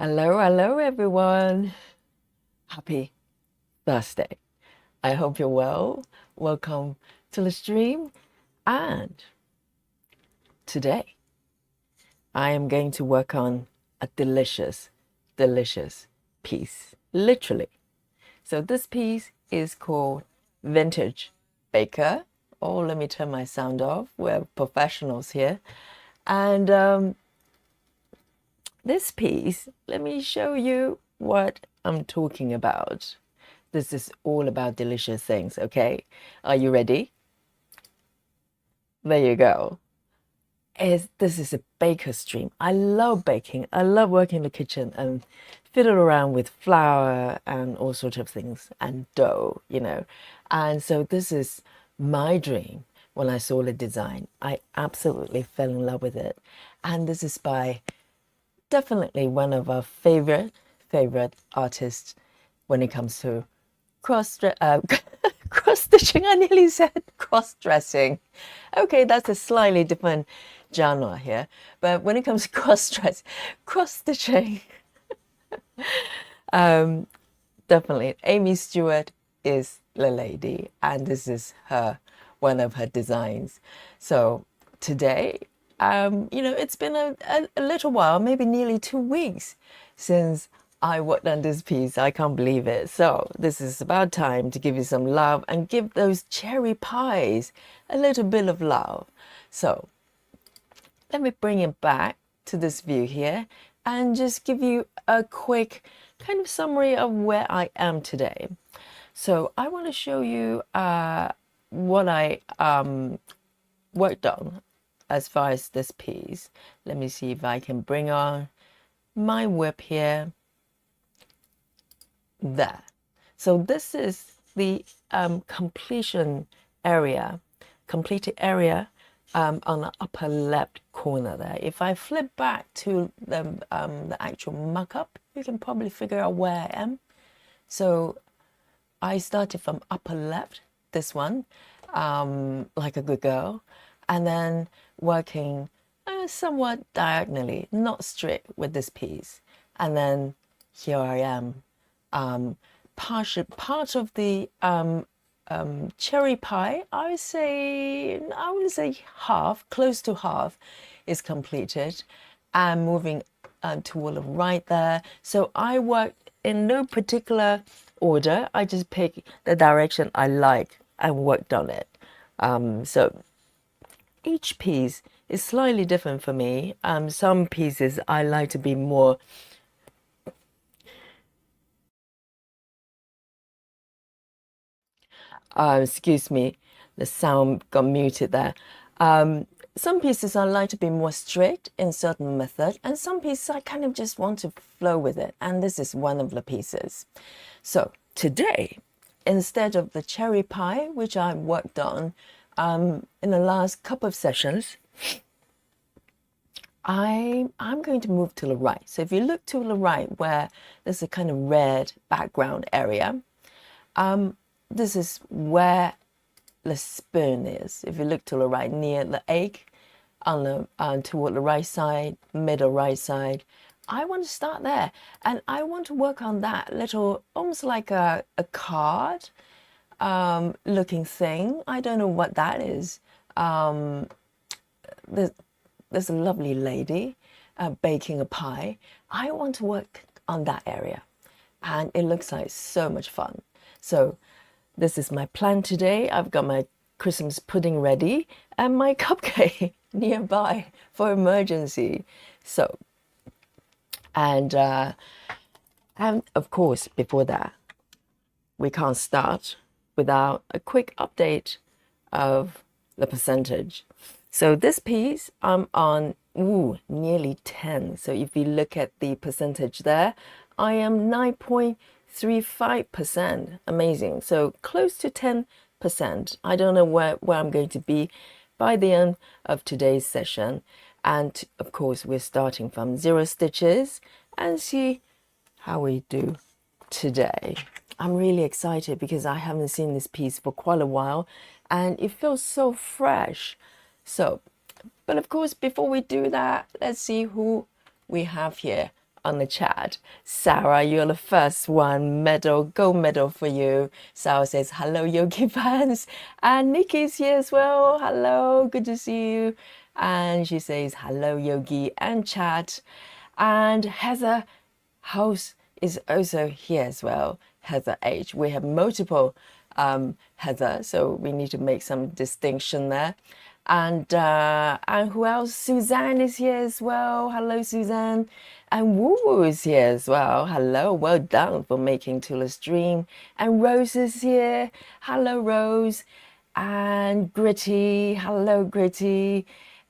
Hello everyone. Happy Thursday. I hope you're well. Welcome to the stream. And today I am going to work on a delicious, delicious piece. Literally. So this piece is called Vintage Baker. Oh, let me turn my sound off. We're professionals here. And this piece, let me show you what I'm talking about. This is all about delicious things, okay? Are you ready? There you go. This is a baker's dream. I love baking. I love working in the kitchen and fiddle around with flour and all sorts of things and dough. And so this is my dream. When I saw the design, I absolutely fell in love with it. And this is by definitely one of our favorite artists when it comes to cross stitching. I nearly said cross dressing. Okay, that's a slightly different genre here, but when it comes to cross stitching, definitely Amy Stewart is the lady, and this is one of her designs. So today, it's been a little while, maybe nearly 2 weeks since I worked on this piece. I can't believe it. So this is about time to give you some love and give those cherry pies a little bit of love. So let me bring it back to this view here and just give you a quick kind of summary of where I am today. So I want to show you what I worked on as far as this piece. Let me see if I can bring on my whip here. There. So this is the completed area on the upper left corner there. If I flip back to the actual mock-up, you can probably figure out where I am. So I started from upper left, this one, like a good girl, and then working somewhat diagonally, not straight with this piece. And then here I am. Part of the cherry pie, I would say half, close to half, is completed. I'm moving toward the right there. So I worked in no particular order. I just picked the direction I like and worked on it. So each piece is slightly different for me. Some pieces I like to be more excuse me, the sound got muted there. Some pieces I like to be more strict in certain method, and some pieces I kind of just want to flow with it, and this is one of the pieces. So today, instead of the cherry pie, which I worked on in the last couple of sessions, I'm going to move to the right. So if you look to the right where there's a kind of red background area, this is where the spoon is. If you look to the right, near the egg, on the toward the right side, middle right side, I want to start there, and I want to work on that little, almost like a card looking thing. I don't know what that is. There's a lovely lady baking a pie. I want to work on that area, and it looks like so much fun. So this is my plan today. I've got my Christmas pudding ready and my cupcake nearby for emergency. So, and of course, before that, we can't start without a quick update of the percentage. So this piece, I'm on nearly 10. So if you look at the percentage there, I am 9.35%. Amazing. So close to 10%. I don't know where I'm going to be by the end of today's session. And of course, we're starting from 0 stitches and see how we do today. I'm really excited because I haven't seen this piece for quite a while and it feels so fresh. So, but of course, before we do that, let's see who we have here on the chat. Sarah, you're the first one. Medal, gold medal for you. Sarah says, hello, Yogi fans. And Nikki's here as well. Hello, good to see you. And she says, hello, Yogi and chat. And Heather House is also here as well. Heather H. We have multiple Heather, so we need to make some distinction there. And who else? Suzanne is here as well. Hello, Suzanne. And Woo Woo is here as well. Hello, well done for making Tula's dream. And Rose is here. Hello, Rose. And Gritty. Hello, Gritty.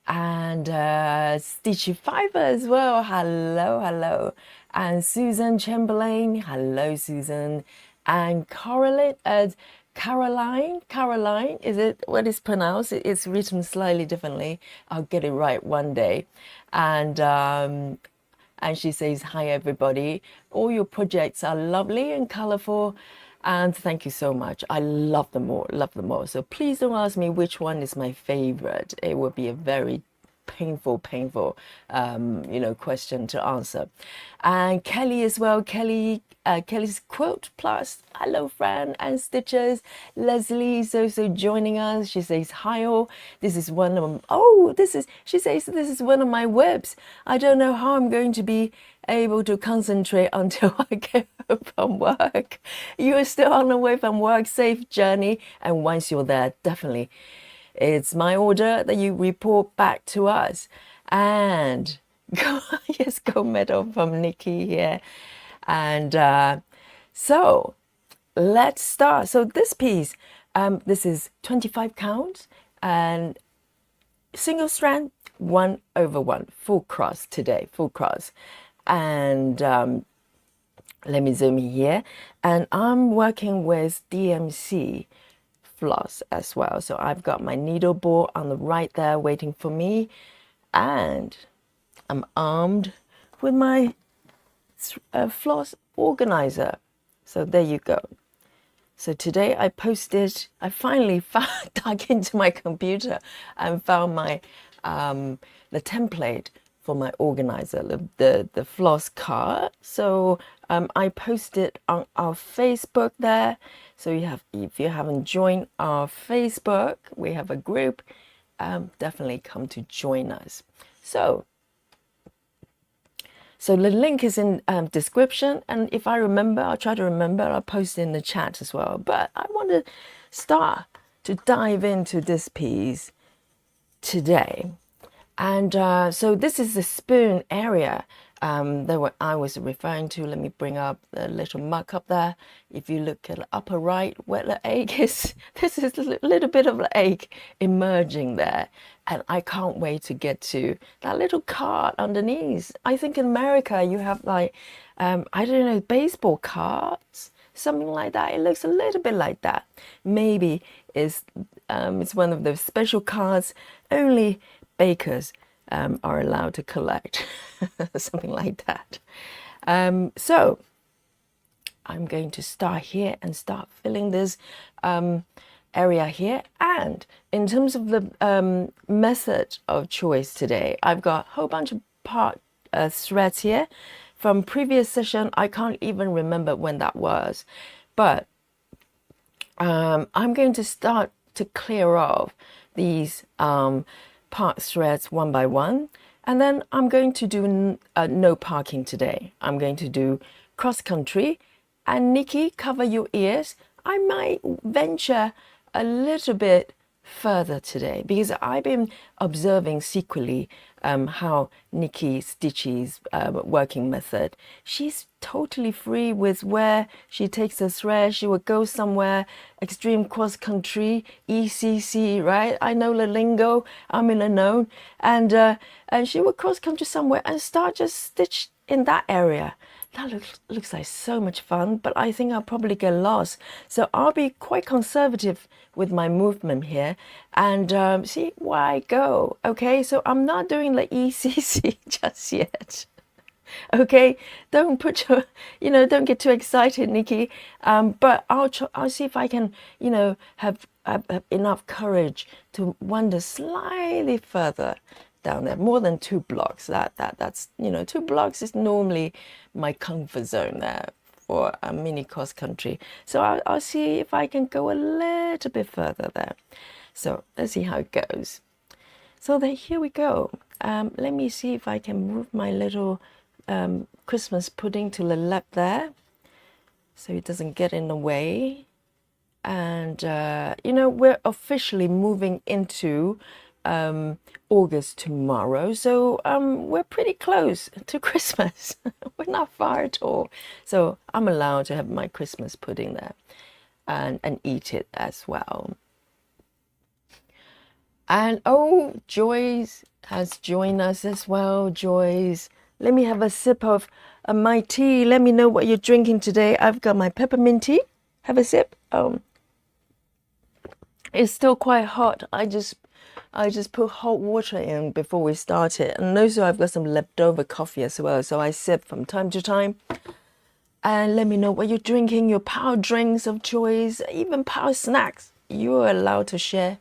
And Stitchy Fiber as well. Hello, hello. And Susan Chamberlain. Hello, Susan. And Caroline, is it what is pronounced? It's written slightly differently. I'll get it right one day. And she says, hi, everybody. All your projects are lovely and colorful. And thank you so much. I love them all, love them all. So please don't ask me which one is my favorite. It would be a very painful, question to answer. And Kelly as well. Kelly's quote plus. Hello, Fran and Stitches. Leslie is also joining us. She says, hi all. This is one of them. She says, this is one of my webs. I don't know how I'm going to be able to concentrate until I get home from work. You are still on the way from work. Safe journey. And once you're there, definitely, it's my order that you report back to us. And gold medal from Nikki here. And so let's start. So this piece, this is 25 count and single strand 1/1 full cross today, full cross. And let me zoom in here. And I'm working with DMC floss as well. So I've got my needle ball on the right there waiting for me. And I'm armed with my floss organizer. So there you go. So today I finally dug into my computer and found my the template for my organizer, the floss card. So I posted on our Facebook there. So if you haven't joined our Facebook, we have a group. Definitely come to join us. So the link is in description, and if I remember, I'll try to remember, I'll post it in the chat as well. But I want to start to dive into this piece today. And so this is the spoon area that I was referring to. Let me bring up the little mark up there. If you look at the upper right, where the egg is, this is a little bit of the egg emerging there. And I can't wait to get to that little card underneath. I think in America you have like, I don't know, baseball cards, something like that. It looks a little bit like that. Maybe it's one of those special cards only bakers are allowed to collect, something like that. So I'm going to start here and start filling this area here. And in terms of the method of choice today, I've got a whole bunch of part threads here from previous session. I can't even remember when that was, but I'm going to start to clear off these part threads one by one, and then I'm going to do no parking today. I'm going to do cross country. And Nikki, cover your ears. I might venture a little bit further today because I've been observing secretly how Nikki Stitchy's working method. She's totally free with where she takes a thread. She would go somewhere, extreme cross country, ECC, right? I know the lingo, I'm in the know. And she would cross country somewhere and start just stitch in that area. That looks like so much fun, but I think I'll probably get lost. So I'll be quite conservative with my movement here and see where I go. Okay, so I'm not doing the ECC just yet. Okay, don't put your, don't get too excited, Nikki. But I'll see if I can, have enough courage to wander slightly further down there. More than 2 blocks. That's, you know, 2 blocks is normally my comfort zone there for a mini cross country. So I'll see if I can go a little bit further there. So let's see how it goes. So then here we go. Let me see if I can move my little Christmas pudding to the left there, so it doesn't get in the way. And you know, we're officially moving into August tomorrow, so we're pretty close to Christmas. We're not far at all. So I'm allowed to have my Christmas pudding there and eat it as well. And oh, Joyce has joined us as well. Joyce, let me have a sip of my tea. Let me know what you're drinking today. I've got my peppermint tea. Have a sip. It's still quite hot. I just put hot water in before we started. And also I've got some leftover coffee as well. So I sip from time to time. And let me know what you're drinking, your power drinks of choice, even power snacks. You are allowed to share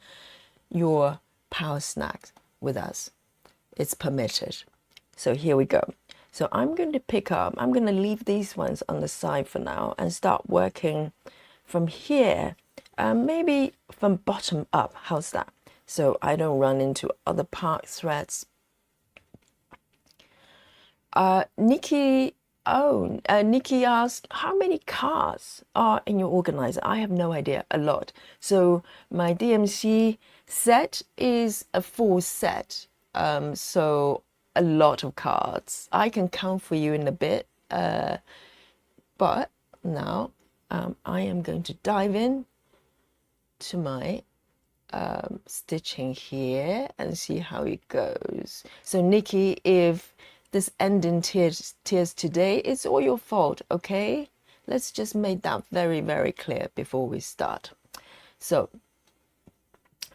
your power snacks with us. It's permitted. So here we go. So I'm going to pick up, I'm going to leave these ones on the side for now and start working from here, maybe from bottom up. How's that? So I don't run into other part threads. Nikki asked, how many cards are in your organizer? I have no idea. A lot. So my DMC set is a full set. So a lot of cards. I can count for you in a bit. But now I am going to dive in to my stitching here and see how it goes. So Nikki, if this ending tears today, it's all your fault, okay? Let's just make that very, very clear before we start. So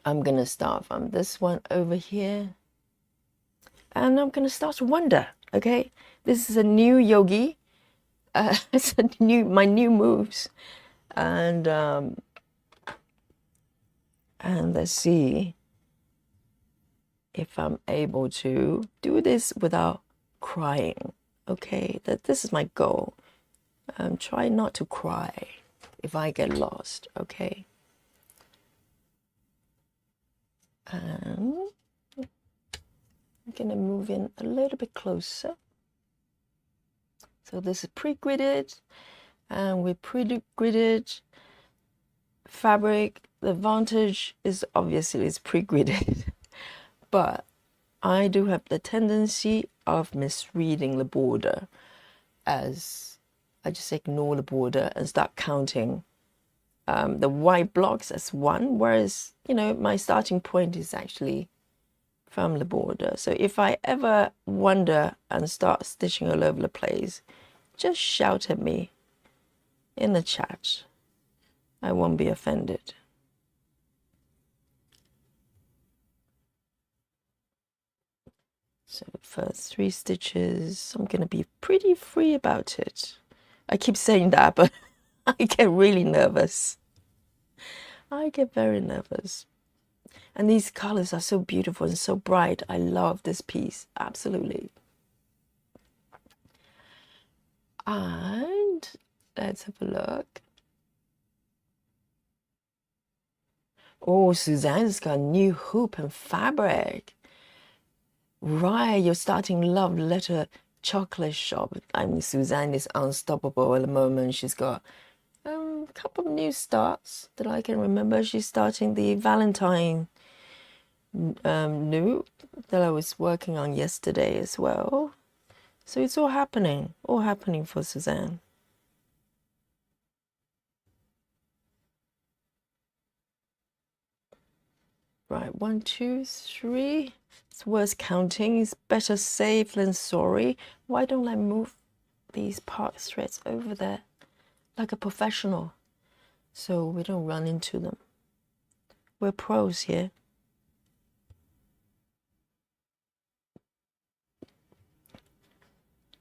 I'm gonna start from this one over here, and I'm gonna start to wonder, okay? This is a new yogi. It's my new moves, and let's see if I'm able to do this without crying. Okay, this is my goal. Try not to cry if I get lost, okay? And I'm gonna move in a little bit closer. So this is pre-gridded, and with pre-gridded fabric, the advantage is obviously it's pre-gridded, but I do have the tendency of misreading the border, as I just ignore the border and start counting the white blocks as one, whereas, you know, my starting point is actually from the border. So if I ever wonder and start stitching all over the place, just shout at me in the chat. I won't be offended. So first 3 stitches, I'm going to be pretty free about it. I keep saying that, but I get really nervous. I get very nervous. And these colors are so beautiful and so bright. I love this piece, absolutely. And let's have a look. Oh, Suzanne's got a new hoop and fabric. Right, you're starting Love Letter chocolate shop. I mean, Suzanne is unstoppable at the moment. She's got a couple of new starts that I can remember. She's starting the Valentine new that I was working on yesterday as well. So it's all happening for Suzanne. Right, 1, 2, 3. It's worth counting. It's better safe than sorry. Why don't I move these part threads over there like a professional so we don't run into them? We're pros here.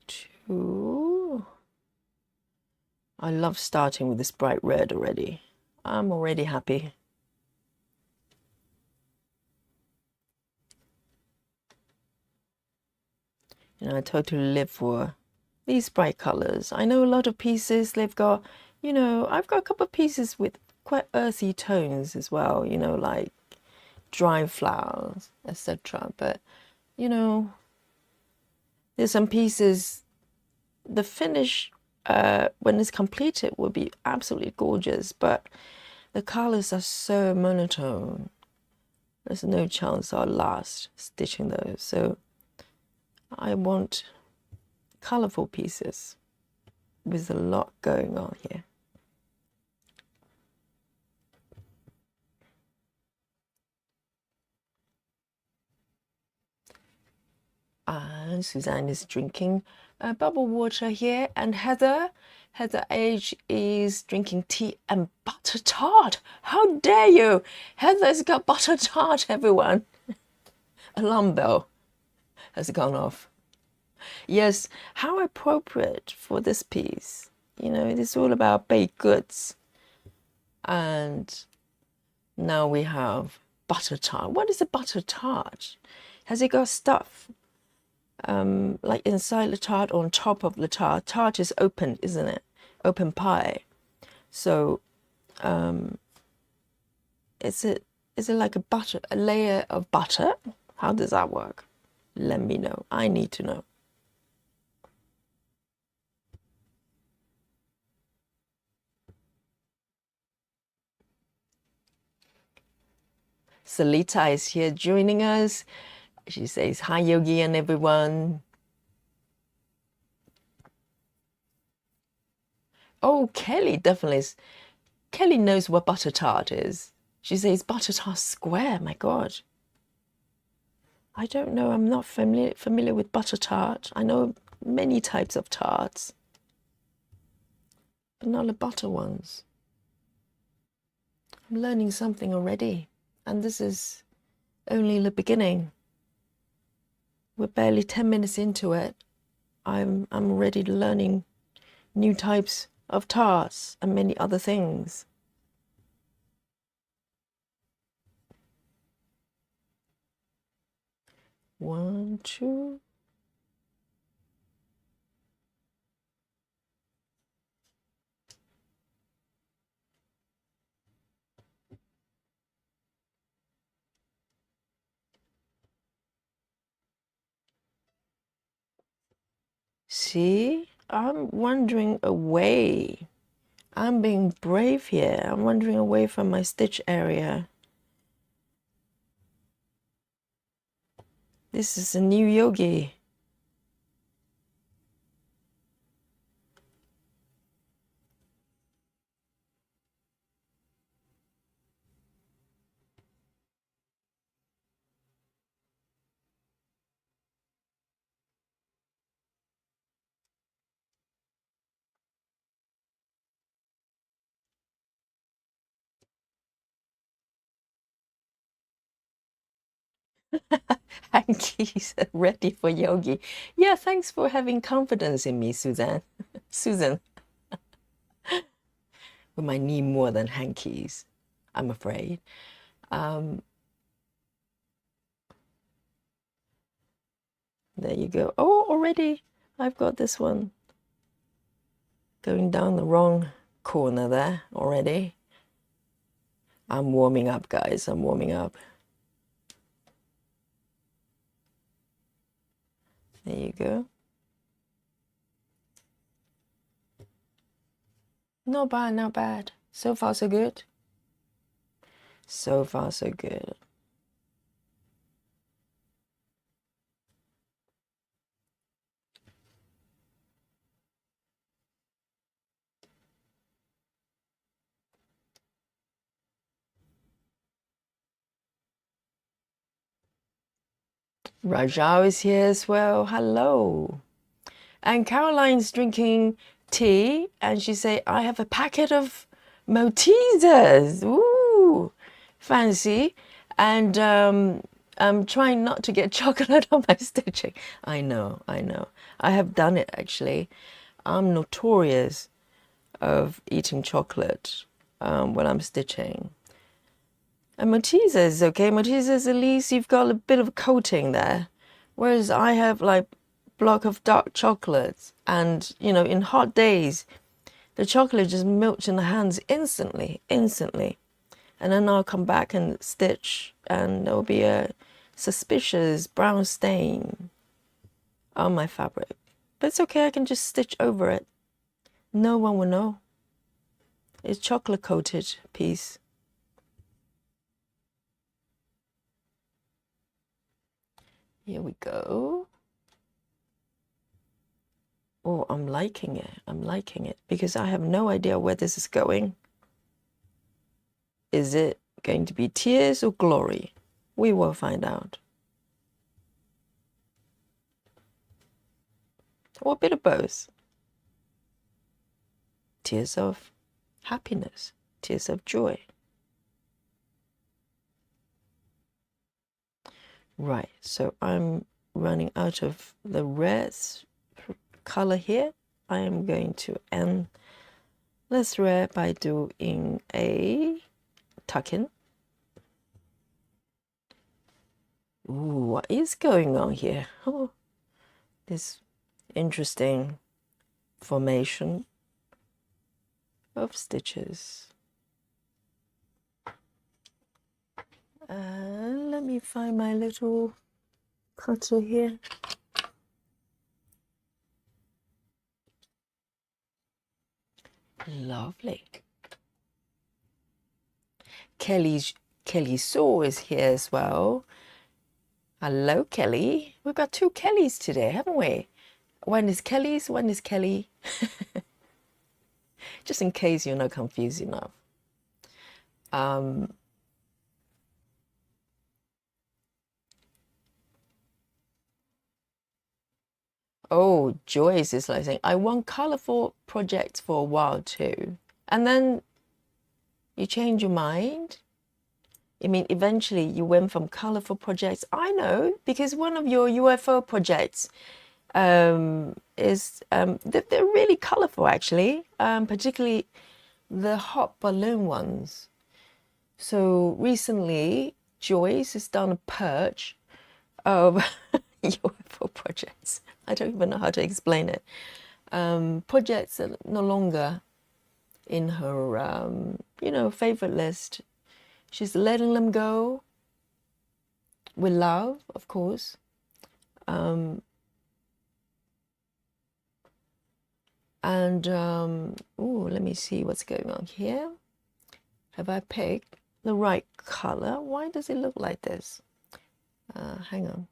Two. I love starting with this bright red already. I'm already happy. You know, I totally live for these bright colors. I know a lot of pieces, they've got, you know, I've got a couple of pieces with quite earthy tones as well, you know, like dry flowers, etc. But, you know, there's some pieces, the finish when it's completed will be absolutely gorgeous, but the colors are so monotone. There's no chance I'll last stitching those. So I want colorful pieces with a lot going on here. And Suzanne is drinking bubble water here, and Heather H is drinking tea and butter tart. How dare you! Heather's got butter tart, everyone. Alarm bell has gone off. Yes, how appropriate for this piece. You know, it is all about baked goods. And now we have butter tart. What is a butter tart? Has it got stuff? Like inside the tart or on top of the tart. Tart is open, isn't it? Open pie. So is it like a layer of butter? How does that work? Let me know. I need to know. Salita is here joining us. She says, hi, Yogi and everyone. Oh, Kelly definitely is. Kelly knows what butter tart is. She says butter tart square. My God. I don't know. I'm not familiar with butter tart. I know many types of tarts, but not the butter ones. I'm learning something already, and this is only the beginning. We're barely 10 minutes into it. I'm already learning new types of tarts and many other things. One, two. See, I'm wandering away. I'm being brave here. I'm wandering away from my stitch area. This is a new yogi. Hankies ready for yogi. Yeah, thanks for having confidence in me, Suzanne. Susan. We might need more than hankies, I'm afraid. There you go. Oh, already I've got this one going down the wrong corner there already. I'm warming up, guys. I'm warming up. There you go. Not bad, not bad. So far, so good. So far, so good. Rajao is here as well. Hello. And Caroline's drinking tea, and she say, I have a packet of Maltesers. Ooh, fancy. And I'm trying not to get chocolate on my stitching. I know. I have done it, actually. I'm notorious of eating chocolate when I'm stitching. And Maltesers, okay, Maltesers, at least you've got a bit of coating there. Whereas I have like block of dark chocolates, and you know, in hot days, the chocolate just melts in the hands instantly, and then I'll come back and stitch, and there'll be a suspicious brown stain on my fabric. But it's okay, I can just stitch over it. No one will know. It's chocolate coated piece. Here we go. Oh, I'm liking it. I'm liking it because I have no idea where this is going. Is it going to be tears or glory? We will find out. Or a bit of both. Tears of happiness, tears of joy. Right, so I'm running out of the red color here. I am going to end this red by doing a tuck-in. Ooh, what is going on here? Oh, this interesting formation of stitches. Let me find my little cutter here. Lovely. Kelly Saw is here as well. Hello, Kelly. We've got two Kellys today, haven't we? One is Kelly's, one is Kelly. Just in case you're not confused enough. Oh, Joyce is like saying, I want colorful projects for a while too. And then you change your mind. I mean, eventually you went from colorful projects. I know, because one of your UFO projects is, they're really colorful actually, particularly the hot balloon ones. So recently, Joyce has done a purge of UFO projects. I don't even know how to explain it. Projects are no longer in her, you know, favorite list. She's letting them go with love, of course. Oh, let me see what's going on here. Have I picked the right color? Why does it look like this? Hang on.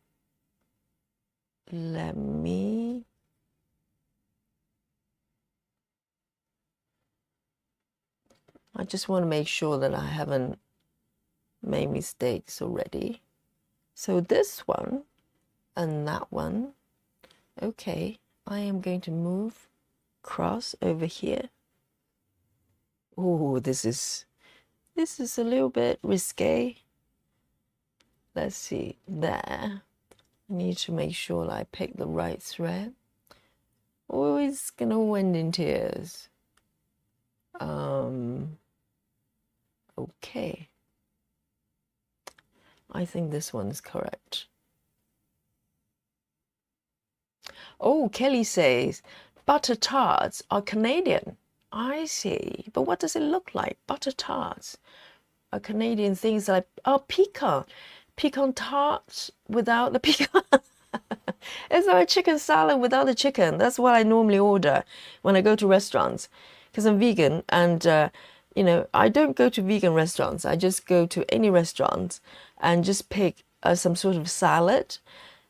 Let me... I just want to make sure that I haven't made mistakes already. So this one and that one. Okay, I am going to move cross over here. Oh, this is a little bit risque. Let's see, there. I need to make sure I pick the right thread. Oh, it's gonna end in tears. Okay. I think this one's correct. Oh, Kelly says, butter tarts are Canadian. I see. But what does it look like? Butter tarts are Canadian things like, oh, pecan. Pecan tarts without the pecan. It's like a chicken salad without the chicken. That's what I normally order when I go to restaurants, because I'm vegan, and you know, I don't go to vegan restaurants. I just go to any restaurant and just pick some sort of salad.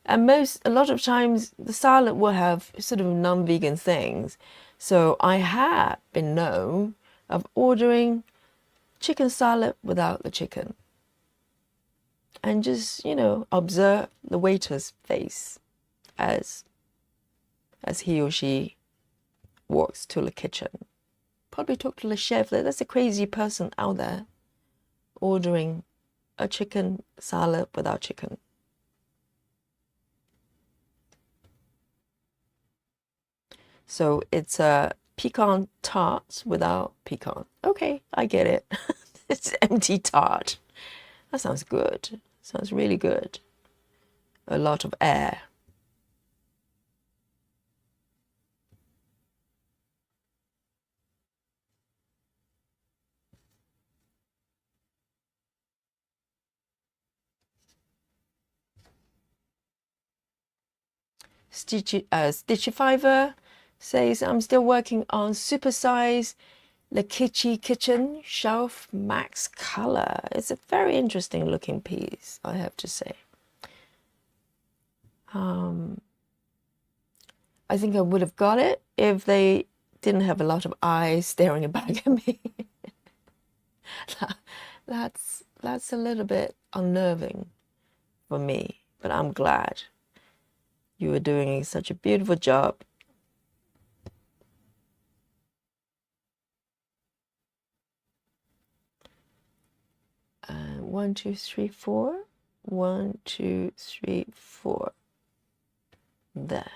And a lot of times the salad will have sort of non-vegan things. So I have been known of ordering chicken salad without the chicken. And just, you know, observe the waiter's face as he or she walks to the kitchen. Probably talk to the chef. That's a crazy person out there ordering a chicken salad without chicken. So it's a pecan tart without pecan. Okay, I get it. It's empty tart. That sounds good. Sounds really good. A lot of air. Stitchifiver says, I'm still working on supersize the kitchen shelf max color. It's a very interesting looking piece, I have to say. I think I would have got it if they didn't have a lot of eyes staring back at me. That's a little bit unnerving for me, but I'm glad you were doing such a beautiful job. One, two, three, four. 1, 2, 3, 4. There.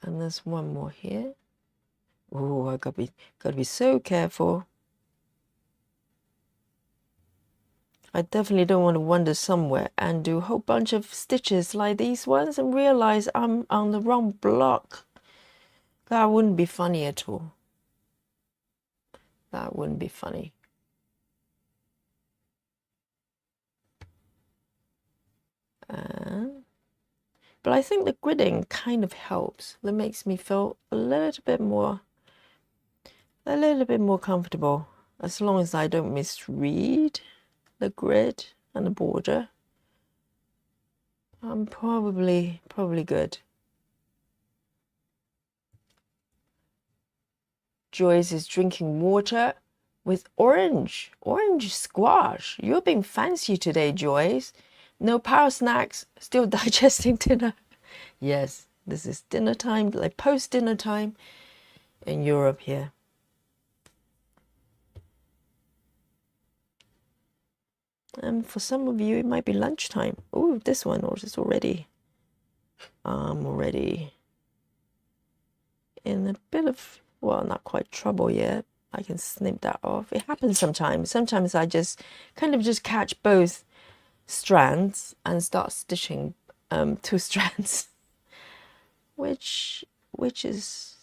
And there's one more here. Oh, I gotta be so careful. I definitely don't want to wander somewhere and do a whole bunch of stitches like these ones and realize I'm on the wrong block. That wouldn't be funny at all. That wouldn't be funny. But I think the gridding kind of helps. That makes me feel a little bit more comfortable, as long as I don't misread the grid and the border. I'm probably good. Joyce is drinking water with orange squash. You're being fancy today, Joyce. No power snacks, still digesting dinner. Yes, this is dinner time, like post-dinner time in Europe here. And for some of you, it might be lunchtime. Oh, this one is already, I'm already in a bit of, well, not quite trouble yet. I can snip that off. It happens sometimes. Sometimes I just kind of just catch both strands and start stitching 2 strands, which is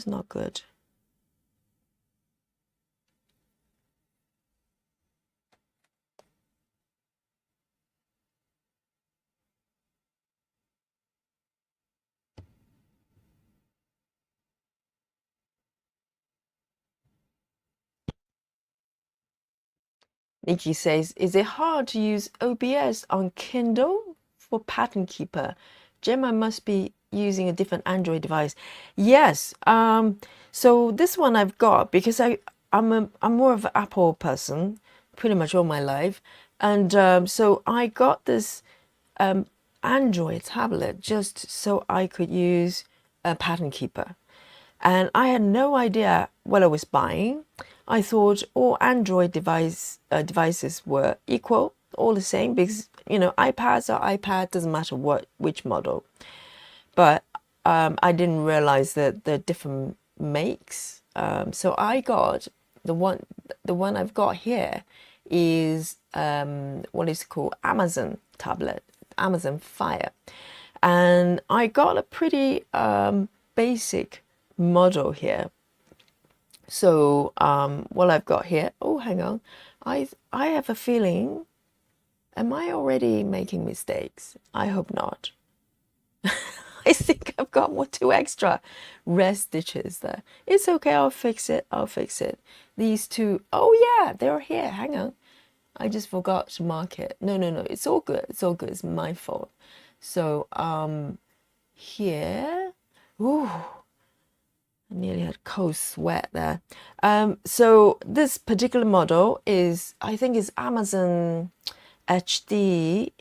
not good. Nikki says, is it hard to use OBS on Kindle for Pattern Keeper? Gemma must be using a different Android device. Yes. So this one I've got because I'm more of an Apple person pretty much all my life. And so I got this Android tablet just so I could use a Pattern Keeper. And I had no idea what I was buying. I thought all Android devices were equal, all the same, because, you know, iPads are iPad, doesn't matter which model. But I didn't realize that the different makes. So I got the one I've got here is what is it called? Amazon tablet, Amazon Fire. And I got a pretty basic model here. So what I've got here, oh, hang on, I have a feeling, am I already making mistakes? I hope not. I think I've got 2 extra rest stitches there. It's okay, I'll fix it. These 2, oh yeah, they're here, hang on. I just forgot to mark it. No, it's all good, it's my fault. So here, ooh, I nearly had cold sweat there. So this particular model is, I think is Amazon HD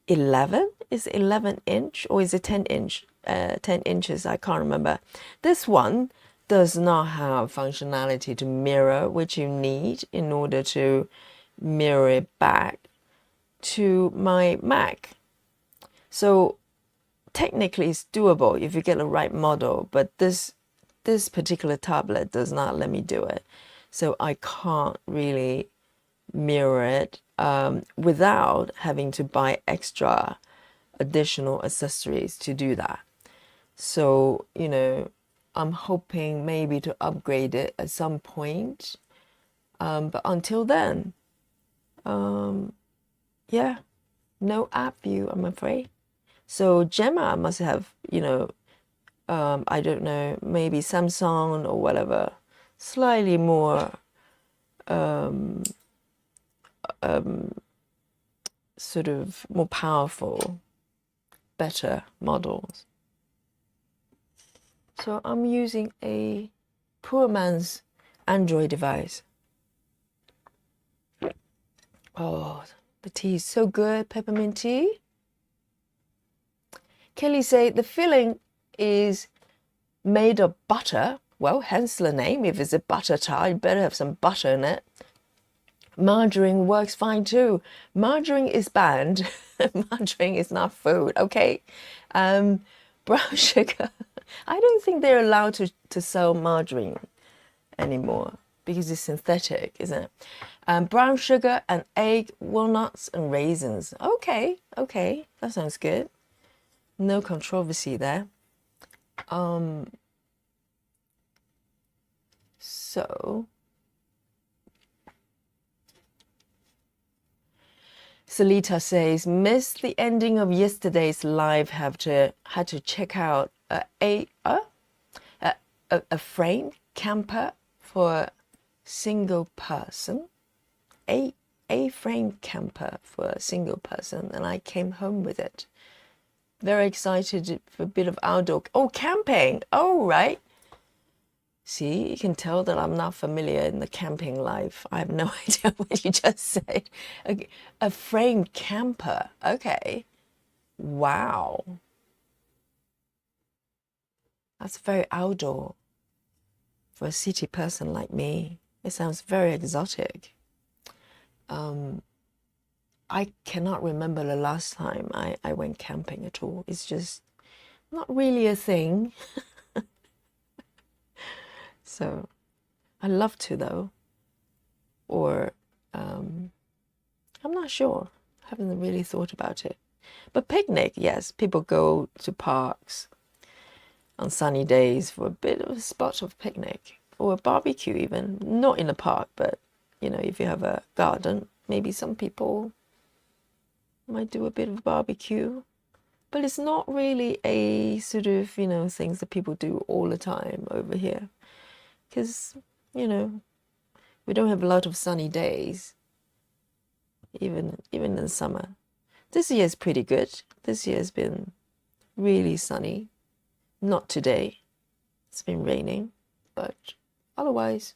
11. Is it 11 inch or is it 10 inch? 10 inches, I can't remember. This one does not have functionality to mirror, which you need in order to mirror it back to my Mac. So technically it's doable if you get the right model, but this particular tablet does not let me do it. So I can't really mirror it without having to buy additional accessories to do that. So, you know, I'm hoping maybe to upgrade it at some point. But until then, yeah, no app view, I'm afraid. So Gemma must have, I don't know, maybe Samsung or whatever, slightly more sort of more powerful, better models. So I'm using a poor man's Android device. Oh, the tea is so good, peppermint tea. Kelly say the filling is made of butter. Well, hence the name. If it's a butter tart, you better have some butter in it. Margarine works fine too. Margarine is banned. Margarine is not food, okay? Brown sugar. I don't think they're allowed to sell margarine anymore because it's synthetic, isn't it? Brown sugar and egg, walnuts and raisins. Okay, that sounds good. No controversy there. So Salita says, missed the ending of yesterday's live. Had to check out a frame camper for single person. A frame camper for a single person, and I came home with it. Very excited for a bit of outdoor. Oh, camping! Oh, right. See, you can tell that I'm not familiar in the camping life. I have no idea what you just said. Okay. A frame camper. Okay. Wow. That's very outdoor for a city person like me. It sounds very exotic. I cannot remember the last time I went camping at all. It's just not really a thing. So I love to though. Or I'm not sure. I haven't really thought about it. But picnic, yes, people go to parks on sunny days for a bit of a spot of picnic or a barbecue even. Not in a park, but if you have a garden, maybe some people might do a bit of barbecue. But it's not really a sort of, things that people do all the time over here. Because, we don't have a lot of sunny days, even in summer. This year is pretty good. This year has been really sunny. Not today. It's been raining, but otherwise,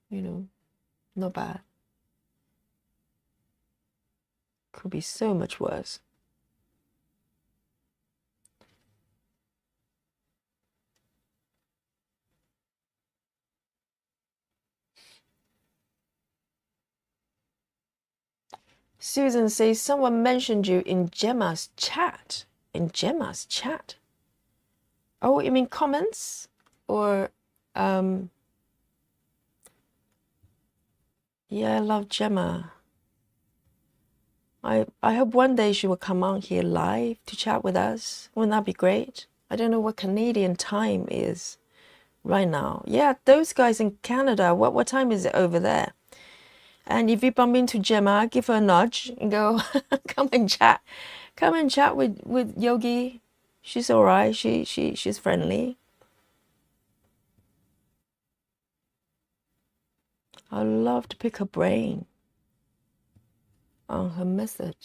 not bad. Could be so much worse. Susan says, someone mentioned you in Gemma's chat. In Gemma's chat? Oh, you mean comments? Or, yeah, I love Gemma. I hope one day she will come on here live to chat with us. Wouldn't that be great? I don't know what Canadian time is right now. Yeah, those guys in Canada, what time is it over there? And if you bump into Gemma, give her a nudge and go, come and chat. Come and chat with Yogi. She's all right. She's friendly. I love to pick her brain on her method.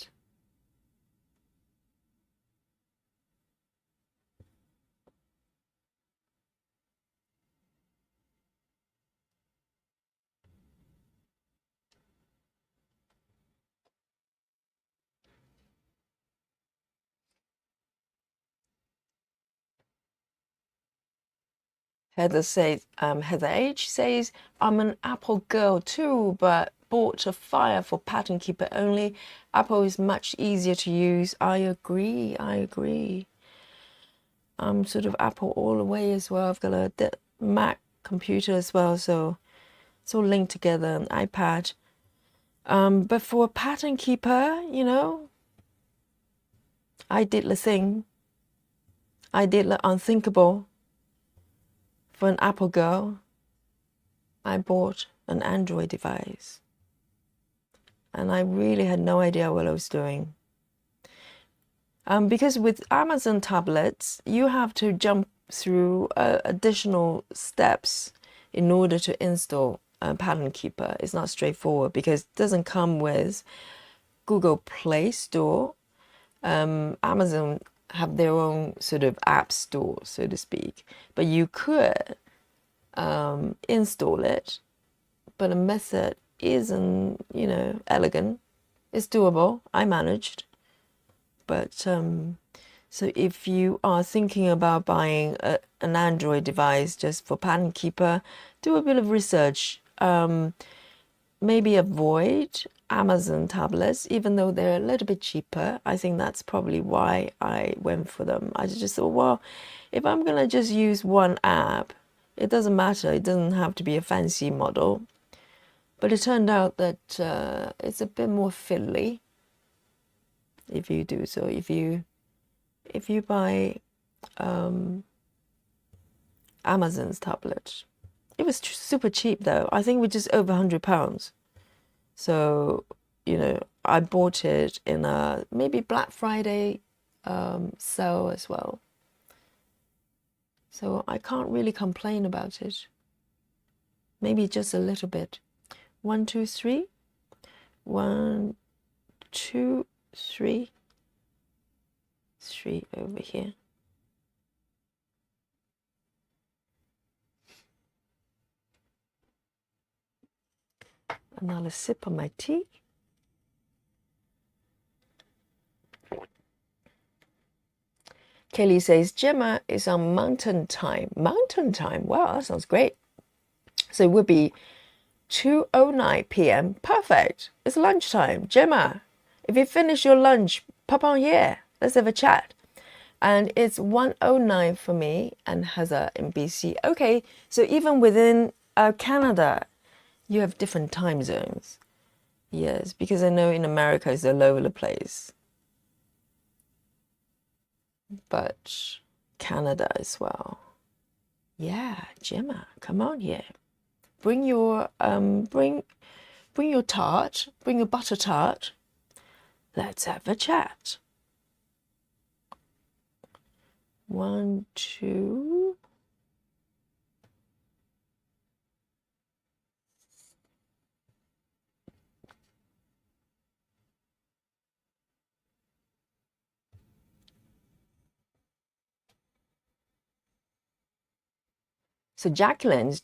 Heather says, Heather H says, I'm an Apple girl too, but bought a Fire for pattern keeper only. Apple is much easier to use. I agree. I'm sort of Apple all the way as well. I've got a Mac computer as well, so it's all linked together, an iPad. But for a pattern keeper, I did the thing. I did the unthinkable. For an Apple girl, I bought an Android device. And I really had no idea what I was doing. Because with Amazon tablets, you have to jump through additional steps in order to install Pattern Keeper. It's not straightforward because it doesn't come with Google Play Store. Amazon have their own sort of app store, so to speak. But you could install it, but the method isn't, elegant. It's doable. I managed. But so if you are thinking about buying an Android device just for Pattern Keeper, do a bit of research. Maybe avoid Amazon tablets, even though they're a little bit cheaper. I think that's probably why I went for them. I just thought, well, if I'm going to just use one app, it doesn't matter. It doesn't have to be a fancy model. But it turned out that it's a bit more fiddly if you do so. If you buy Amazon's tablet, it was super cheap though. I think it was just over £100. So I bought it in a maybe Black Friday sale as well. So I can't really complain about it. Maybe just a little bit. 1, 2, 3. 1, 2, 3. 3 over here. Another sip of my tea. Kelly says Gemma is on mountain time. Mountain time? Wow, that sounds great. So it would be 2:09 p.m. Perfect. It's lunchtime. Gemma, if you finish your lunch, pop on here. Let's have a chat. And it's 1:09 for me and Heather in BC. Okay, so even within Canada, you have different time zones. Yes, because I know in America it's all over the place. But Canada as well. Yeah, Gemma, come on here. Bring your bring your tart, bring your butter tart. Let's have a chat. 1, 2. So Jacqueline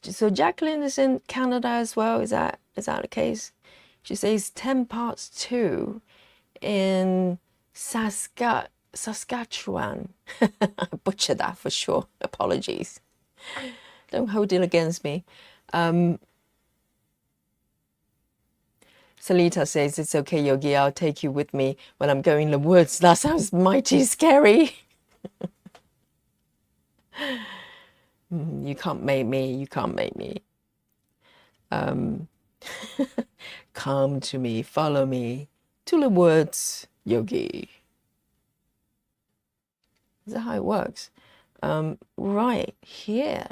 is in Canada as well. Is that the case? She says 2 in Saskatchewan. I butchered that for sure. Apologies. Don't hold it against me. Salita says, it's okay, Yogi. I'll take you with me when I'm going in the woods. That sounds mighty scary. You can't make me. You can't make me. Come to me. Follow me to the woods, Yogi. Is that how it works? Right here.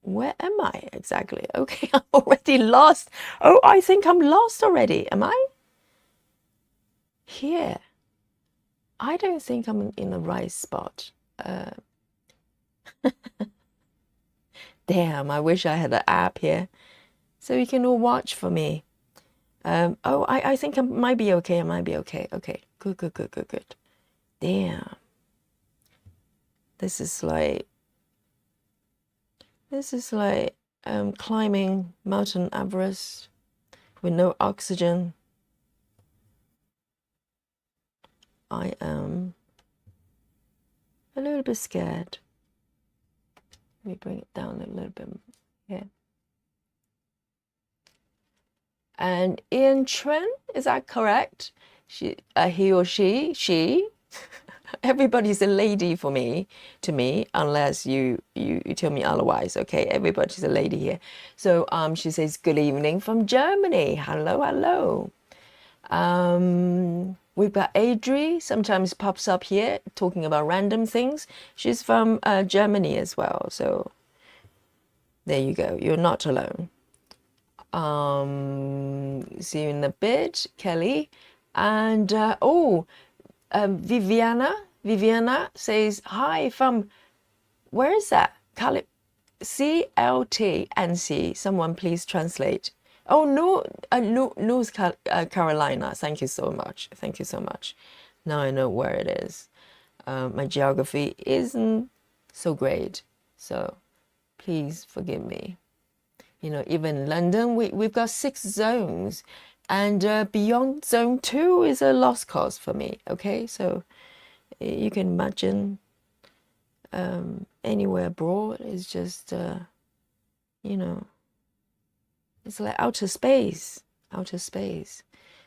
Where am I exactly? Okay, I'm already lost. Oh, I think I'm lost already. Am I? Here. I don't think I'm in the right spot. Damn, I wish I had an app here so you can all watch for me. Oh, I think I might be okay. I might be okay. Okay, good. Damn. This is like climbing Mountain Everest with no oxygen. I am a little bit scared. Let me bring it down a little bit here. And Ian Tren, is that correct? He or she. Everybody's a lady to me, unless you tell me otherwise. Okay, everybody's a lady here. So she says good evening from Germany. Hello. We've got Adri, sometimes pops up here talking about random things. She's from Germany as well. So There you go. You're not alone. See you in a bit, Kelly. And Viviana says hi from, where is that? CLTNC. Someone please translate. Oh no, North Carolina. Thank you so much. Thank you so much. Now I know where it is. My geography isn't so great, so please forgive me. You know, even London, we've got 6 zones, and beyond zone 2 is a lost cause for me. Okay, so you can imagine anywhere abroad is just you know, it's like outer space.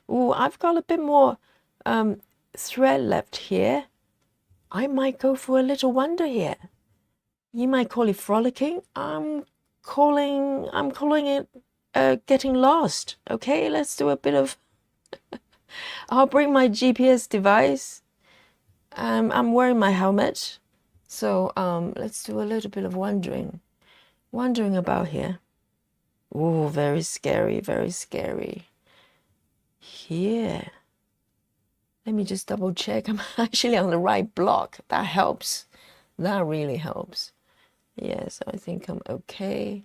Oh, I've got a bit more thread left here. I might go for a little wonder here. You might call it frolicking. I'm calling it getting lost. Okay, let's do a bit of I'll bring my GPS device. I'm wearing my helmet. So let's do a little bit of wandering about here. Oh, very scary, very scary. Here. Let me just double check. I'm actually on the right block. That helps. That really helps. Yes, I think I'm okay.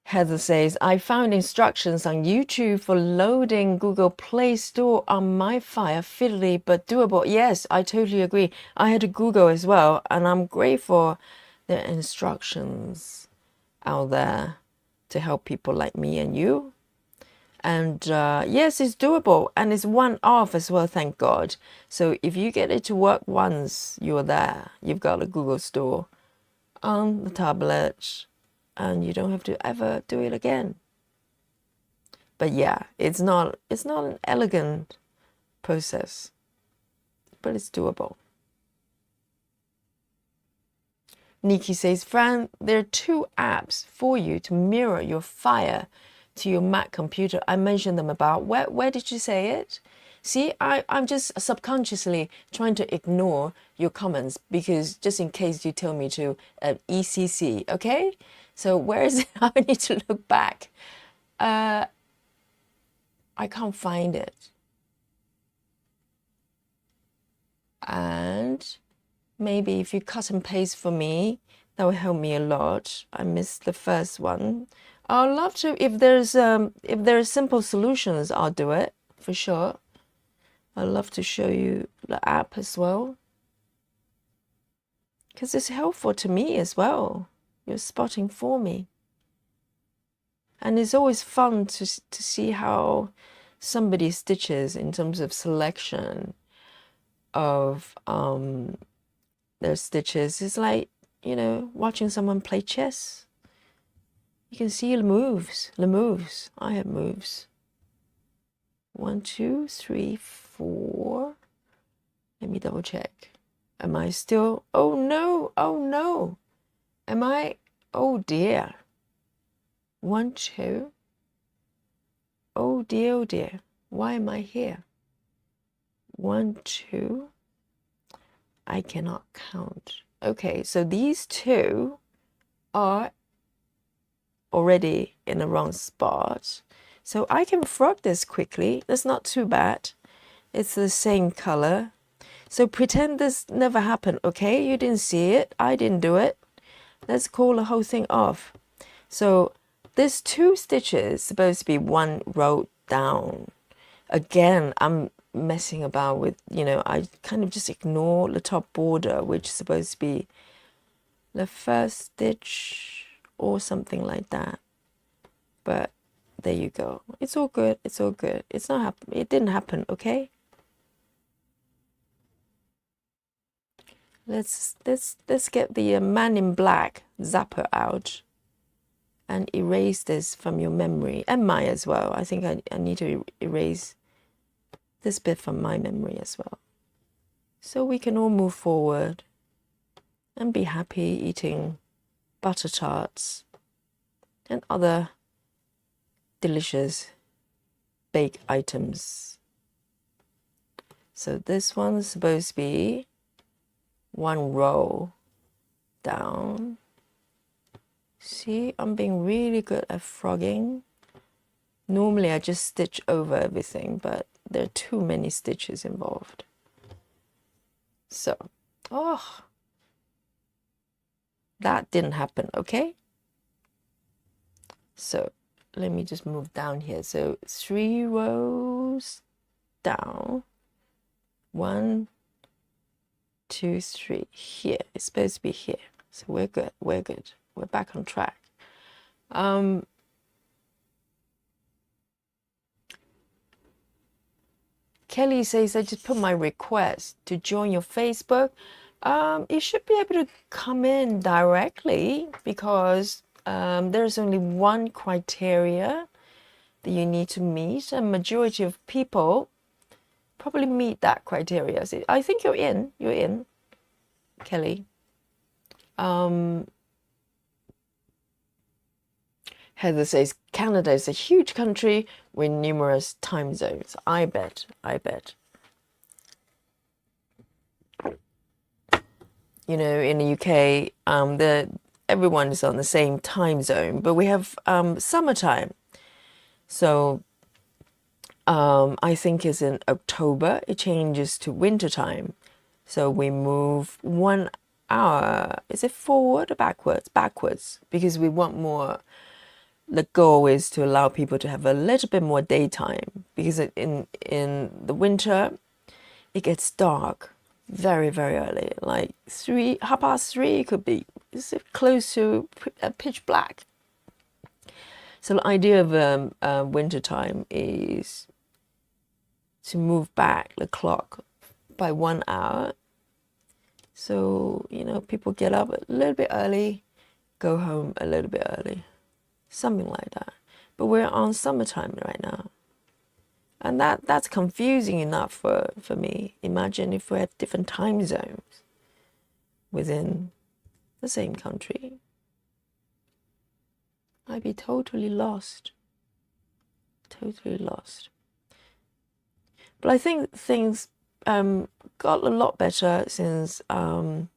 Heather says, I found instructions on YouTube for loading Google Play Store on my Fire, fiddly but doable. Yes, I totally agree. I had to Google as well, and I'm grateful there are instructions out there to help people like me and you. And yes, it's doable, and it's one-off as well, thank God. So if you get it to work once, you're there. You've got a Google Store on the tablet, and you don't have to ever do it again. But yeah, it's not an elegant process, but it's doable. Nikki says, Fran, there are 2 apps for you to mirror your Fire to your Mac computer. I mentioned them about. Where did you say it? See, I'm just subconsciously trying to ignore your comments, because just in case you tell me to ECC, okay? So where is it? I need to look back. I can't find it. And maybe if you cut and paste for me, that will help me a lot. I missed the first one. I'd love to, if there's simple solutions, I'll do it for sure. I'd love to show you the app as well, because it's helpful to me as well. You're spotting for me. And it's always fun to see how somebody stitches in terms of selection of their stitches. It's like, you know, watching someone play chess. You can see the moves. I have moves. 1, 2, 3, 4. Let me double check. Am I still? Oh no! Am I? Oh dear. 1, 2. Oh dear. Why am I here? 1, 2. I cannot count. Okay, so these 2 are already in the wrong spot. So I can frog this quickly. That's not too bad. It's the same color. So pretend this never happened, okay? You didn't see it. I didn't do it. Let's call the whole thing off. So this 2 stitches supposed to be 1 row down. Again, I'm messing about with, you know, I kind of just ignore the top border, which is supposed to be the first stitch or something like that. But there you go. It's all good. It's not it didn't happen, okay? Let's get the Man in Black zapper out and erase this from your memory, and mine as well. I think I need to erase this bit from my memory as well, so we can all move forward and be happy eating butter tarts and other delicious baked items. So this one's supposed to be one row down. See, I'm being really good at frogging. Normally I just stitch over everything, but there are too many stitches involved. So, oh, that didn't happen, okay? So let me just move down here. So 3 rows down. 1, 2, 3. Here. It's supposed to be here. So we're good. We're good. We're back on track. Kelly says, I just put my request to join your Facebook. You should be able to come in directly because there's only one criteria that you need to meet. A majority of people probably meet that criteria. So I think you're in, Kelly. Heather says, Canada is a huge country with numerous time zones. I bet. You know, in the UK, everyone is on the same time zone, but we have summertime. So I think it's in October, it changes to wintertime. So we move 1 hour. Is it forward or backwards? Backwards, because we want more. The goal is to allow people to have a little bit more daytime, because in the winter it gets dark very, very early, like 3:30 could be close to pitch black. So the idea of winter time is to move back the clock by 1 hour. So, you know, people get up a little bit early, go home a little bit early. Something like that. But we're on summertime right now. And that's confusing enough for me. Imagine if we had different time zones within the same country. I'd be totally lost. Totally lost. But I think things got a lot better since sort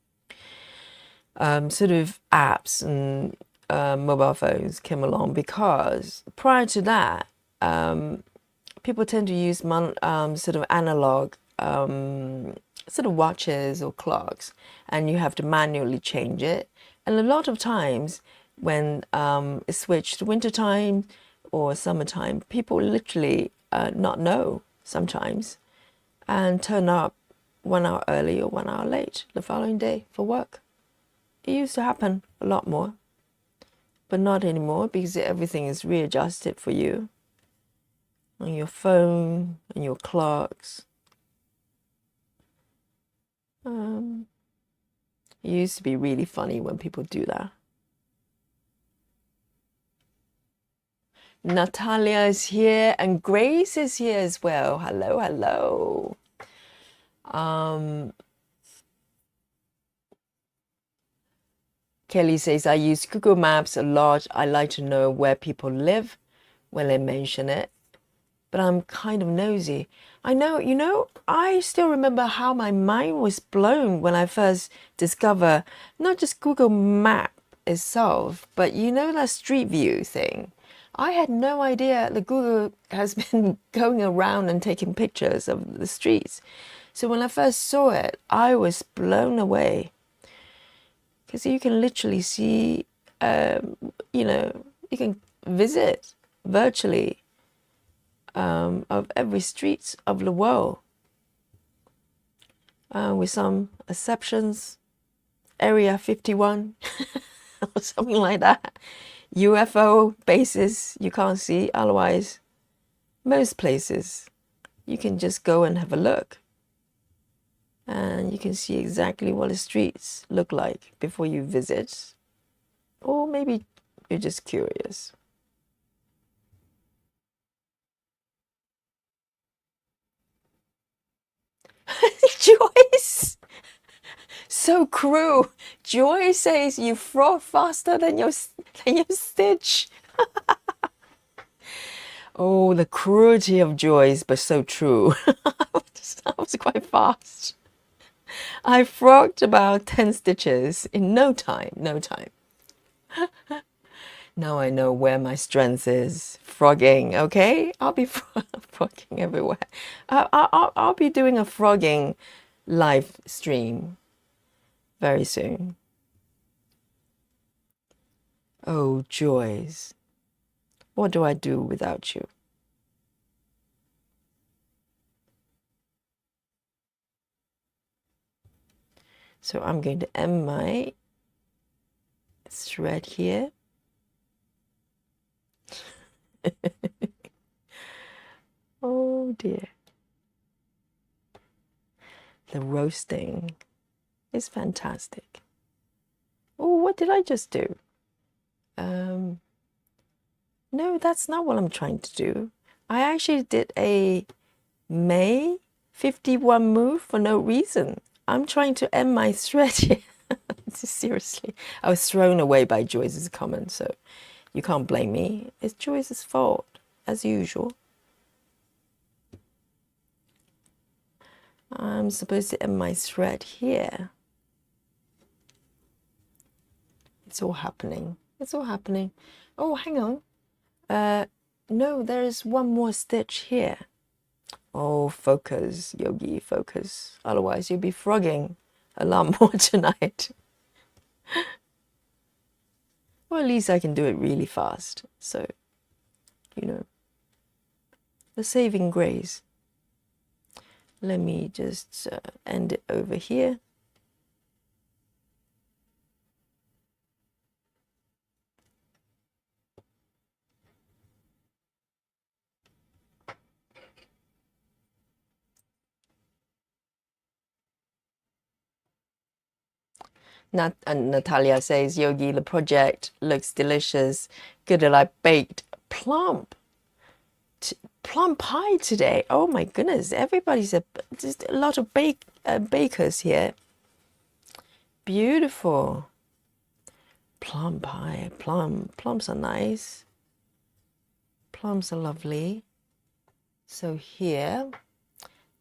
of apps and mobile phones came along, because prior to that, people tend to use sort of analog sort of watches or clocks, and you have to manually change it. And a lot of times when it switched to wintertime or summertime, people literally not know sometimes and turn up 1 hour early or 1 hour late the following day for work. It used to happen a lot more, but not anymore, because everything is readjusted for you on your phone and your clocks. It used to be really funny when people do that. Natalia is here and Grace is here as well. Hello, hello. Kelly says, I use Google Maps a lot. I like to know where people live when they mention it, but I'm kind of nosy. I know, you know, I still remember how my mind was blown when I first discovered not just Google Map itself, but you know that Street View thing. I had no idea that Google has been going around and taking pictures of the streets. So when I first saw it, I was blown away. Because you can literally see, you know, you can visit virtually of every street of the world. With some exceptions, Area 51 or something like that. UFO bases you can't see, otherwise most places you can just go and have a look. And you can see exactly what the streets look like before you visit. Or maybe you're just curious. Joyce! So cruel. Joy says you frog faster than your stitch. Oh, the cruelty of Joyce, but so true. I'm was quite fast. I frogged about 10 stitches in no time, no time. Now I know where my strength is. Frogging, okay? I'll be frogging everywhere. I'll be doing a frogging live stream very soon. Oh, joys. What do I do without you? So I'm going to end my thread here. Oh dear. The roasting is fantastic. Oh, what did I just do? No, that's not what I'm trying to do. I actually did a May 51 move for no reason. I'm trying to end my thread here. Seriously. I was thrown away by Joyce's comment, so you can't blame me. It's Joyce's fault, as usual. I'm supposed to end my thread here. It's all happening. It's all happening. Oh, hang on. No, there is one more stitch here. Oh, focus, Yogi, focus. Otherwise, you'll be frogging a lot more tonight. Well, at least I can do it really fast. So, you know, the saving grace. Let me just end it over here. Natalia says, Yogi, the project looks delicious. Good that I baked plum pie today. Oh my goodness, everybody's just a lot of bakers here. Beautiful. Plum pie, plums are nice. Plums are lovely. So here,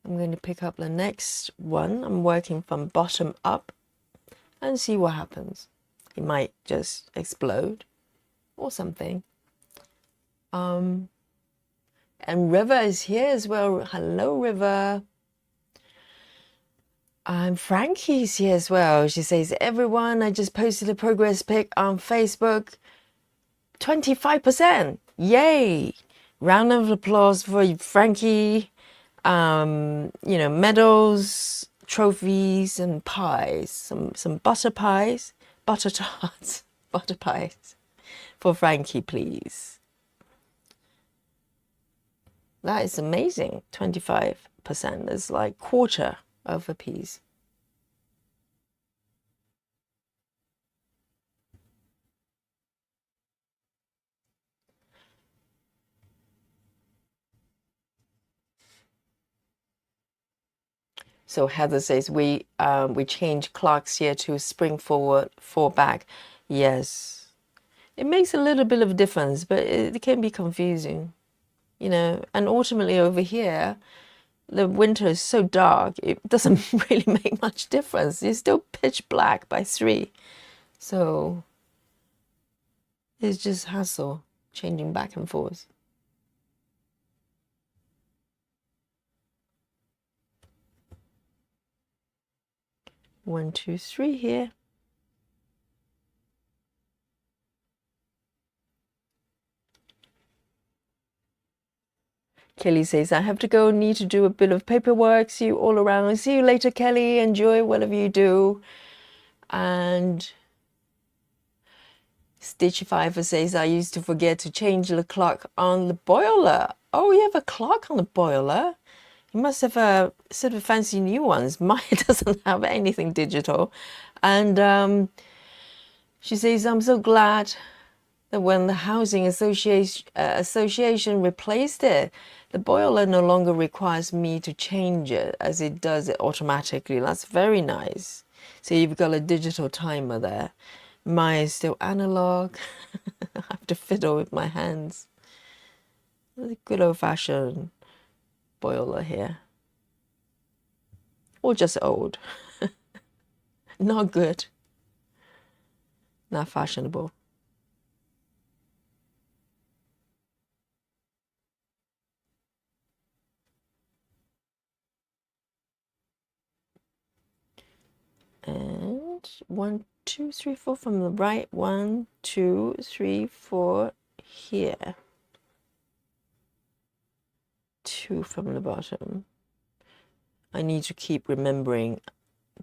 I'm going to pick up the next one. I'm working from bottom up and see what happens. It might just explode or something. And River is here as well. Hello, River. And Frankie's here as well. She says, everyone, I just posted a progress pic on Facebook. 25%. Yay. Round of applause for Frankie. You know, medals, trophies, and pies. Some butter pies, butter tarts, butter pies for Frankie, please. That is amazing. 25%. It's like quarter of a piece. So Heather says we change clocks here to spring forward, fall back. Yes, it makes a little bit of difference, but it can be confusing, you know. And ultimately over here, the winter is so dark, it doesn't really make much difference. It's still pitch black by 3, so it's just hassle changing back and forth. One, two, three here. Kelly says, I have to go, need to do a bit of paperwork. See you all around. See you later, Kelly. Enjoy whatever you do. And Stitch Fiver says, I used to forget to change the clock on the boiler. Oh, you have a clock on the boiler? You must have a sort of fancy new ones. Mine doesn't have anything digital. And she says, I'm so glad that when the Housing Association replaced it, the boiler no longer requires me to change it, as it does it automatically. That's very nice. So you've got a digital timer there. Mine is still analog. I have to fiddle with my hands. A good old-fashioned boiler here. or just old. Not good. Not fashionable. And 1, 2, 3, 4 from the right. 1, 2, 3, 4 here. 2 from the bottom. I need to keep remembering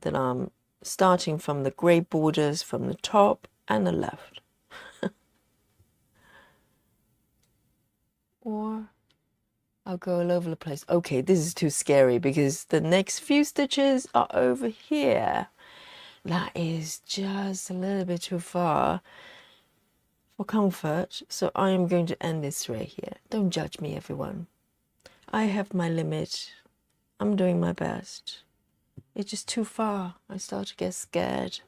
that I'm starting from the grey borders from the top and the left. Or I'll go all over the place. Okay, this is too scary because the next few stitches are over here. That is just a little bit too far for comfort, so I am going to end this right here. Don't judge me, everyone. I have my limit. I'm doing my best. It's just too far. I start to get scared.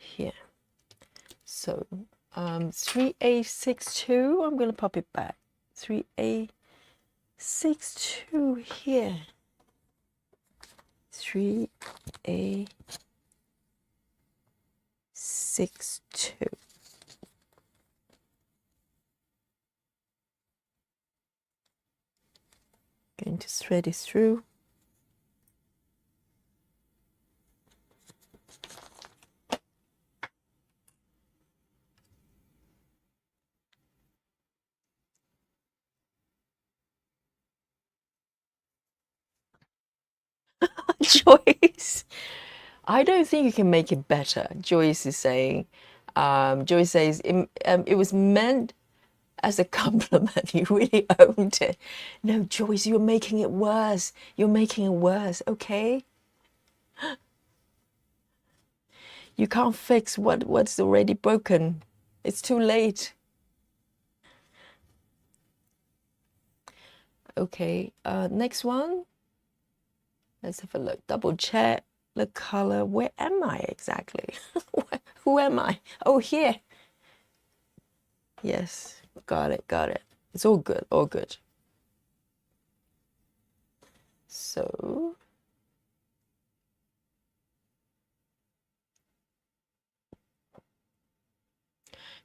Here. So 3A62, I'm going to pop it back. 3A62 here. 3A62. Going to thread it through. Joyce, I don't think you can make it better. Joyce is saying, Joyce says, it was meant as a compliment. You really owned it. No, Joyce, you're making it worse. You're making it worse, okay? You can't fix what's already broken. It's too late. Okay, next one. Let's have a look. Double check the color. Where am I exactly? Who am I? Oh, here. Yes, got it, got it. It's all good, all good. So,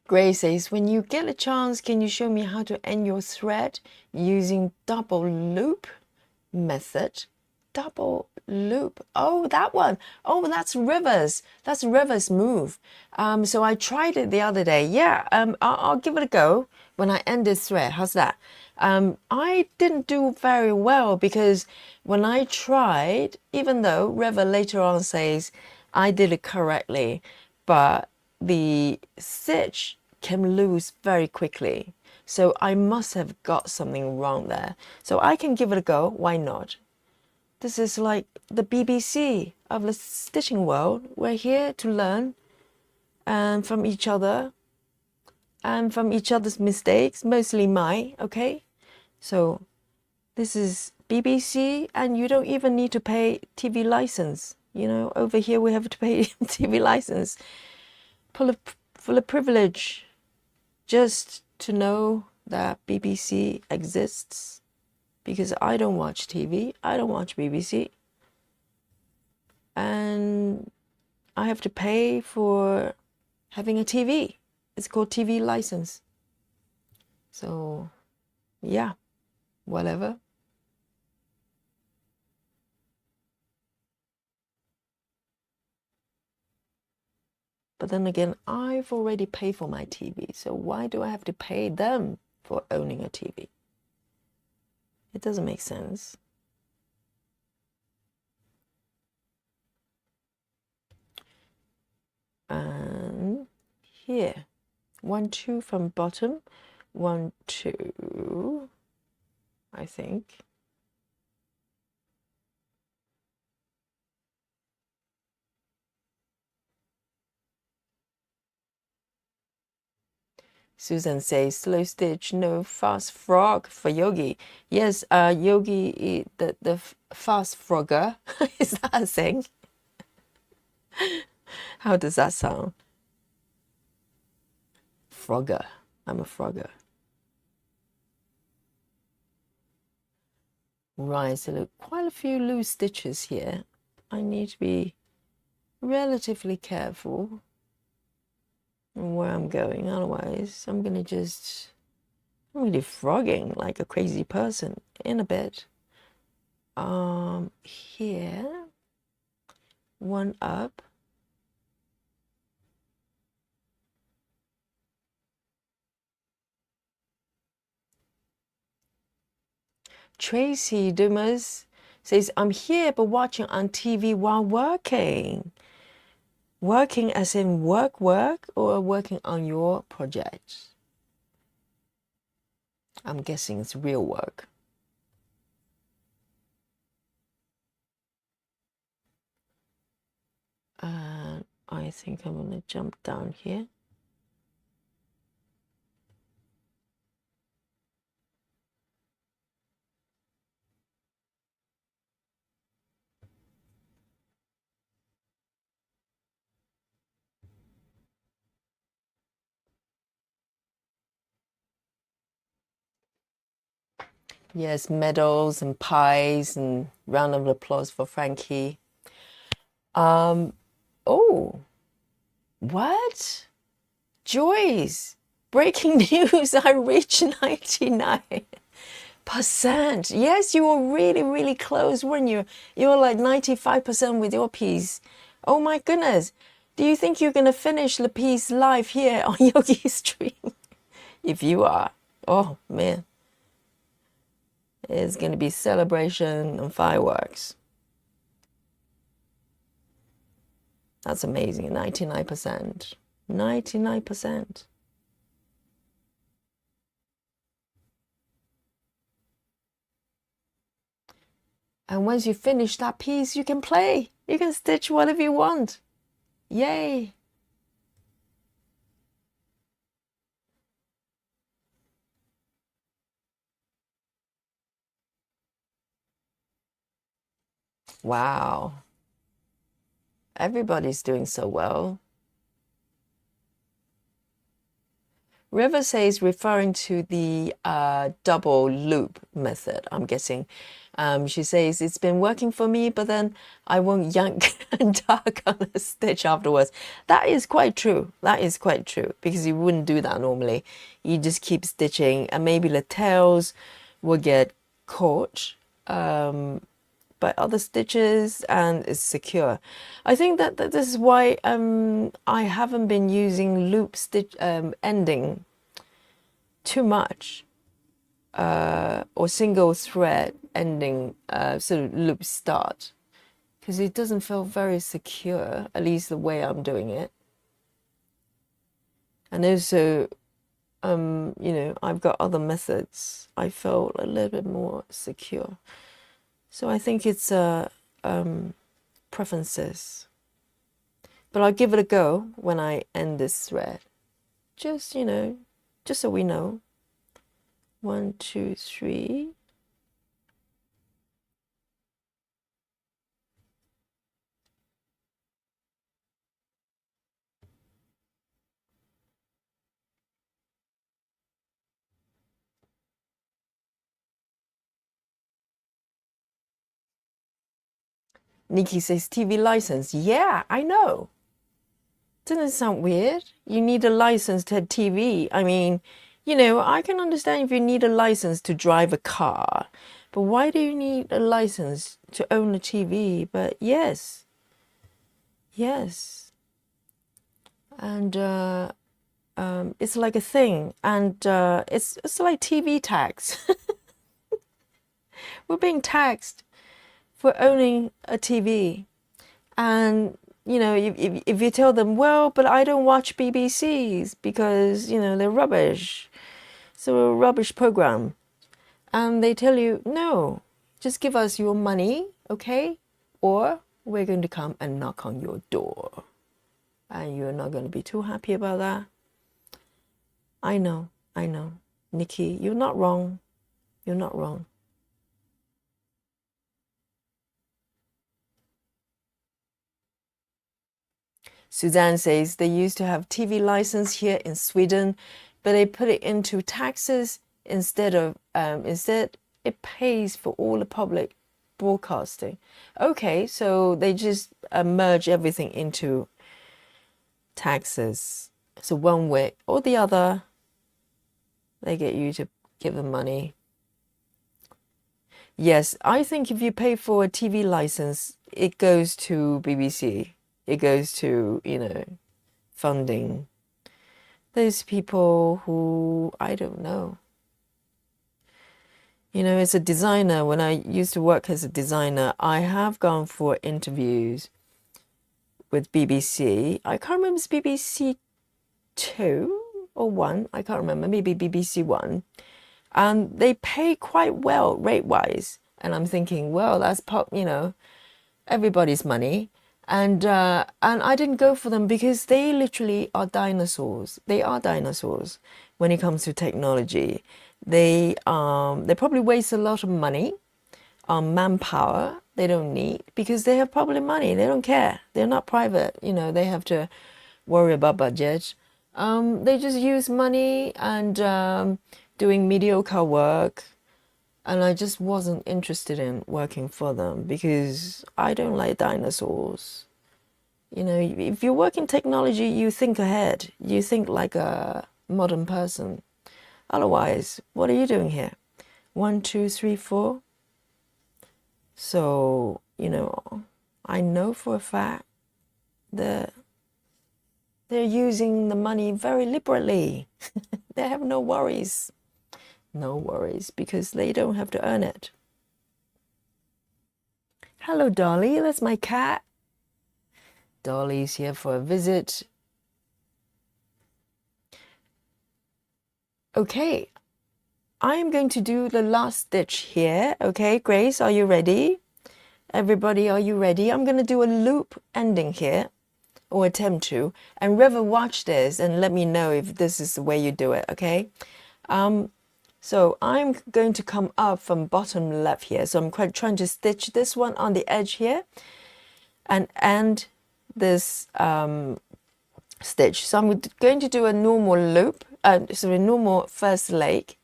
Gray says, when you get a chance, can you show me how to end your thread using double loop method? Double loop. Oh, that one. Oh, that's Rivers. That's Rivers' move. So I tried it the other day. Yeah, I'll give it a go when I end this thread. How's that? I didn't do very well because when I tried, even though River later on says I did it correctly, but the stitch can loose very quickly. So I must have got something wrong there. So I can give it a go. Why not? This is like the BBC of the stitching world. We're here to learn and from each other and from each other's mistakes, mostly mine, okay? So this is BBC and you don't even need to pay TV license. You know, over here we have to pay TV license. Full of privilege just to know that BBC exists. Because I don't watch TV, I don't watch BBC. And I have to pay for having a TV. It's called TV license. So, yeah, whatever. But then again, I've already paid for my TV. So why do I have to pay them for owning a TV? It doesn't make sense. And here, 1, 2 from bottom, 1, 2, I think. Susan says, slow stitch, no fast frog for Yogi. Yes, Yogi, the fast frogger. Is that a thing? How does that sound? Frogger. I'm a frogger. Right, so look, quite a few loose stitches here. I need to be relatively careful where I'm going, otherwise I'm gonna just, I'm really frogging like a crazy person in a bit. Here, one up. Tracy Dumas says, I'm here but watching on TV while working. Working as in work or working on your project? I'm guessing it's real work. And I think I'm going to jump down here. Yes, medals and pies and round of applause for Frankie. Oh, what? Joyce, breaking news, I reached 99%. Yes, you were really, really close, weren't you? You were like 95% with your piece. Oh my goodness. Do you think you're going to finish the piece live here on Yogi Stream? If you are, oh man, it's going to be celebration and fireworks. That's amazing. 99%. 99%. And once you finish that piece, you can play. You can stitch whatever you want. Yay. Wow. Everybody's doing so well. River says, referring to the double loop method, I'm guessing. She says, it's been working for me, but then I won't yank and tug on a stitch afterwards. That is quite true. That is quite true, because you wouldn't do that normally. You just keep stitching, and maybe the tails will get caught by other stitches and it's secure. I think that this is why I haven't been using loop stitch ending too much, or single thread ending sort of loop start, because it doesn't feel very secure, at least the way I'm doing it. And also, you know, I've got other methods I feel a little bit more secure. So I think it's preferences. But I'll give it a go when I end this thread. Just, you know, just so we know. 1, 2, 3. Nikki says TV license. Yeah, I know. Doesn't it sound weird? You need a license to have TV. I mean, you know, I can understand if you need a license to drive a car, but why do you need a license to own a TV? But yes, yes. And it's like a thing, and it's like TV tax. We're being taxed for owning a TV. And, you know, if you tell them, well, but I don't watch BBCs because, you know, they're rubbish. So a rubbish program. And they tell you, no, just give us your money, okay? Or we're going to come and knock on your door. And you're not going to be too happy about that. I know. Nikki, you're not wrong. You're not wrong. Suzanne says they used to have TV license here in Sweden, but they put it into taxes instead it pays for all the public broadcasting. Okay, so they just merge everything into taxes. So one way or the other, they get you to give them money. Yes, I think if you pay for a TV license, it goes to BBC. It goes to, funding those people who, I don't know. As a designer, when I used to work as a designer, I have gone for interviews with BBC. I can't remember, it's BBC 2 or 1. I can't remember, maybe BBC 1. And they pay quite well rate-wise. And I'm thinking, well, that's everybody's money. And I didn't go for them because they literally are dinosaurs. They are dinosaurs when it comes to technology. They probably waste a lot of money on manpower they don't need because they have public money. They don't care. They're not private. They have to worry about budget. They just use money and doing mediocre work. And I just wasn't interested in working for them because I don't like dinosaurs. If you work in technology, you think ahead. You think like a modern person. Otherwise, what are you doing here? 1, 2, 3, 4. So, I know for a fact that they're using the money very liberally. They have no worries. No worries, because they don't have to earn it. Hello, Dolly. That's my cat. Dolly's here for a visit. Okay, I'm going to do the last stitch here. Okay, Grace, are you ready? Everybody, are you ready? I'm going to do a loop ending here, or attempt to. And River, watch this and let me know if this is the way you do it, okay? So I'm going to come up from bottom left here. So I'm trying to stitch this one on the edge here and end this stitch. So I'm going to do a normal loop, so a normal first leg,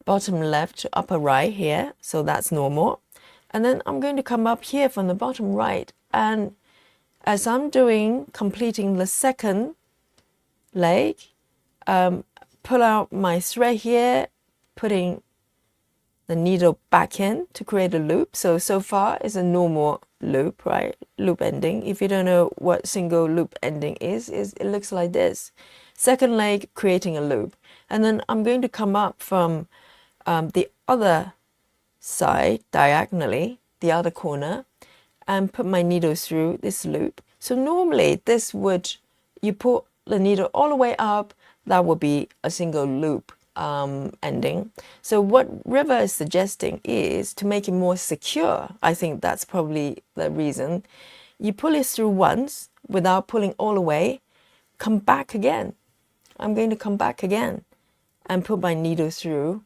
bottom left to upper right here. So that's normal. And then I'm going to come up here from the bottom right. And as I'm completing the second leg, pull out my thread here, putting the needle back in to create a loop. So far is a normal loop, right? Loop ending. If you don't know what single loop ending is it looks like this. Second leg, creating a loop. And then I'm going to come up from the other side, diagonally, the other corner, and put my needle through this loop. So normally you put the needle all the way up, that would be a single loop ending. So what River is suggesting is to make it more secure. I think that's probably the reason. You pull it through once without pulling all the way, come back again. I'm going to come back again and put my needle through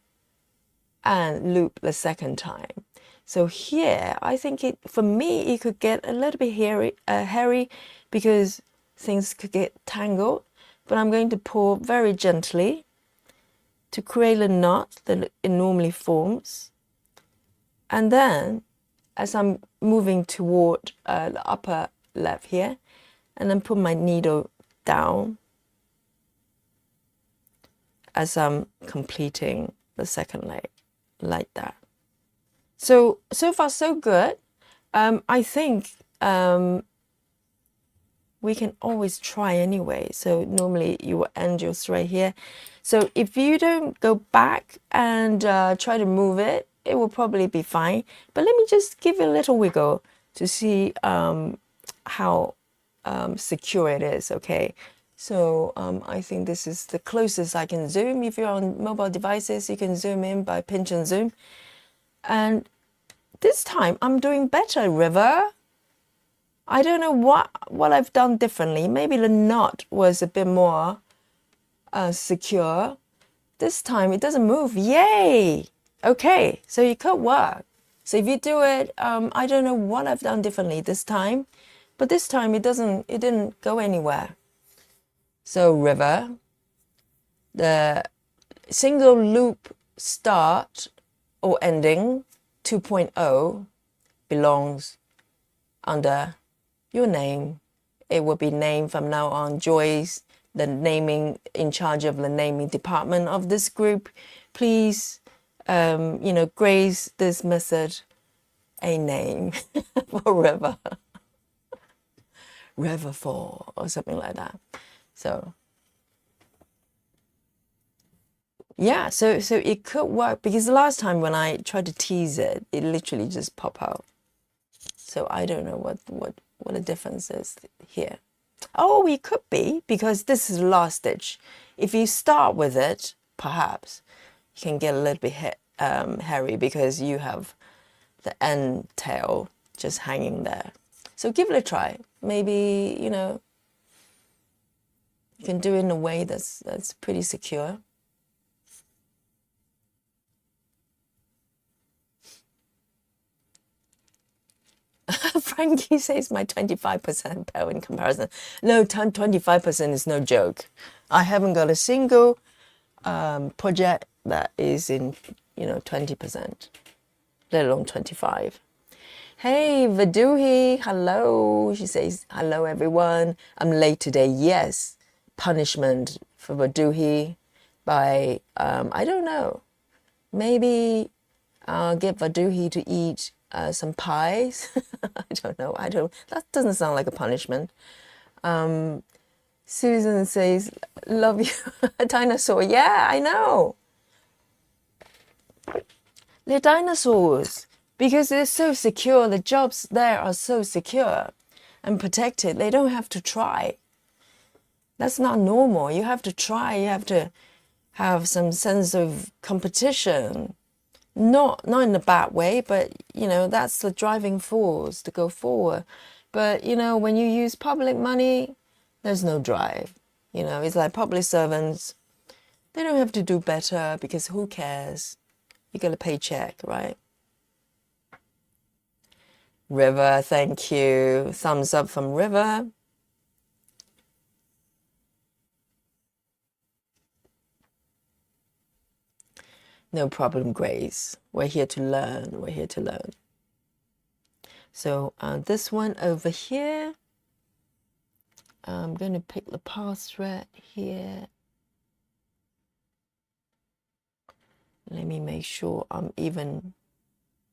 and loop the second time. So here, I think for me, it could get a little bit hairy because things could get tangled. But I'm going to pull very gently to create a knot that it normally forms. And then, as I'm moving toward the upper left here, and then put my needle down as I'm completing the second leg, like that. So far so good. I think we can always try anyway. So normally you will end your thread here. So if you don't go back and try to move it, it will probably be fine. But let me just give it a little wiggle to see how secure it is, okay? So I think this is the closest I can zoom. If you're on mobile devices, you can zoom in by pinch and zoom. And this time I'm doing better, River. I don't know what I've done differently. Maybe the knot was a bit more secure. This time it doesn't move. Yay! Okay, so it could work. So if you do it, I don't know what I've done differently this time, but this time it didn't go anywhere. So River, the single loop start or ending 2.0 belongs under your name. It will be named from now on Joyce, the naming in charge of the naming department of this group. Please, grace this message a name for River. River 4 or something like that. So yeah, so it could work, because the last time when I tried to tease it, it literally just popped out. So I don't know what the difference is here. Oh, it could be, because this is the last stitch. If you start with it, perhaps you can get a little bit hairy, because you have the end tail just hanging there. So give it a try. Maybe, you can do it in a way that's pretty secure. Frankie says my 25% pale in comparison. No, 25% is no joke. I haven't got a single project that is in, 20%, let alone 25. Hey, Vaduhi, hello. She says, hello, everyone. I'm late today. Yes, punishment for Vaduhi by, I don't know, maybe I'll get Vaduhi to eat some pies. I don't know. That doesn't sound like a punishment. Susan says, love you, a dinosaur. Yeah, I know. They're dinosaurs because they're so secure. The jobs there are so secure and protected. They don't have to try. That's not normal. You have to try. You have to have some sense of competition. Not in a bad way, but, that's the driving force to go forward. But, when you use public money, there's no drive. It's like public servants. They don't have to do better, because who cares? You get a paycheck, right? River, thank you. Thumbs up from River. No problem, Grace. We're here to learn. We're here to learn. So this one over here, I'm going to pick the pass thread here. Let me make sure I'm even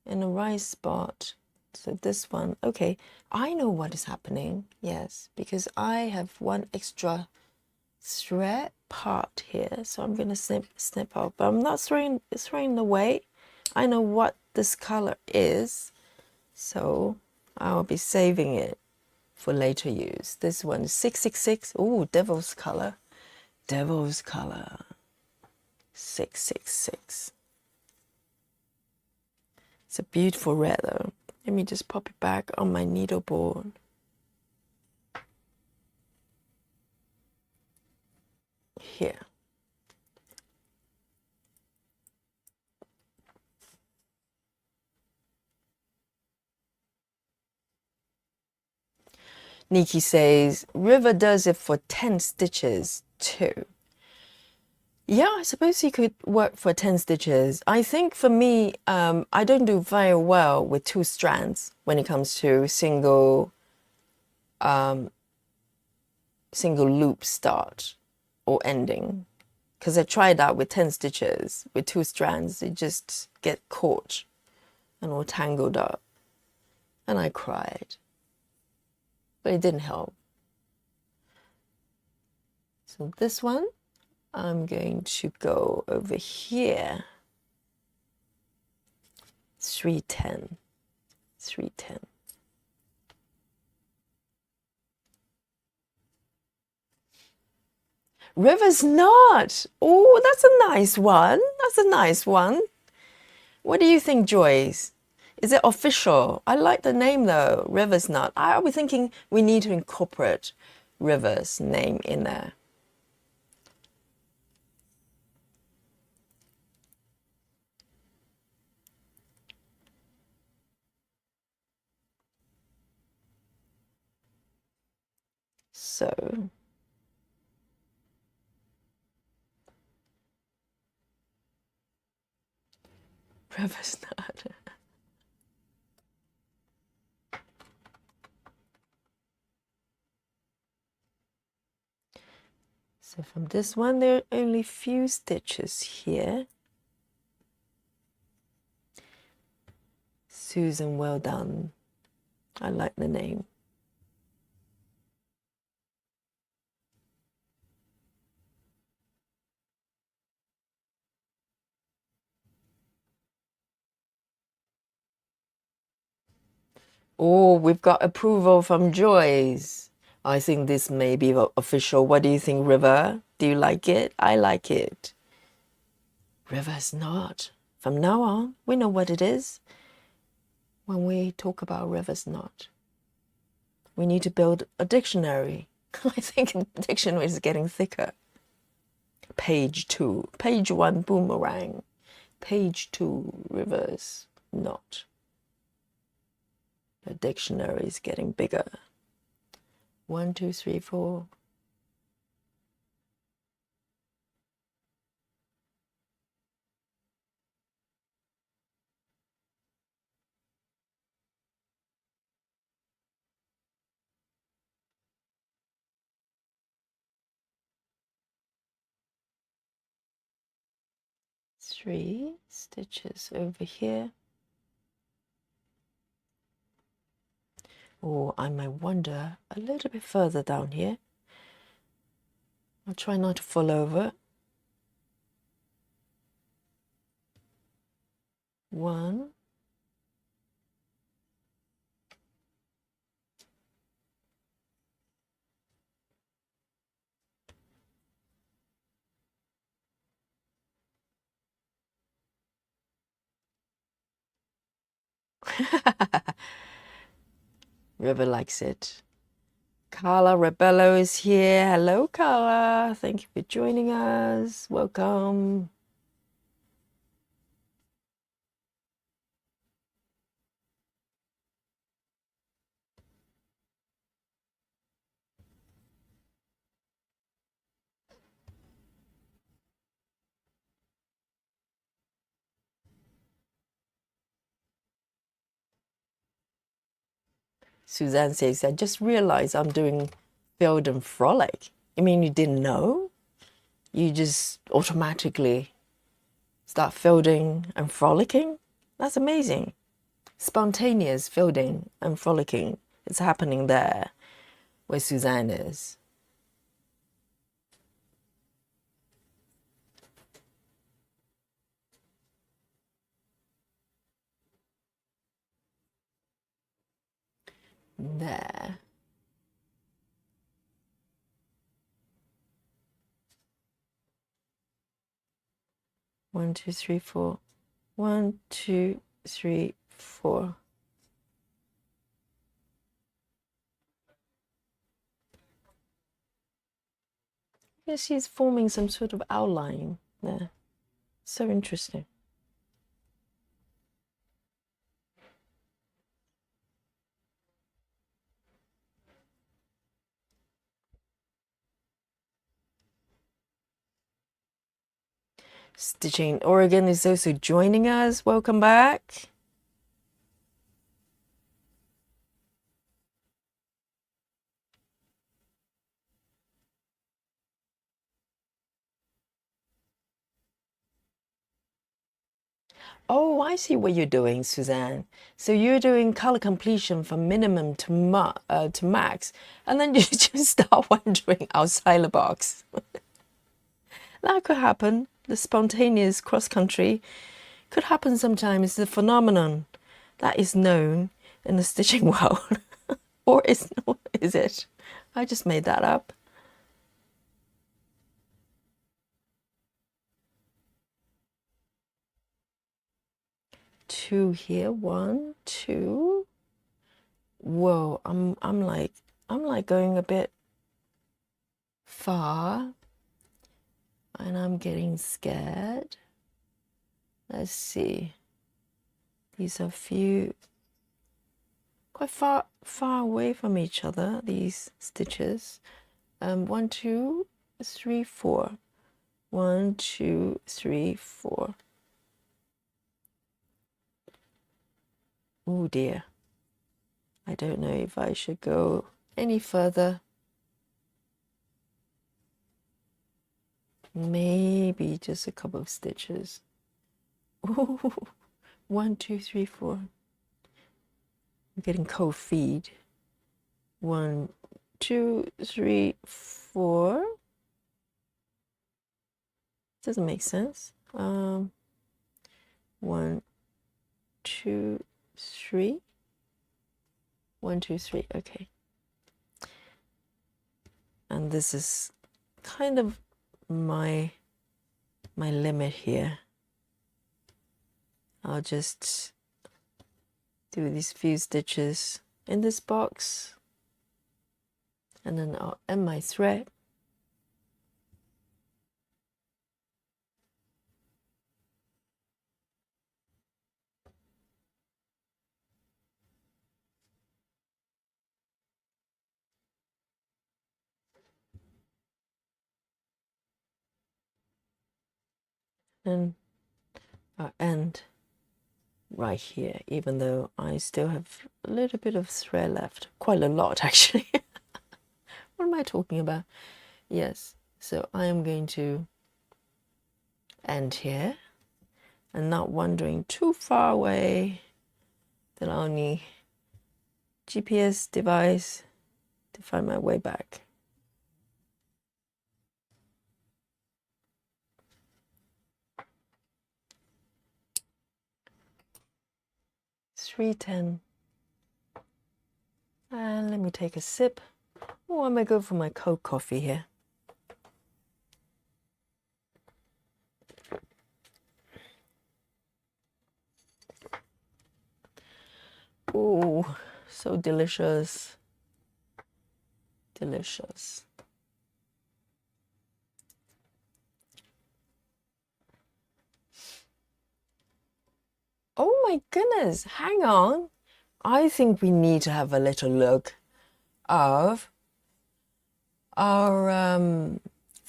in the right spot. So this one, okay, I know what is happening. Yes, because I have one extra thread part here, so I'm going to snip off, but I'm not throwing it away. I know what this color is, so I'll be saving it for later use. This one is 666. Oh, devil's color. 666. It's a beautiful red though. Let me just pop it back on my needle board. Here. Nikki says, River does it for 10 stitches too. Yeah, I suppose he could work for 10 stitches. I think for me, I don't do very well with 2 strands when it comes to single loop start or ending. Because I tried that with 10 stitches, with 2 strands, they just get caught and all tangled up. And I cried. But it didn't help. So this one, I'm going to go over here. 310. River's not. Oh, that's a nice one. What do you think, Joyce? Is it official? I like the name though, River's not. I was thinking we need to incorporate River's name in there. So River's not. So from this one, there are only few stitches here. Susan, well done. I like the name. Oh, we've got approval from Joyce. I think this may be official. What do you think, River? Do you like it? I like it. River's not. From now on, we know what it is. When we talk about River's not, we need to build a dictionary. I think the dictionary is getting thicker. Page 2. Page 1, boomerang. Page 2, River's not. The dictionary is getting bigger. 1, 2, 3, 4. Three stitches over here. Or I might wander a little bit further down here. I'll try not to fall over. 1. River likes it. Carla Rebello is here. Hello, Carla. Thank you for joining us. Welcome. Suzanne says, I just realized I'm doing Field and Frolic. You mean you didn't know? You just automatically start fielding and frolicking? That's amazing. Spontaneous fielding and frolicking is happening there where Suzanne is. There. One, two, three, four. 1, 2, 3, 4. Yeah, she's forming some sort of outline there. So interesting. Stitching Oregon is also joining us. Welcome back. Oh, I see what you're doing, Suzanne. So you're doing color completion from minimum to max, and then you just start wandering outside the box. That could happen. The spontaneous cross-country could happen sometimes. It's a phenomenon that is known in the stitching world. Or is it? I just made that up. Two here, 1, 2. Whoa, I'm like going a bit far, and I'm getting scared. Let's see. These are few quite far away from each other, these stitches. 1, 2, 3, 4. 1, 2, 3, 4. Oh dear. I don't know if I should go any further. Maybe just a couple of stitches. Ooh, 1, 2, 3, 4. I'm getting cold feet. 1, 2, 3, 4. Doesn't make sense. 1, 2, 3. 1, 2, 3. Okay. And this is kind of my limit here. I'll just do these few stitches in this box, and then I'll end my thread. And I'll end right here, even though I still have a little bit of thread left. Quite a lot, actually. What am I talking about? Yes, so I am going to end here and not wandering too far away that I'll need GPS device to find my way back. 3:10. And let me take a sip. Oh, I might go for my cold coffee here. Oh, so delicious. Delicious. Oh my goodness, hang on. I think we need to have a little look of our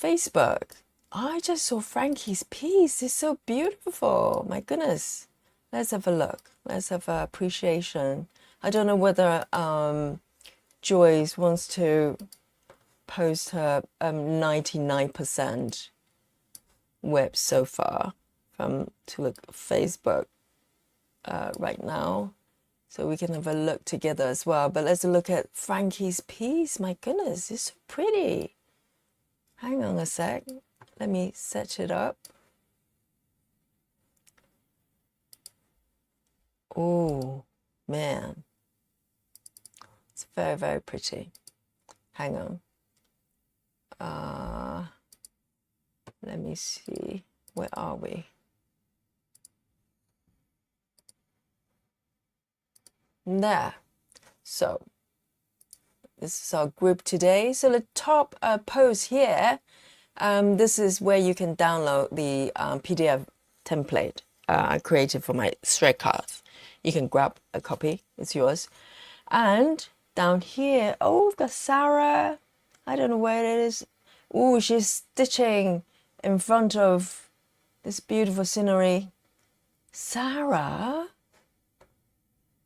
Facebook. I just saw Frankie's piece. It's so beautiful. My goodness. Let's have a look. Let's have an appreciation. I don't know whether Joyce wants to post her 99% whip so far from to look Facebook right now, so we can have a look together as well. But let's look at Frankie's piece. My goodness, it's so pretty. Hang on a sec. Let me set it up. Oh man, it's very, very pretty. Hang on. Let me see. Where are we? There. So this is our group today. So the top post here, this is where you can download the PDF template I created for my thread cards. You can grab a copy. It's yours. And down here, oh, we've got Sarah. I don't know where it is. Oh, she's stitching in front of this beautiful scenery. Sarah,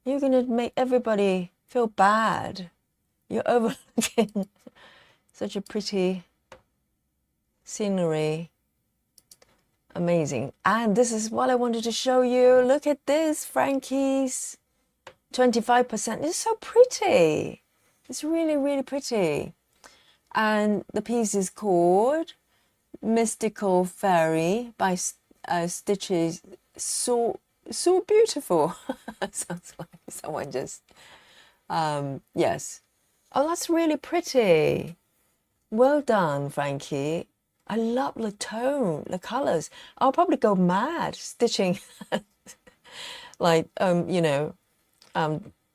you're going to make everybody feel bad. You're overlooking such a pretty scenery. Amazing. And this is what I wanted to show you. Look at this, Frankie's 25%. It's so pretty. It's really, really pretty. And the piece is called Mystical Fairy by Stitches. So beautiful. Sounds like someone just yes. Oh, that's really pretty. Well done, Frankie. I love the tone, the colors. I'll probably go mad stitching like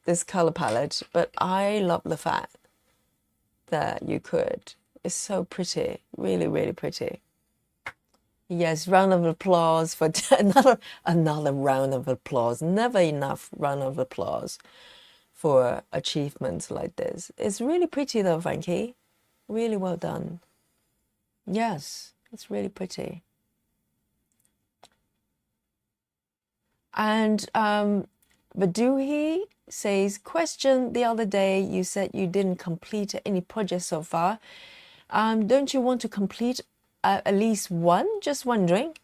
this color palette, but I love the fact that you could. It's so pretty. Really, really pretty. Yes, round of applause for another round of applause. Never enough round of applause for achievements like this. It's really pretty though, Frankie. Really well done. Yes, it's really pretty. And Vaduhi says, question the other day, you said you didn't complete any projects so far. Don't you want to complete at least one? Just wondering.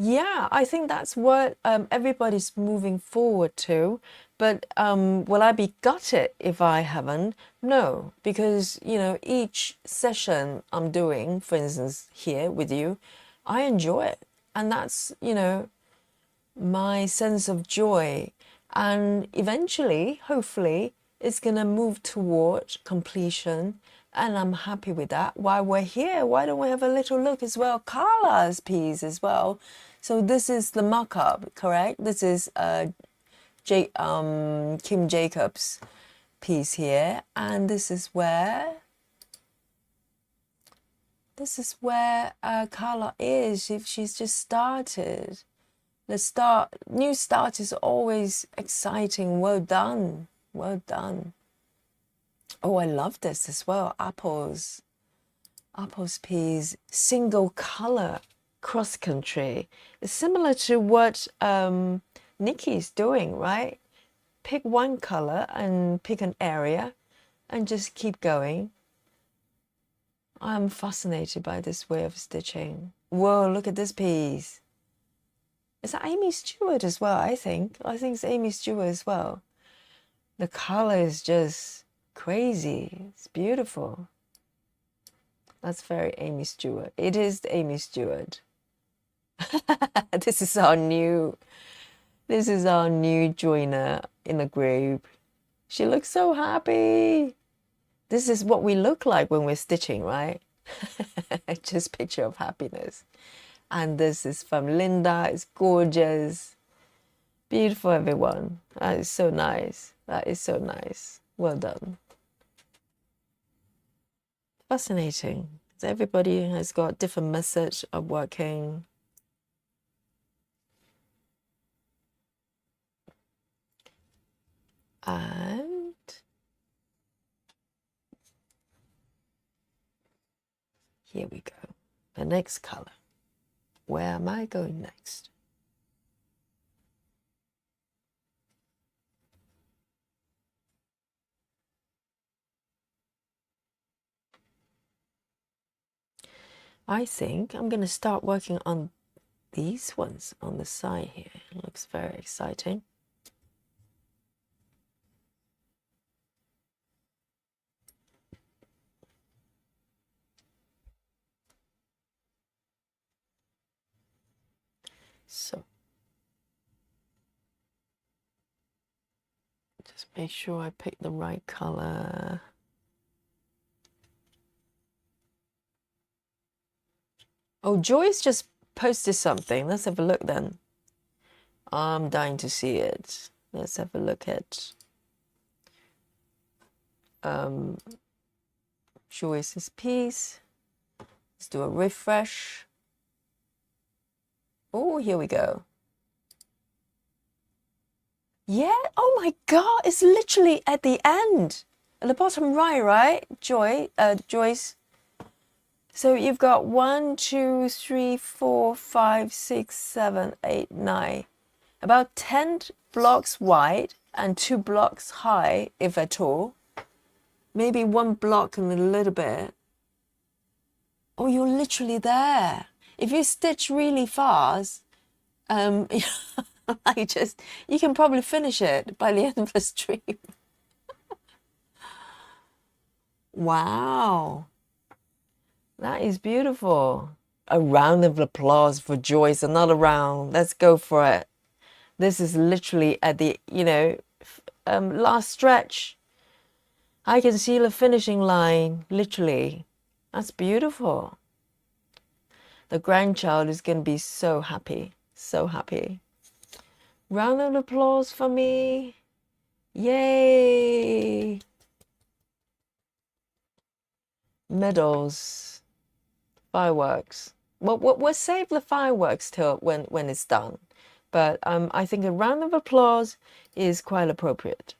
Yeah, I think that's what everybody's moving forward to. But will I be gutted if I haven't? No, because, you know, each session I'm doing, for instance, here with you, I enjoy it. And that's, you know, my sense of joy. And eventually, hopefully, it's going to move toward completion. And I'm happy with that. While we're here, why don't we have a little look as well? Carla's piece as well. So this is the mock-up, correct? This is Kim Jacobs' piece here. And this is where Carla is. If she's just started. New start is always exciting. Well done. Well done. Oh, I love this as well. Apples piece, single color cross country. It's similar to what Nikki's doing, right? Pick one color and pick an area and just keep going. I'm fascinated by this way of stitching. Whoa, look at this piece. Is that Amy Stewart as well? I think it's Amy Stewart as well. The color is just crazy. It's beautiful. That's very Amy Stewart. It is Amy Stewart. This is our new joiner in the group. She looks so happy. This is what we look like when we're stitching, right? Just picture of happiness. And this is from Linda. It's gorgeous. Beautiful, everyone. That is so nice. That is so nice. Well done. Fascinating. So everybody has got different methods of working. And here we go. The next color. Where am I going next? I think I'm going to start working on these ones on the side here. It looks very exciting. So just make sure I pick the right color. Oh, Joyce just posted something. Let's have a look then. I'm dying to see it. Let's have a look at Joyce's piece. Let's do a refresh. Oh, here we go. Yeah, oh my God, it's literally at the end. At the bottom right, Joyce? So you've got 1, 2, 3, 4, 5, 6, 7, 8, 9. About 10 blocks wide and 2 blocks high, if at all. Maybe 1 block and a little bit. Oh, you're literally there. If you stitch really fast, you can probably finish it by the end of the stream. Wow. That is beautiful. A round of applause for Joyce. Another round. Let's go for it. This is literally at the, last stretch. I can see the finishing line, literally. That's beautiful. The grandchild is going to be so happy. So happy. Round of applause for me. Yay. Medals. Fireworks. Well, we'll save the fireworks till when it's done. But I think a round of applause is quite appropriate.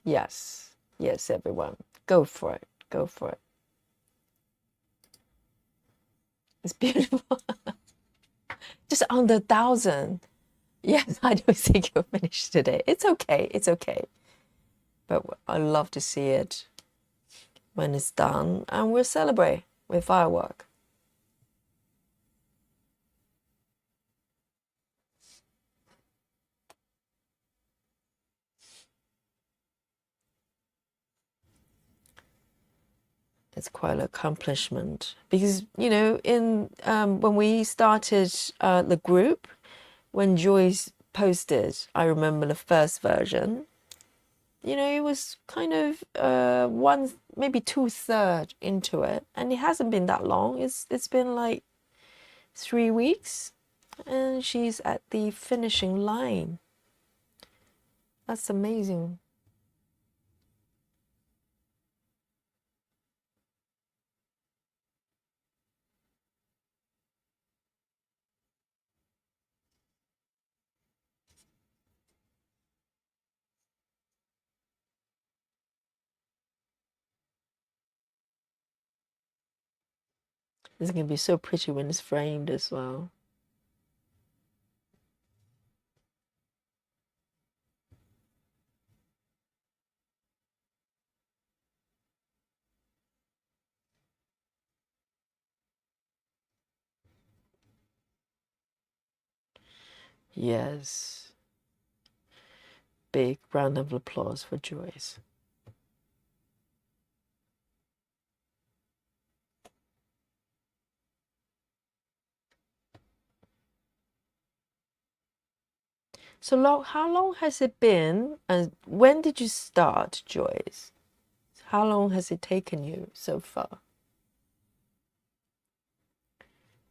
Yes. Yes, everyone. Go for it. Go for it. It's beautiful. Just under 1,000. Yes, I don't think you'll finish today. It's okay. It's okay. But I love to see it when it's done, and we'll celebrate with firework. It's quite an accomplishment because, you know, in when we started the group, when Joyce posted, I remember the first version, you know, it was kind of one, maybe two-third into it, and it hasn't been that long. It's been like 3 weeks, and she's at the finishing line. That's amazing. It's gonna be so pretty when it's framed as well. Yes. Big round of applause for Joyce. So how long has it been, and when did you start, Joyce? How long has it taken you so far?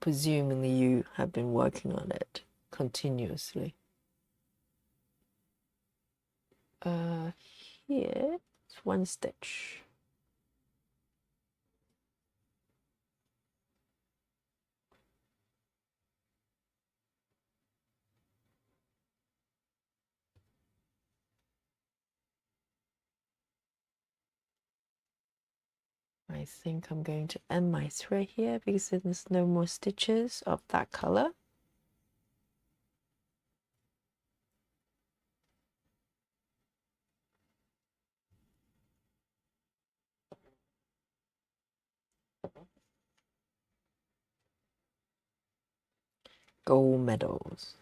Presumably you have been working on it continuously. Here it's one stitch. I think I'm going to end my thread here because there's no more stitches of that color. Gold medals.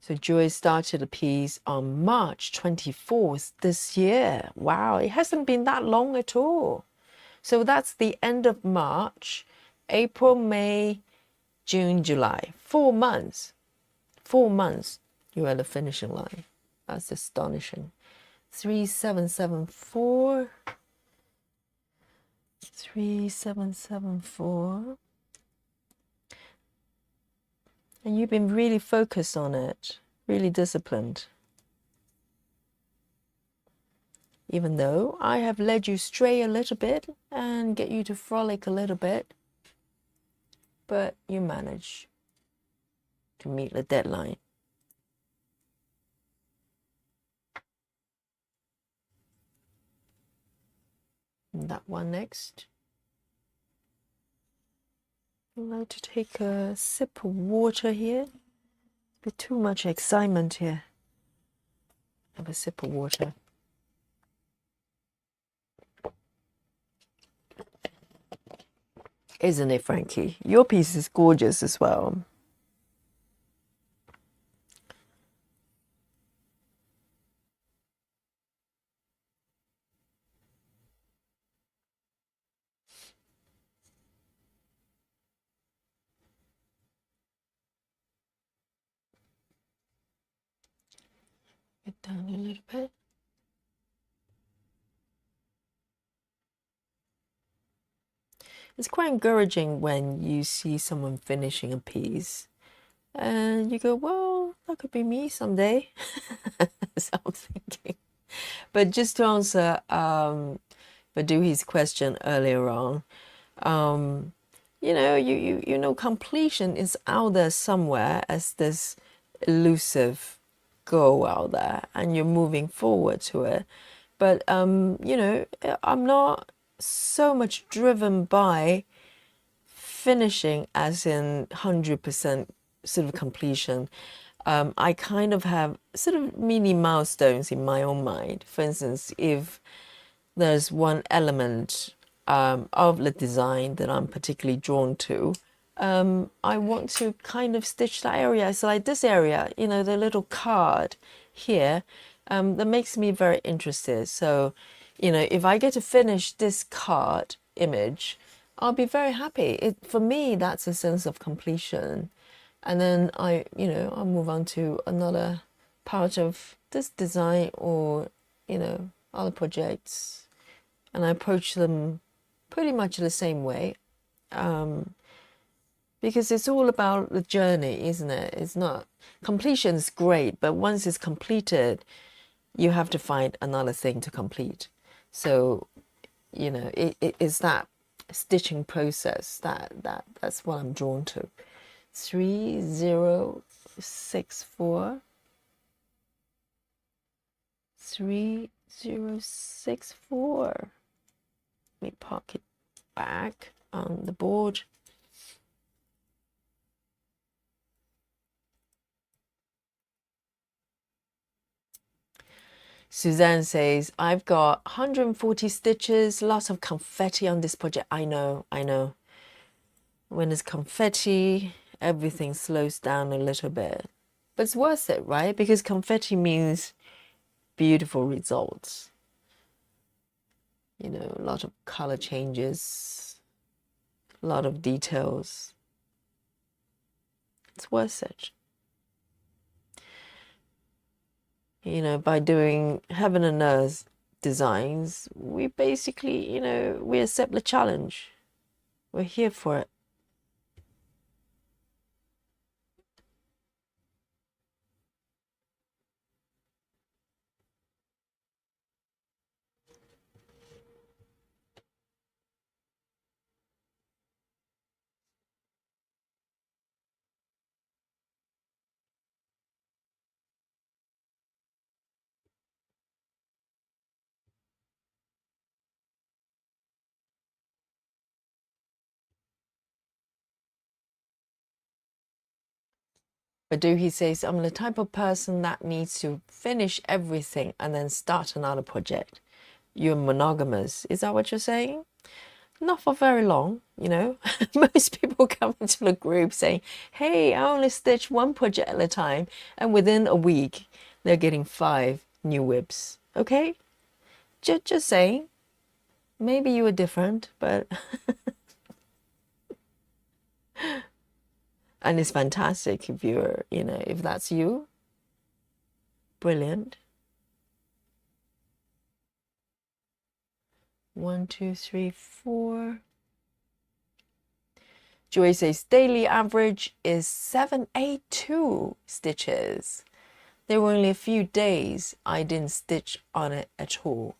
So Joy started a piece on March 24th this year. Wow, it hasn't been that long at all. So that's the end of March, April, May, June, July. 4 months. 4 months you're at the finishing line. That's astonishing. 3774. 3774. And you've been really focused on it, really disciplined. Even though I have led you stray a little bit and get you to frolic a little bit, but you manage to meet the deadline. And that one next. I'd like to take a sip of water here. A bit too much excitement here. Have a sip of water. Isn't it, Frankie? Your piece is gorgeous as well. Get down a little bit. It's quite encouraging when you see someone finishing a piece and you go, well, that could be me someday. So I'm thinking. But just to answer Baduhi's question earlier on, you know, you know, completion is out there somewhere as this elusive goal out there, and you're moving forward to it. But you know, I'm not so much driven by finishing as in 100% sort of completion, I kind of have sort of mini milestones in my own mind. For instance, if there's one element of the design that I'm particularly drawn to, I want to kind of stitch that area. So like this area, you know, the little card here, that makes me very interested. So, you know, if I get to finish this card image, I'll be very happy. For me, that's a sense of completion. And then I'll move on to another part of this design or, other projects. And I approach them pretty much the same way. Because it's all about the journey, isn't it? It's not, completion is great, but once it's completed, you have to find another thing to complete. So, it's that stitching process that's what I'm drawn to. 3064. 3064. Let me park it back on the board. Suzanne says, I've got 140 stitches, lots of confetti on this project. I know. When it's confetti, everything slows down a little bit. But it's worth it, right? Because confetti means beautiful results. A lot of color changes, a lot of details. It's worth it. By doing heaven and earth designs, we basically, we accept the challenge. We're here for it. He says, I'm the type of person that needs to finish everything and then start another project. You're monogamous. Is that what you're saying? Not for very long, Most people come into the group saying, hey, I only stitch one project at a time. And within a week, they're getting 5 new whips. Okay? Just saying. Maybe you were different, but... And it's fantastic if you're, if that's you. Brilliant. 1, 2, 3, 4. Joy says daily average is 782 stitches. There were only a few days I didn't stitch on it at all.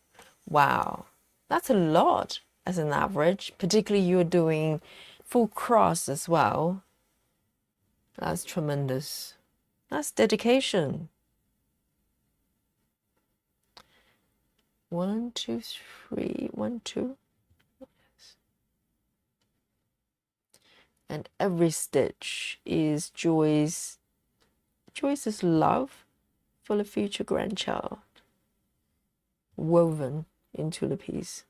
Wow, that's a lot as an average, particularly you're doing full cross as well. That's tremendous. That's dedication. 1, 2, 3, 1, 2. And every stitch is Joyce's love for the future grandchild woven into the piece.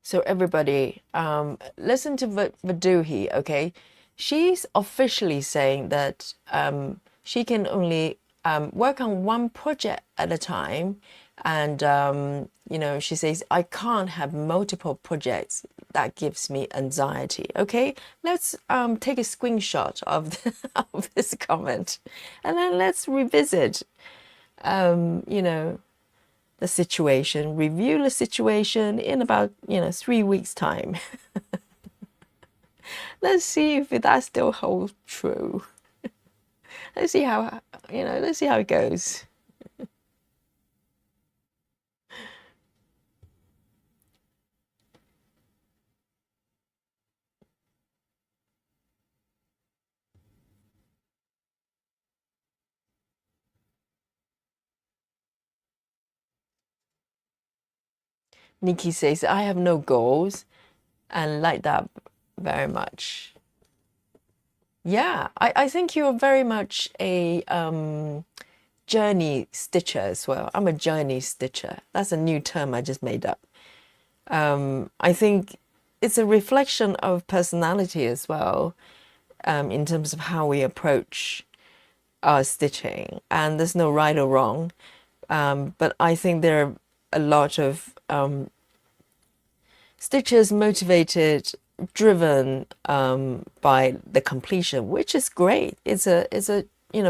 So everybody, listen to Vaduhi, okay? She's officially saying that she can only work on one project at a time. And, she says, I can't have multiple projects. That gives me anxiety, okay? Let's take a screenshot of, of this comment. And then let's revisit, the situation, review the situation in about, 3 weeks' time. Let's see if that still holds true. Let's see how, let's see how it goes. Nikki says, I have no goals and like that very much. Yeah, I think you're very much a journey stitcher as well. I'm a journey stitcher. That's a new term I just made up. I think it's a reflection of personality as well, in terms of how we approach our stitching. And there's no right or wrong. But I think there are a lot of stitchers motivated, driven by the completion, which is great. It's a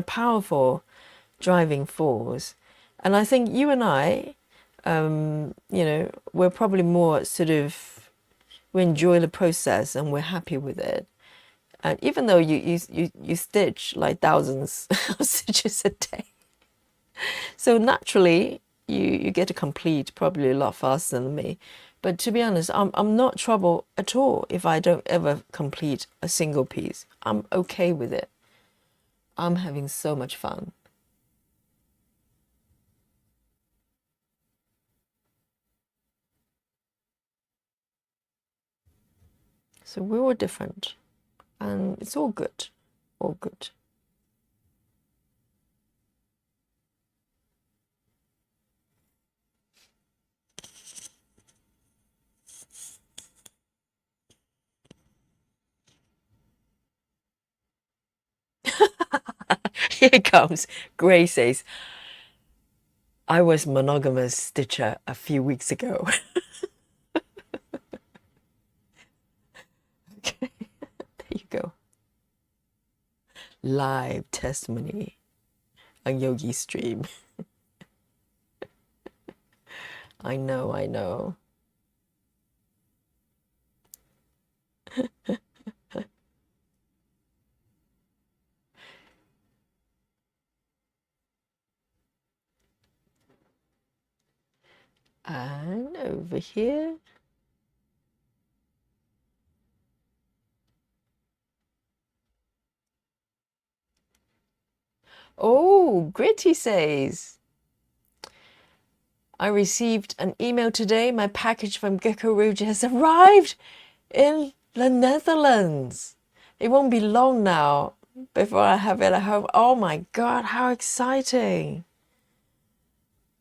powerful driving force. And I think you and I, we're probably more sort of, we enjoy the process and we're happy with it. And even though you stitch like thousands of stitches a day, so naturally you get to complete probably a lot faster than me. But to be honest, I'm not trouble at all if I don't ever complete a single piece. I'm okay with it. I'm having so much fun. So we're all different, and it's all good, all good. Here it comes. Gray says, I was monogamous stitcher a few weeks ago. Okay, there you go. Live testimony on Yogi Stream. I know, I know. And over here. Oh, Gritty says, I received an email today. My package from Gecko Rouge has arrived in the Netherlands. It won't be long now before I have it at home. Oh my God, how exciting.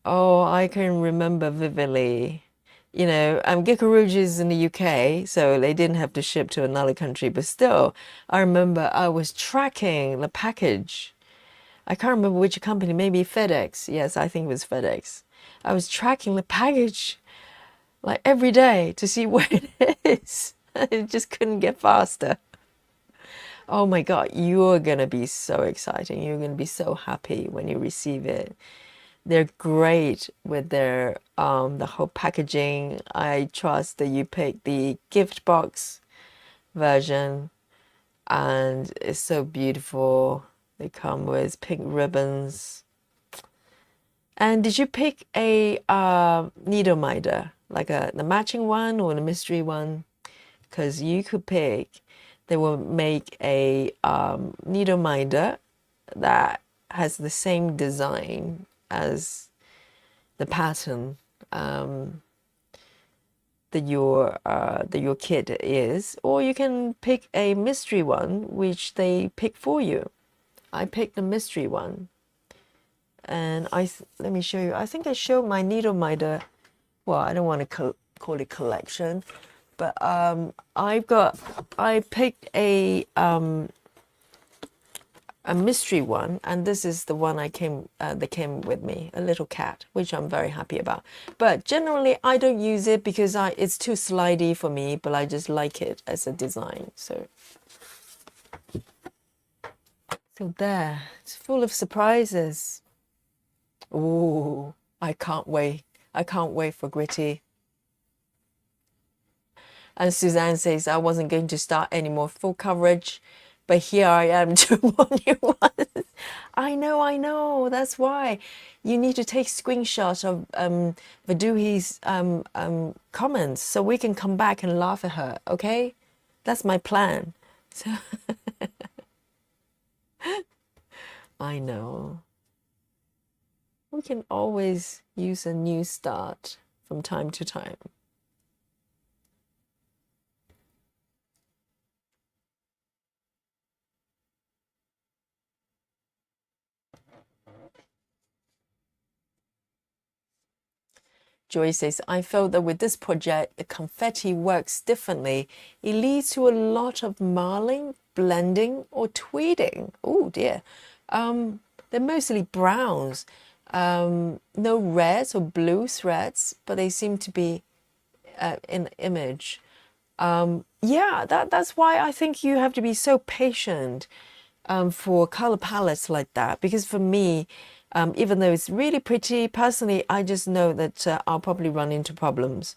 Oh, I can remember vividly. Gecko Rouge is in the UK, so they didn't have to ship to another country, but still, I remember I was tracking the package. I can't remember which company, maybe FedEx. Yes, I think it was FedEx. I was tracking the package like every day to see where it is. It just couldn't get faster. Oh my God, you're going to be so exciting. You're going to be so happy when you receive it. They're great with their the whole packaging. I trust that you pick the gift box version and it's so beautiful. They come with pink ribbons. And did you pick a needle minder, like the matching one or the mystery one? Because you could pick, they will make a needle minder that has the same design as the pattern that your kit is, or you can pick a mystery one which they pick for you. I picked the mystery one, and let me show you. I think I showed my needle minder. Well, I don't want to call it collection, but I picked a mystery one, and this is the one that came with me, a little cat, which I'm very happy about. But generally, I don't use it because it's too slidey for me, but I just like it as a design. So there, it's full of surprises. Ooh, I can't wait. I can't wait for Gritty. And Suzanne says, I wasn't going to start any more full coverage, but here I am to warn you once. I know. That's why you need to take screenshots of Vaduhi's comments so we can come back and laugh at her, okay? That's my plan. So I know. We can always use a new start from time to time. Joy says, I felt that with this project, the confetti works differently. It leads to a lot of marling, blending, or tweeding. Oh dear. They're mostly browns. No reds or blue threads, but they seem to be in the image. Yeah, that's why I think you have to be so patient for color palettes like that. Because for me, even though it's really pretty, personally, I just know that I'll probably run into problems,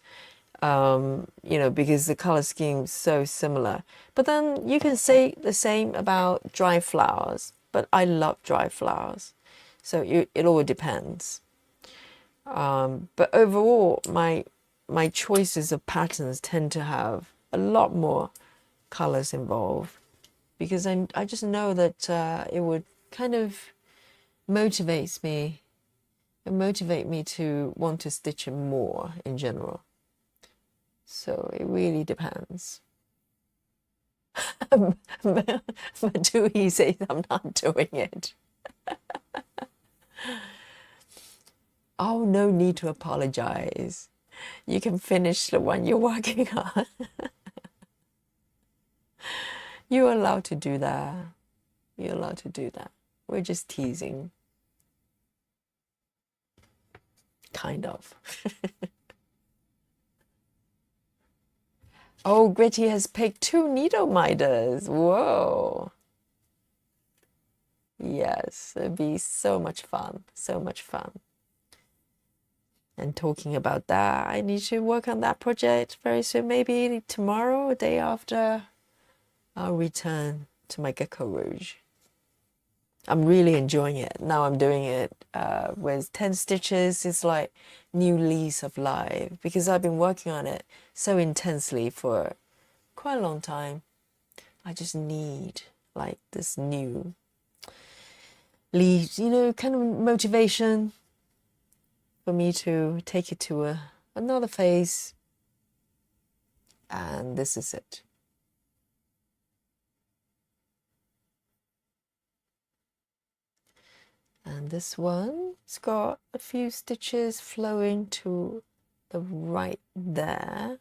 you know, because the color scheme is so similar. But then you can say the same about dry flowers, but I love dry flowers. So it all depends. But overall, my choices of patterns tend to have a lot more colors involved because I just know that it would kind of motivate me to want to stitch it more in general. So it really depends. But do he says I'm not doing it? Oh, no need to apologize. You can finish the one you're working on. You're allowed to do that. You're allowed to do that. We're just teasing. Kind of. Oh, Gritty has picked 2 needle miters. Whoa. Yes, it'd be so much fun. So much fun. And talking about that, I need to work on that project very soon. Maybe tomorrow or day after, I'll return to my Gecko Rouge. I'm really enjoying it. Now I'm doing it with 10 stitches. It's like new lease of life because I've been working on it so intensely for quite a long time. I just need like this new lead, you know, kind of motivation for me to take it to another phase. And this is it. And this one's got a few stitches flowing to the right there.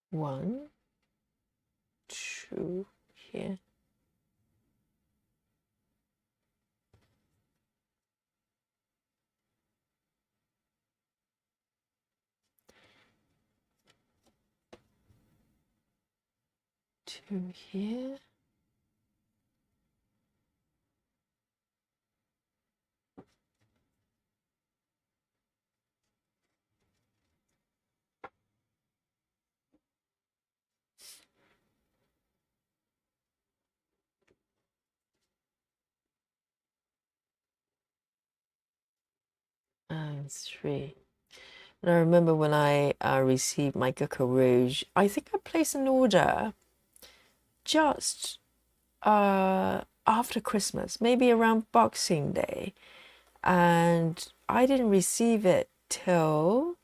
One, two here. Two here. And three. And I remember when I received my Gecko Rouge, I think I placed an order just after Christmas, maybe around Boxing Day. And I didn't receive it till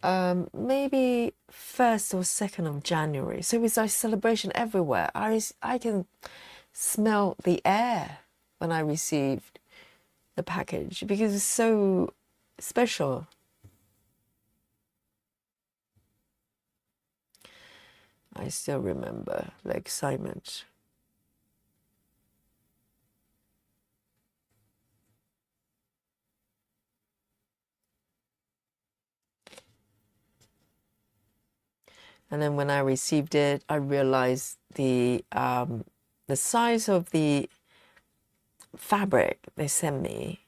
maybe 1st or 2nd of January. So it was like celebration everywhere. I can smell the air when I received the package because it's so special. I still remember the excitement. And then when I received it, I realized the size of the fabric they sent me.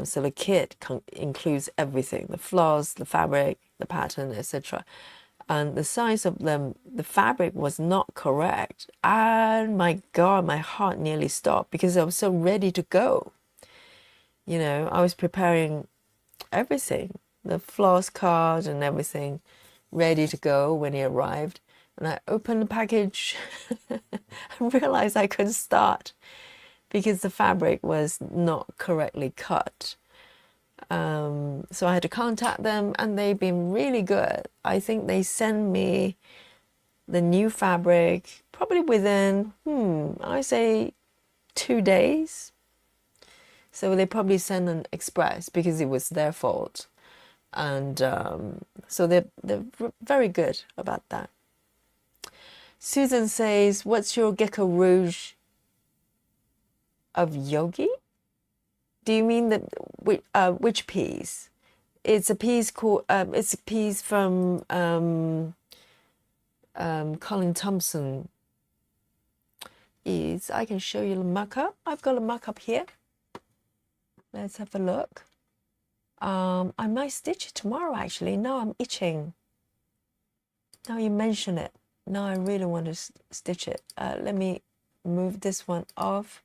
So the kit includes everything, the floss, the fabric, the pattern, etc. And the size of them, the fabric was not correct. And my God, my heart nearly stopped because I was so ready to go. You know, I was preparing everything, the floss card and everything, ready to go when he arrived. And I opened the package and realized I couldn't start because the fabric was not correctly cut. So I had to contact them, and they've been really good. I think they send me the new fabric probably within, I say 2 days. So they probably sent an express because it was their fault. And so they're very good about that. Susan says, what's your Gecko Rouge of Yogi? Do you mean which piece? It's a piece called, it's a piece from Colin Thompson. I can show you the mock-up. I've got a mock-up here. Let's have a look. I might stitch it tomorrow, actually. Now I'm itching. Now you mention it. Now I really want to stitch it. Let me move this one off.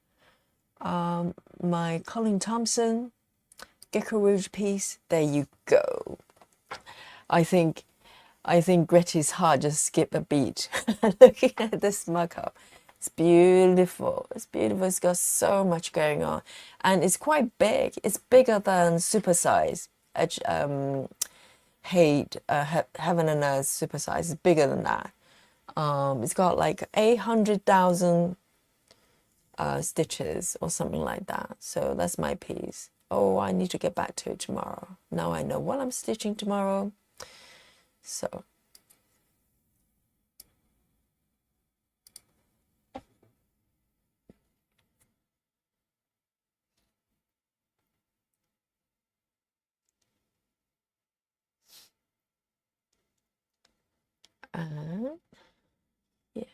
My Colin Thompson Gecko Rouge piece. There you go. I think Gretty's heart just skipped a beat looking at this mock-up. It's beautiful. It's beautiful. It's got so much going on, and it's quite big. It's bigger than Supersize. Heaven and Earth Supersize is bigger than that. It's got like 800,000 stitches or something like that. So that's my piece. Oh, I need to get back to it tomorrow. Now I know what I'm stitching tomorrow. So yeah.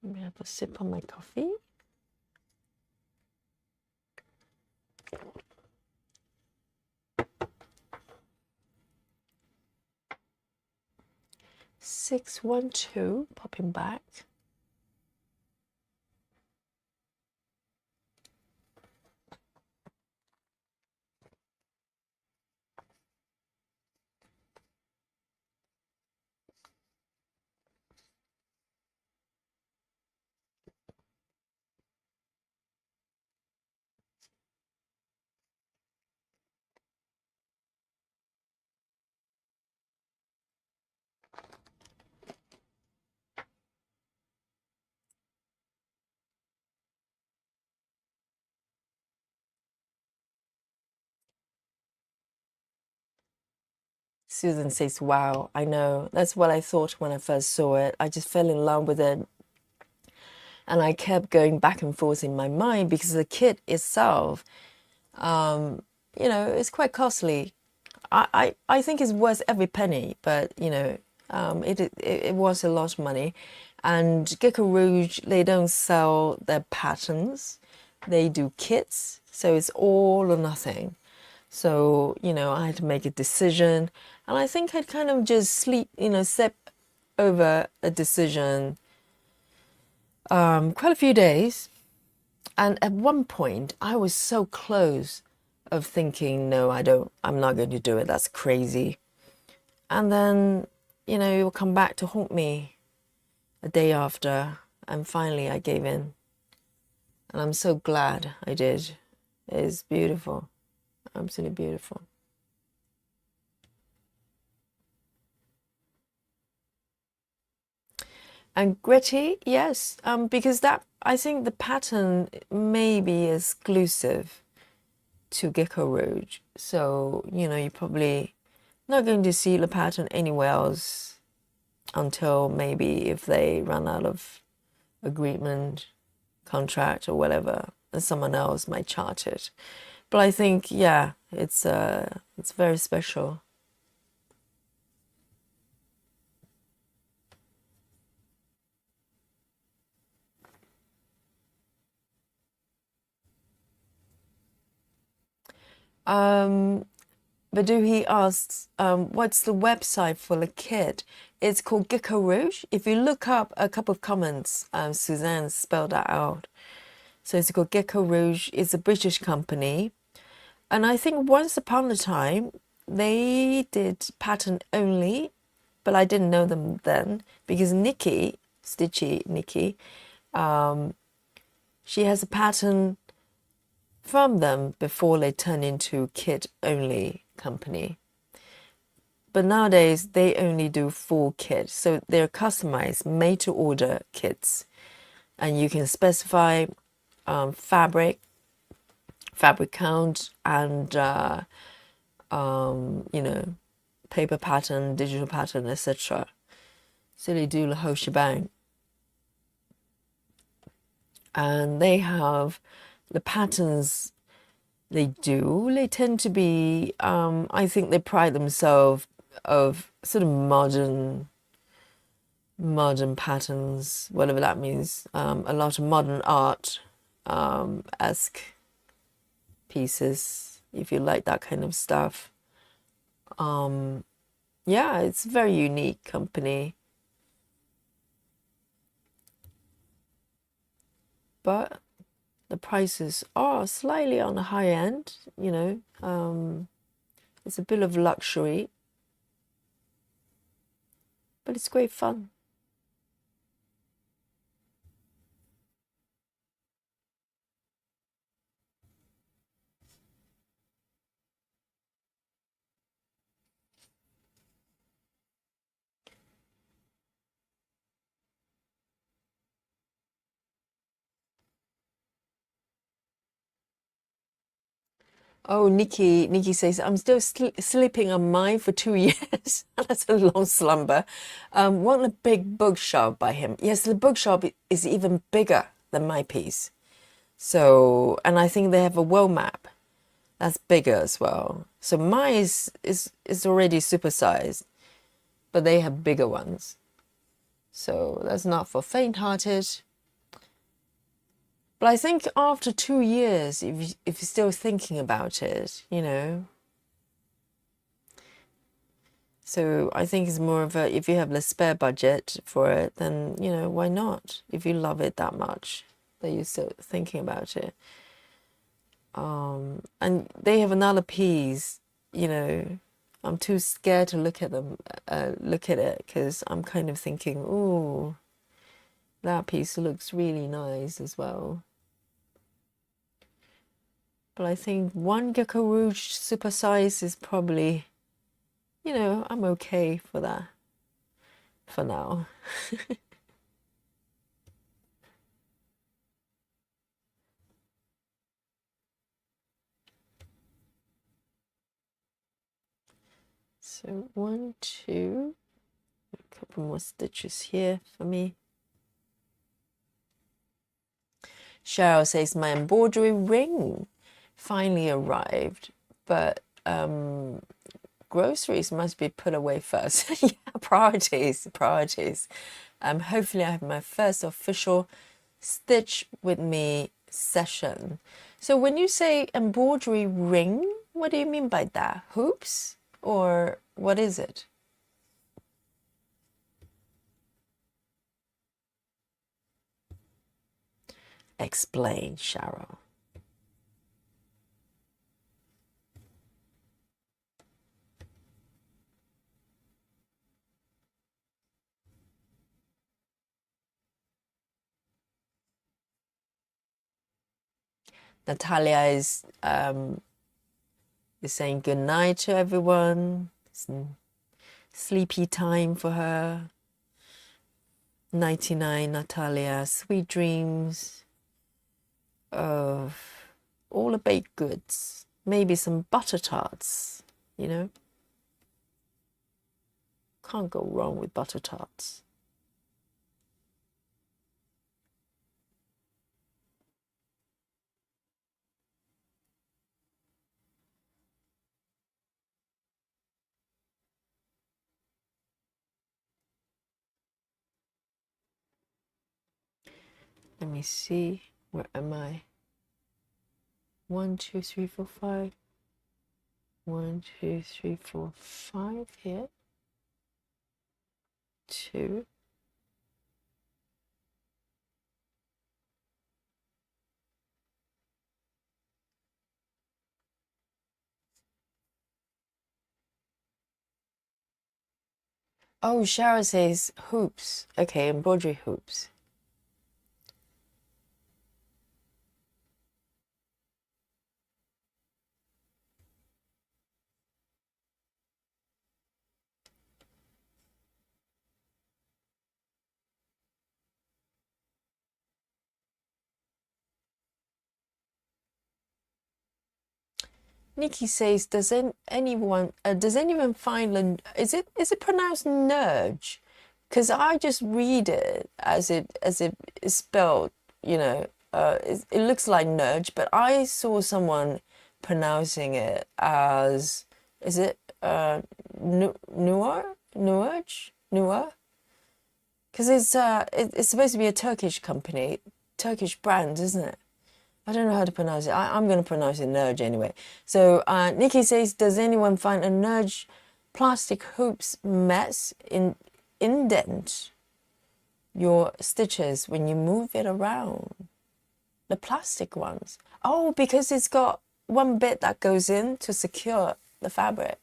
Let me have a sip on my coffee. $612 popping back. Susan says, wow, I know. That's what I thought when I first saw it. I just fell in love with it. And I kept going back and forth in my mind because the kit itself, it's quite costly. I think it's worth every penny, but, it was a lot of money. And Gecko Rouge, they don't sell their patterns. They do kits, so it's all or nothing. So, I had to make a decision. And I think I'd kind of just step over a decision quite a few days. And at one point, I was so close of thinking, no, I'm not going to do it. That's crazy. And then, it will come back to haunt me a day after. And finally, I gave in. And I'm so glad I did. It's beautiful. Absolutely beautiful. And gritty, yes, because I think the pattern may be exclusive to Gecko Rouge. So, you're probably not going to see the pattern anywhere else until maybe if they run out of agreement, contract or whatever, and someone else might chart it. But I think, yeah, it's very special. Badu, he asks, what's the website for the kit? It's called Gecko Rouge. If you look up a couple of comments, Suzanne spelled that out. So it's called Gecko Rouge. It's a British company. And I think once upon a time, they did pattern only, but I didn't know them then because Nikki Stitchy Nikki. She has a pattern from them before they turn into kit only company. But nowadays they only do full kit, so they're customized, made to order kits, and you can specify fabric count, and you know, paper pattern, digital pattern, etc. So they do the whole shebang. And they have the patterns they tend to be, I think they pride themselves of sort of modern patterns, whatever that means. A lot of modern art esque pieces, if you like that kind of stuff. Yeah, it's a very unique company. But the prices are slightly on the high end, you know. It's a bit of luxury, but it's great fun. Oh, Nikki says, I'm still sleeping on mine for 2 years. That's a long slumber. Want a big bookshelf by him. Yes, the bookshelf is even bigger than my piece. So, and I think they have a world map that's bigger as well. So mine is already supersized, but they have bigger ones. So that's not for faint-hearted. But I think after 2 years, if you're still thinking about it, you know. So I think it's more of a, if you have the spare budget for it, then, you know, why not? If you love it that much, that you're still thinking about it. And they have another piece, you know, I'm too scared to look at them, look at it, because I'm kind of thinking, ooh, that piece looks really nice as well. But I think one Gecko Rouge super size is probably, you know, I'm okay for that for now. So 1, 2, a couple more stitches here for me. Cheryl says my embroidery ring finally arrived, but groceries must be put away first. Yeah, priorities. Hopefully I have my first official stitch with me session. So when you say embroidery ring, what do you mean by that? Hoops? Or what is it? Explain, Cheryl. Natalia is saying good night to everyone. It's sleepy time for her. 99, Natalia. Sweet dreams of all the baked goods. Maybe some butter tarts, you know? Can't go wrong with butter tarts. Let me see. Where am I? 1, 2, 3, 4, 5. 1, 2, 3, 4, 5 here. 2. Oh, Cheryl says hoops. Okay, embroidery hoops. Nikki says, does anyone find is it pronounced Nurge? Because I just read it as it is spelled, it looks like Nurge, but I saw someone pronouncing it as, is it Nuar? Nuar? Because it's supposed to be a Turkish company, Turkish brand, isn't it? I don't know how to pronounce it. I'm going to pronounce it Nurge anyway. So Nikki says, does anyone find a Nurge plastic hoops mess indent your stitches when you move it around? The plastic ones. Oh, because it's got one bit that goes in to secure the fabric.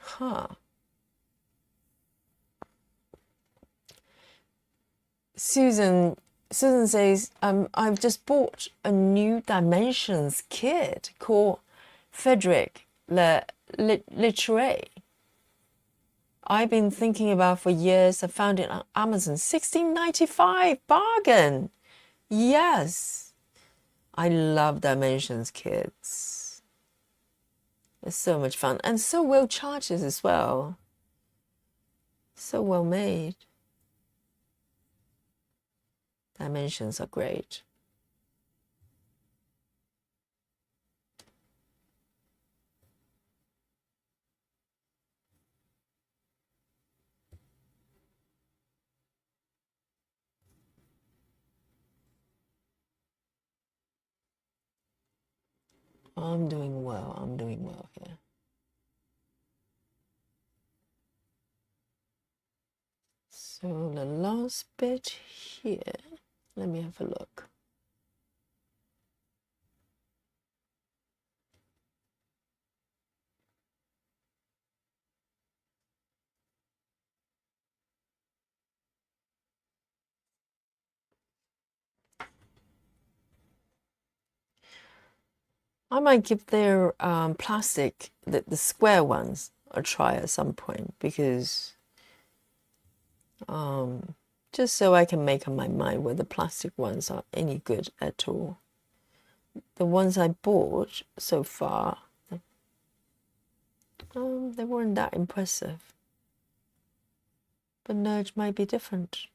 Huh. Susan says, I've just bought a new dimensions kit called Frederic Le Littre. I've been thinking about for years. I found it on Amazon, $16.95 bargain. Yes, I love dimensions kits. It's so much fun and so well charged as well. So well made. Dimensions are great. I'm doing well. I'm doing well here. So the last bit here, let me have a look. I might give their plastic, the square ones, a try at some point, because just so I can make up my mind whether plastic ones are any good at all. The ones I bought so far, they weren't that impressive. But Nudge might be different.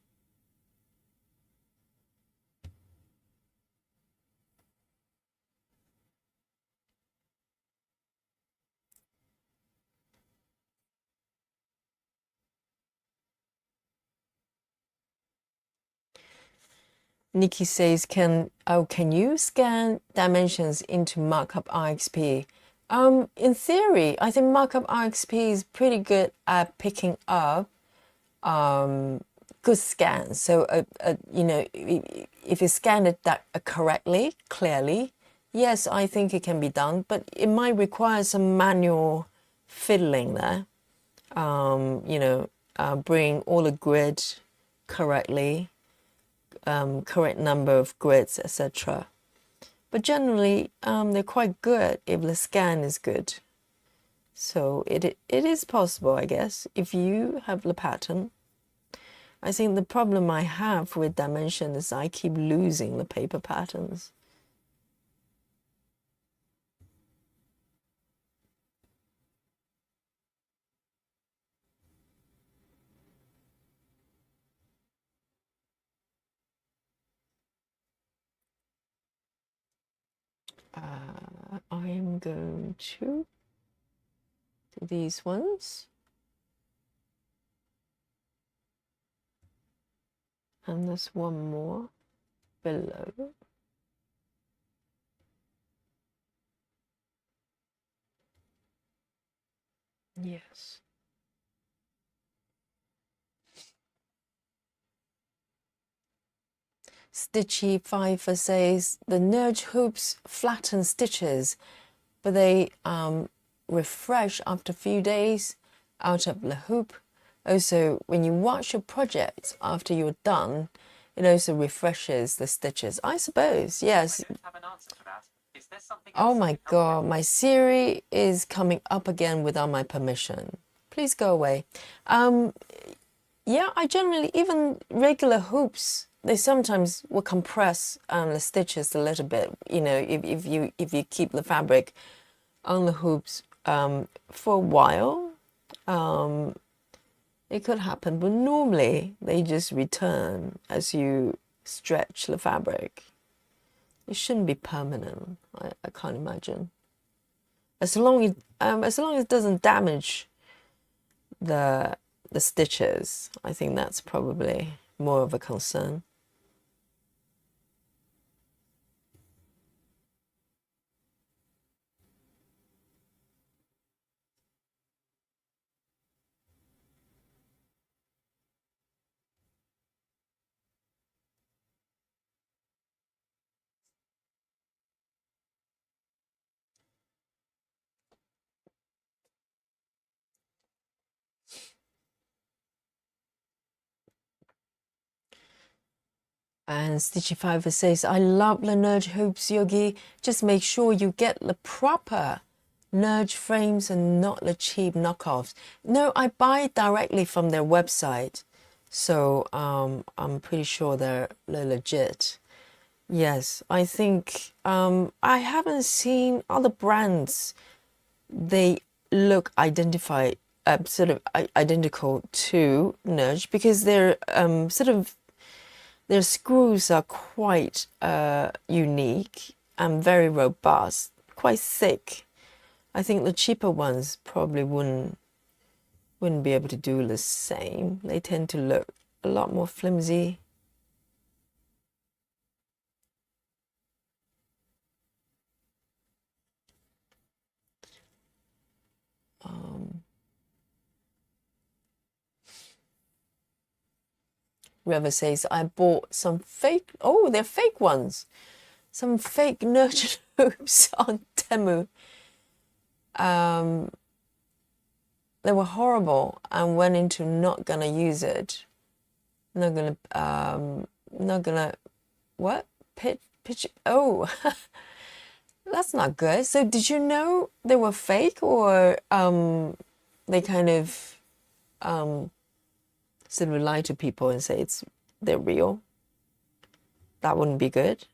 Nikki says, can you scan dimensions into Markup RXP? In theory, I think Markup RXP is pretty good at picking up good scans. So, if you scan it that correctly, clearly, yes, I think it can be done, but it might require some manual fiddling there. Bring all the grid correctly, correct number of grids, etc. But generally, they're quite good if the scan is good. So it is possible, I guess, if you have the pattern. I think the problem I have with dimension is I keep losing the paper patterns. I'm going to do these ones. And there's one more below. Yes. Stitchy Pfeiffer says the Nudge hoops flatten stitches, but they refresh after a few days out of the hoop. Also, when you watch your project after you're done, it also refreshes the stitches, I suppose. Yes. Oh my God, my Siri is coming up again without my permission. Please go away. Yeah, I generally, even regular hoops, they sometimes will compress the stitches a little bit. You know, if you keep the fabric on the hoops for a while, it could happen. But normally they just return as you stretch the fabric. It shouldn't be permanent. I can't imagine. As long as it doesn't damage the stitches, I think that's probably more of a concern. And Stitchy5 says, I love the Nudge hoops, Yogi. Just make sure you get the proper Nudge frames and not the cheap knockoffs. No, I buy directly from their website. So I'm pretty sure they're legit. Yes, I think I haven't seen other brands. They look sort of identical to Nudge because they're sort of their screws are quite unique and very robust, quite thick. I think the cheaper ones probably wouldn't be able to do the same. They tend to look a lot more flimsy. Whoever says, I bought some fake, oh, they're fake ones. Some fake nurture hoops on Temu. They were horrible and went into not gonna use it. Not gonna, what? Pitch, oh, that's not good. So did you know they were fake, or they kind of sort of lie to people and say they're real? That wouldn't be good.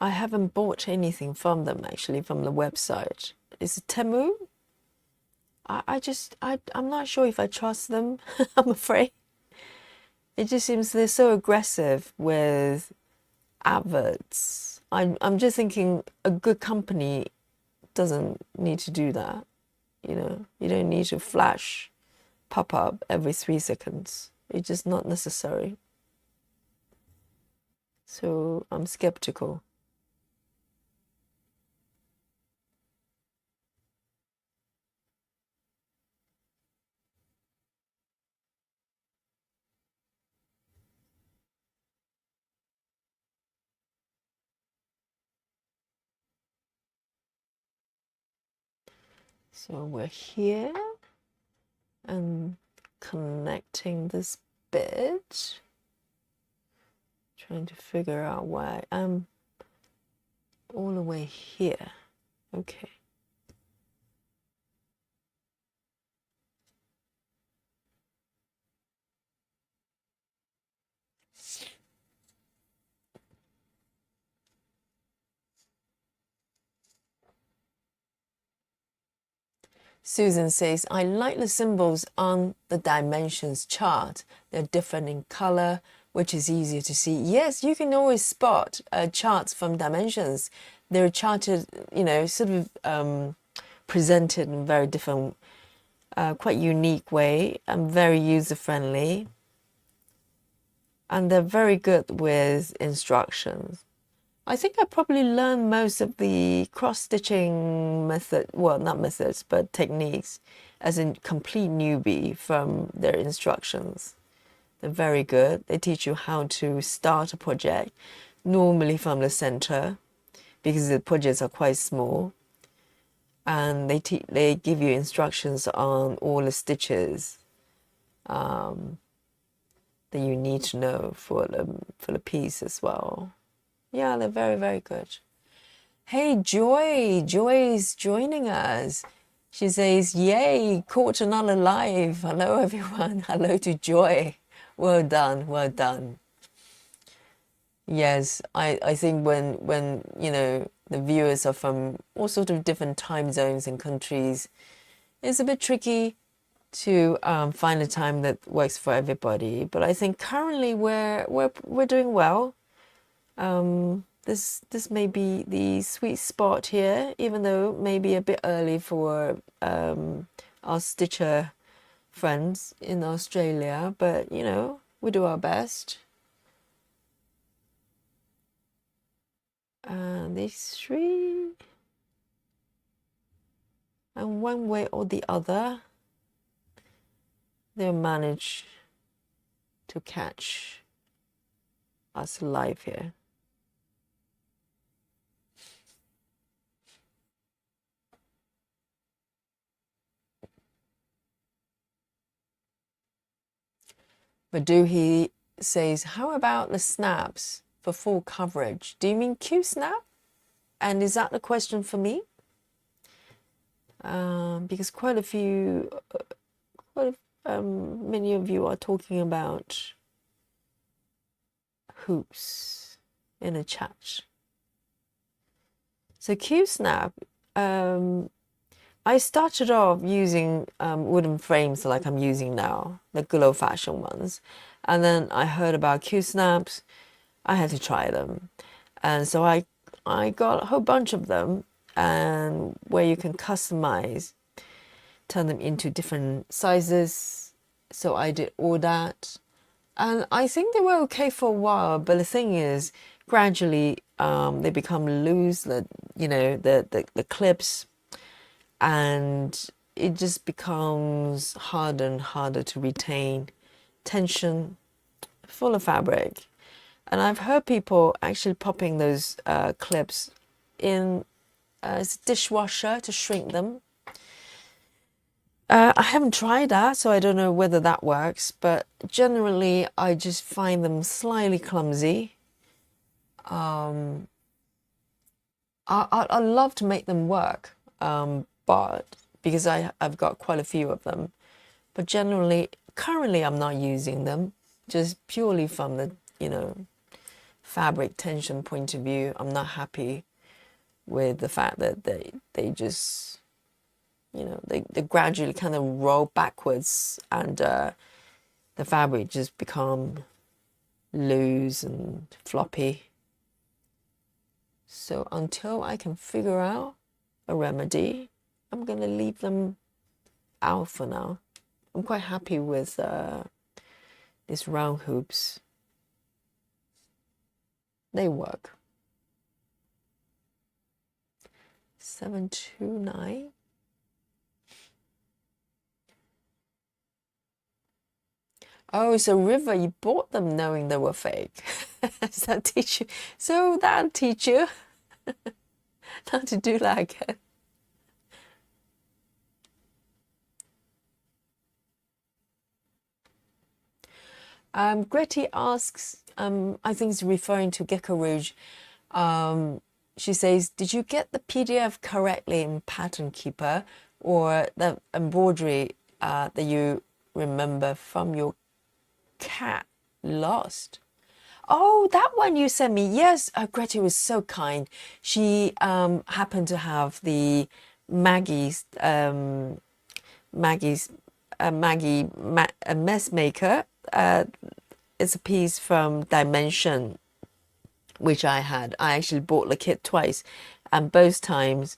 I haven't bought anything from them actually, from the website. Is it Temu? I'm not sure if I trust them. I'm afraid. It just seems they're so aggressive with adverts. I'm just thinking a good company doesn't need to do that. You know, you don't need to flash pop up every 3 seconds. It's just not necessary. So I'm skeptical. So we're here and connecting this bit, trying to figure out why I'm all the way here. Okay. Susan says, I like the symbols on the dimensions chart. They're different in color, which is easier to see. Yes, you can always spot charts from dimensions. They're charted, you know, sort of presented in a very different, quite unique way and very user-friendly. And they're very good with instructions. I think I probably learned most of the cross-stitching method, well, not methods, but techniques, as a complete newbie from their instructions. They're very good. They teach you how to start a project, normally from the center, because the projects are quite small. And they give you instructions on all the stitches that you need to know for the piece as well. Yeah, they're very, very good. Hey, Joy! Joy's joining us. She says, yay, caught another live. Hello, everyone. Hello to Joy. Well done, well done. Yes, I think when you know the viewers are from all sorts of different time zones and countries, it's a bit tricky to find a time that works for everybody. But I think currently we're doing well. This may be the sweet spot here, even though maybe a bit early for our Stitcher friends in Australia. But you know, we do our best. These three, and one way or the other, they'll manage to catch us live here. Maduhi says, how about the snaps for full coverage? Do you mean Q snap? And is that the question for me? Because many of you are talking about hoops in the chat. So Q snap, I started off using wooden frames like I'm using now, the good old-fashioned ones. And then I heard about Q snaps. I had to try them. And so I got a whole bunch of them, and where you can customize, turn them into different sizes. So I did all that. And I think they were okay for a while, but the thing is, gradually they become loose, the clips, and it just becomes harder and harder to retain tension full of fabric. And I've heard people actually popping those clips in a dishwasher to shrink them. I haven't tried that, so I don't know whether that works, but generally I just find them slightly clumsy. I love to make them work, but because I've got quite a few of them, but generally, currently I'm not using them, just purely from the, fabric tension point of view. I'm not happy with the fact that they just, they gradually kind of roll backwards, and the fabric just become loose and floppy. So until I can figure out a remedy, I'm going to leave them out for now. I'm quite happy with these round hoops. They work. 729. Oh, so River, you bought them knowing they were fake. So that'll teach you not to do that again. Gretty asks, I think it's referring to Gecko Rouge. She says, did you get the PDF correctly in Pattern Keeper, or the embroidery that you remember from your cat lost? Oh, that one you sent me. Yes, Gretty was so kind. She happened to have the Maggie Messmaker. It's a piece from Dimension, which I had. I actually bought the kit twice, and both times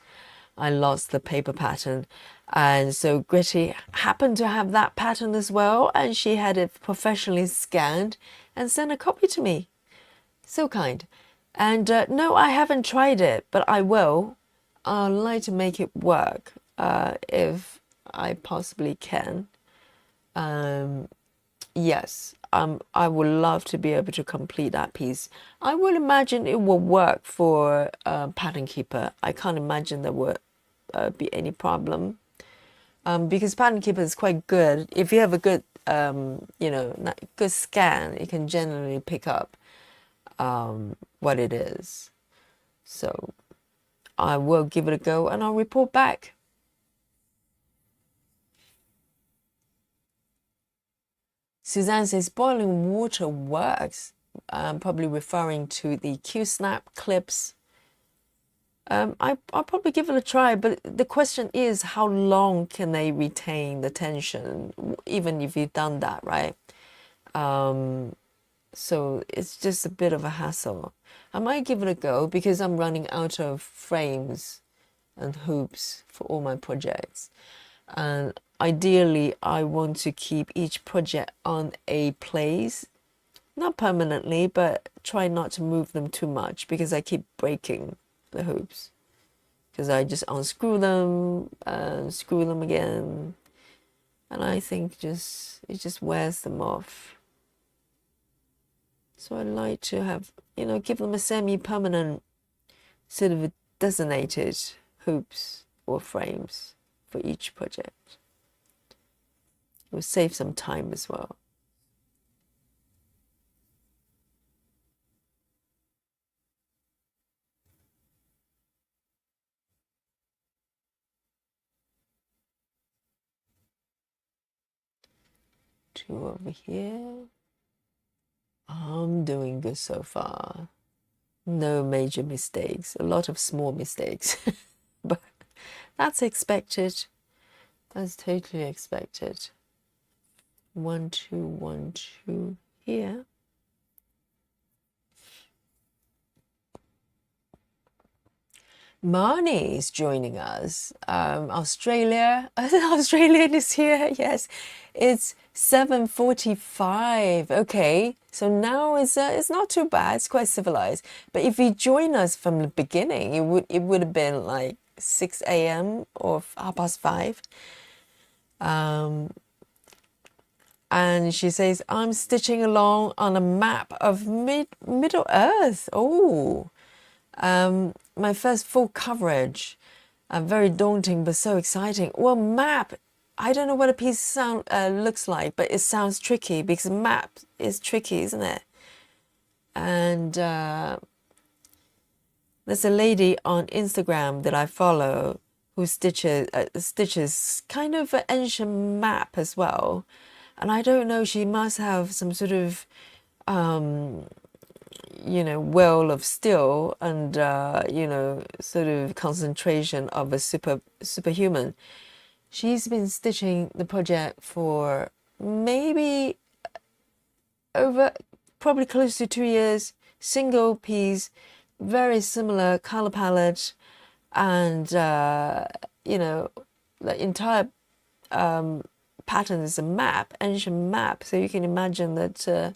I lost the paper pattern. And so Gritty happened to have that pattern as well, and she had it professionally scanned and sent a copy to me. So kind. And no, I haven't tried it, but I will. I'd like to make it work if I possibly can. yes, I would love to be able to complete that piece. I would imagine it will work for Pattern Keeper. I can't imagine there would be any problem, because Pattern Keeper is quite good. If you have a good, good scan, it can generally pick up what it is. So I will give it a go and I'll report back. Suzanne says boiling water works, probably referring to the Q-snap clips. I'll probably give it a try, but the question is how long can they retain the tension, even if you've done that, right? So it's just a bit of a hassle. I might give it a go because I'm running out of frames and hoops for all my projects. And ideally, I want to keep each project on a place, not permanently, but try not to move them too much because I keep breaking the hoops. Because I just unscrew them and screw them again. And I think it just wears them off. So I like to have, give them a semi-permanent sort of designated hoops or frames for each project. It will save some time as well. Two over here. I'm doing good so far. No major mistakes. A lot of small mistakes. But that's expected. That's totally expected. 1, 2, 1, 2 here. Marnie is joining us. Australia. Australia is here. Yes, it's 7:45. Okay, so now it's not too bad. It's quite civilized. But if you join us from the beginning, it would have been like 6 a.m. or 5:30. And she says, I'm stitching along on a map of Middle Earth. Oh. My first full coverage, very daunting but so exciting. Well, map, I don't know what a piece looks like, but it sounds tricky because map is tricky, isn't it? And there's a lady on Instagram that I follow who stitches kind of an ancient map as well. And I don't know, she must have some sort of well of steel and sort of concentration of a superhuman. She's been stitching the project for maybe over probably close to 2 years, single piece, very similar color palette, and the entire pattern is a map, ancient map, so you can imagine that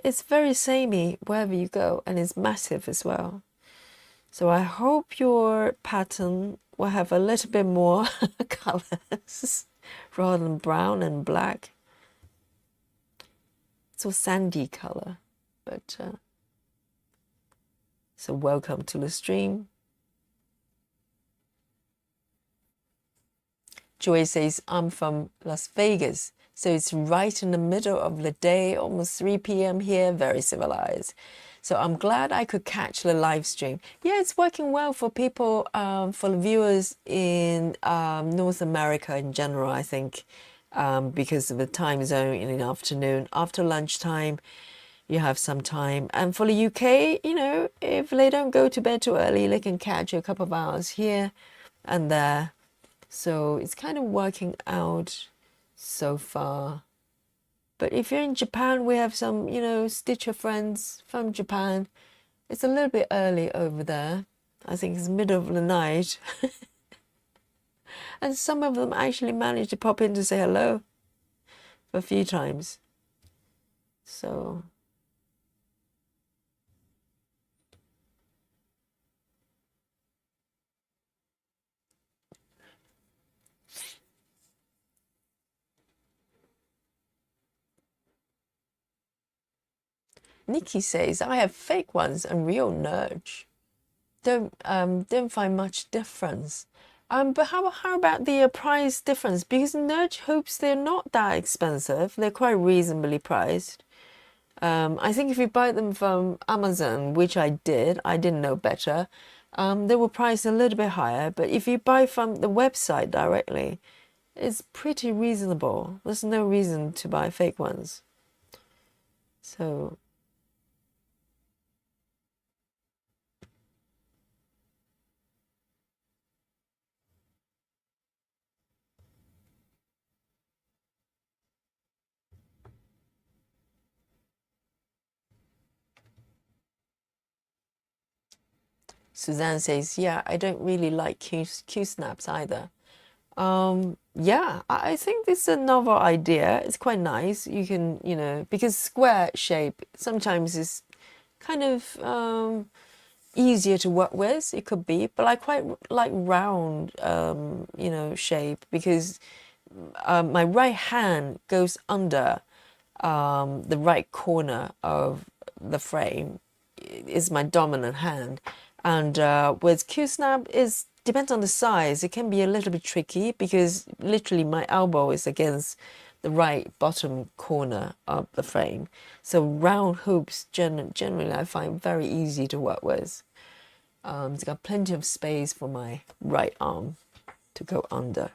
it's very samey wherever you go, and it's massive as well. So I hope your pattern will have a little bit more colors rather than brown and black. It's a sandy color, but so welcome to the stream. Joy says, I'm from Las Vegas, so it's right in the middle of the day, almost 3 p.m. here, very civilized. So I'm glad I could catch the live stream. Yeah, it's working well for people, for the viewers in North America in general, I think, because of the time zone in the afternoon. After lunchtime, you have some time. And for the UK, if they don't go to bed too early, they can catch a couple of hours here and there. So it's kind of working out so far. But if you're in Japan, we have some, stitcher friends from Japan. It's a little bit early over there. I think it's middle of the night. And some of them actually managed to pop in to say hello a few times. So Nikki says, I have fake ones and real Nudge. Don't find much difference. But how about the price difference? Because Nudge hopes they're not that expensive. They're quite reasonably priced. I think if you buy them from Amazon, which I didn't know better, they were priced a little bit higher. But if you buy from the website directly, it's pretty reasonable. There's no reason to buy fake ones. So, Suzanne says, yeah, I don't really like Q-snaps either. Yeah, I think this is a novel idea. It's quite nice. You can, because square shape sometimes is kind of easier to work with. It could be, but I quite like round, shape because my right hand goes under the right corner of the frame is my dominant hand, and with Q-snap is depends on the size. It can be a little bit tricky because literally my elbow is against the right bottom corner of the frame. So round hoops generally I find very easy to work with. It's got plenty of space for my right arm to go under.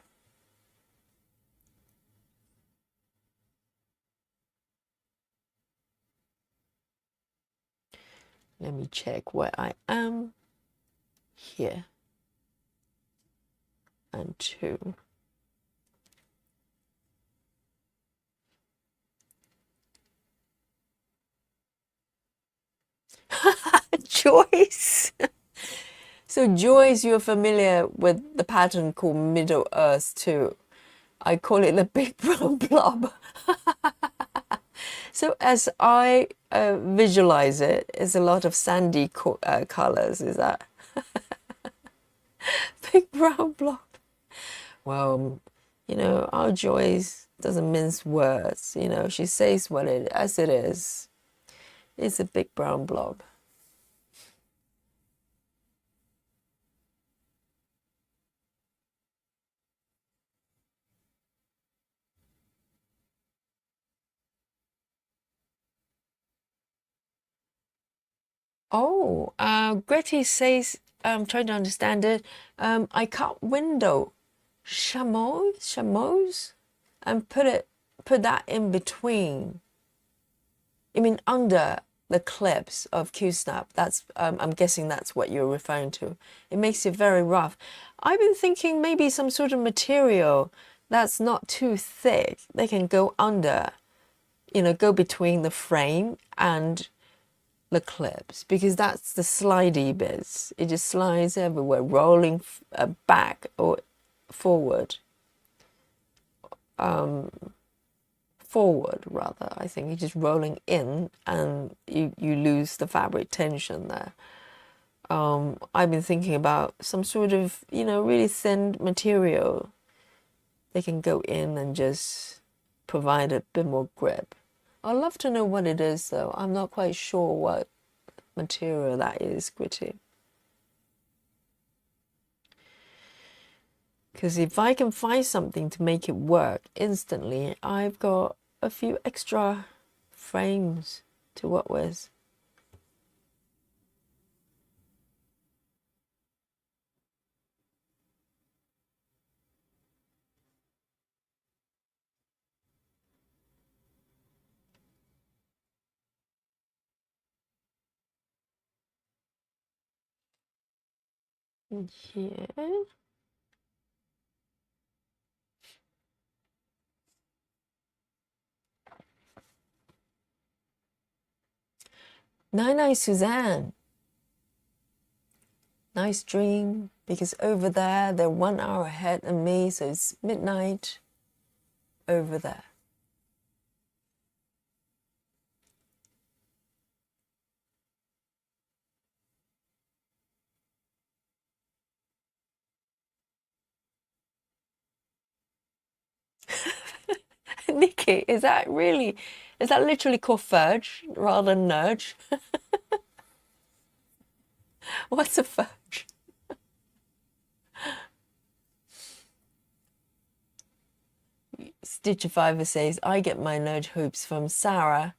Let me check where I am. Here. And 2. Joyce! So Joyce, you're familiar with the pattern called Middle Earth too. I call it the big brown blob. So as I visualize it, it's a lot of sandy colors, is that? Big brown blob. Well, our Joyce doesn't mince words. She says what it as it is. It's a big brown blob. Oh, Gretty says, I'm trying to understand it. I cut window chameaux, and put that in between. I mean, under the clips of Q-snap. That's I'm guessing that's what you're referring to. It makes it very rough. I've been thinking maybe some sort of material that's not too thick. They can go under, go between the frame and the clips, because that's the slidey bits. It just slides everywhere, rolling back or forward. Forward rather, I think it's just rolling in, and you lose the fabric tension there. I've been thinking about some sort of really thin material. They can go in and just provide a bit more grip. I'd love to know what it is though. I'm not quite sure what material that is, Gritty. Because if I can find something to make it work instantly, I've got a few extra frames to work with. Yeah. Night, Suzanne. Nice dream, because over there, they're 1 hour ahead of me, so it's midnight over there. Nikki, is that really Is that literally called fudge rather than nudge? What's a fudge? Stitchifiver says, I get my nudge hoops from Sarah,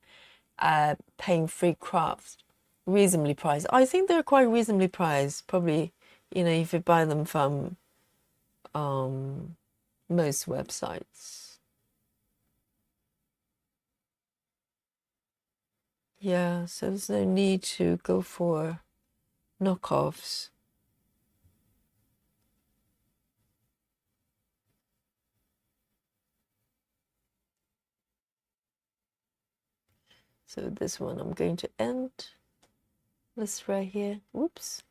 pain-free crafts, reasonably priced. I think they're quite reasonably priced. Probably, you know, if you buy them from most websites. Yeah, so there's no need to go for knockoffs. So this one I'm going to end this right here. Whoops.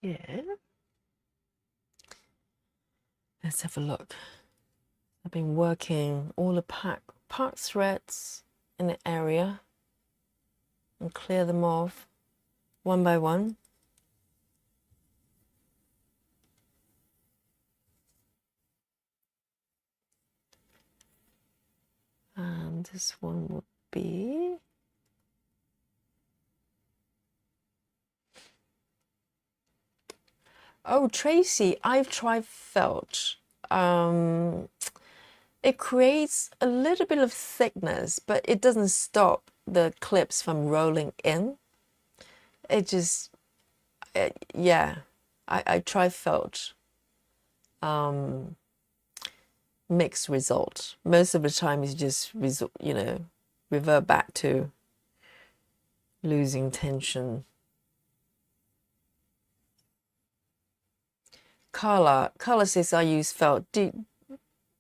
Yeah. Let's have a look. I've been working all the pack threads in the area and clear them off one by one. And this one would be oh, Tracy, I've tried felt. It creates a little bit of thickness, but it doesn't stop the clips from rolling in. It just, yeah, I tried felt. Mixed result. Most of the time it's just, you know, revert back to losing tension. Carla says I use felt. Do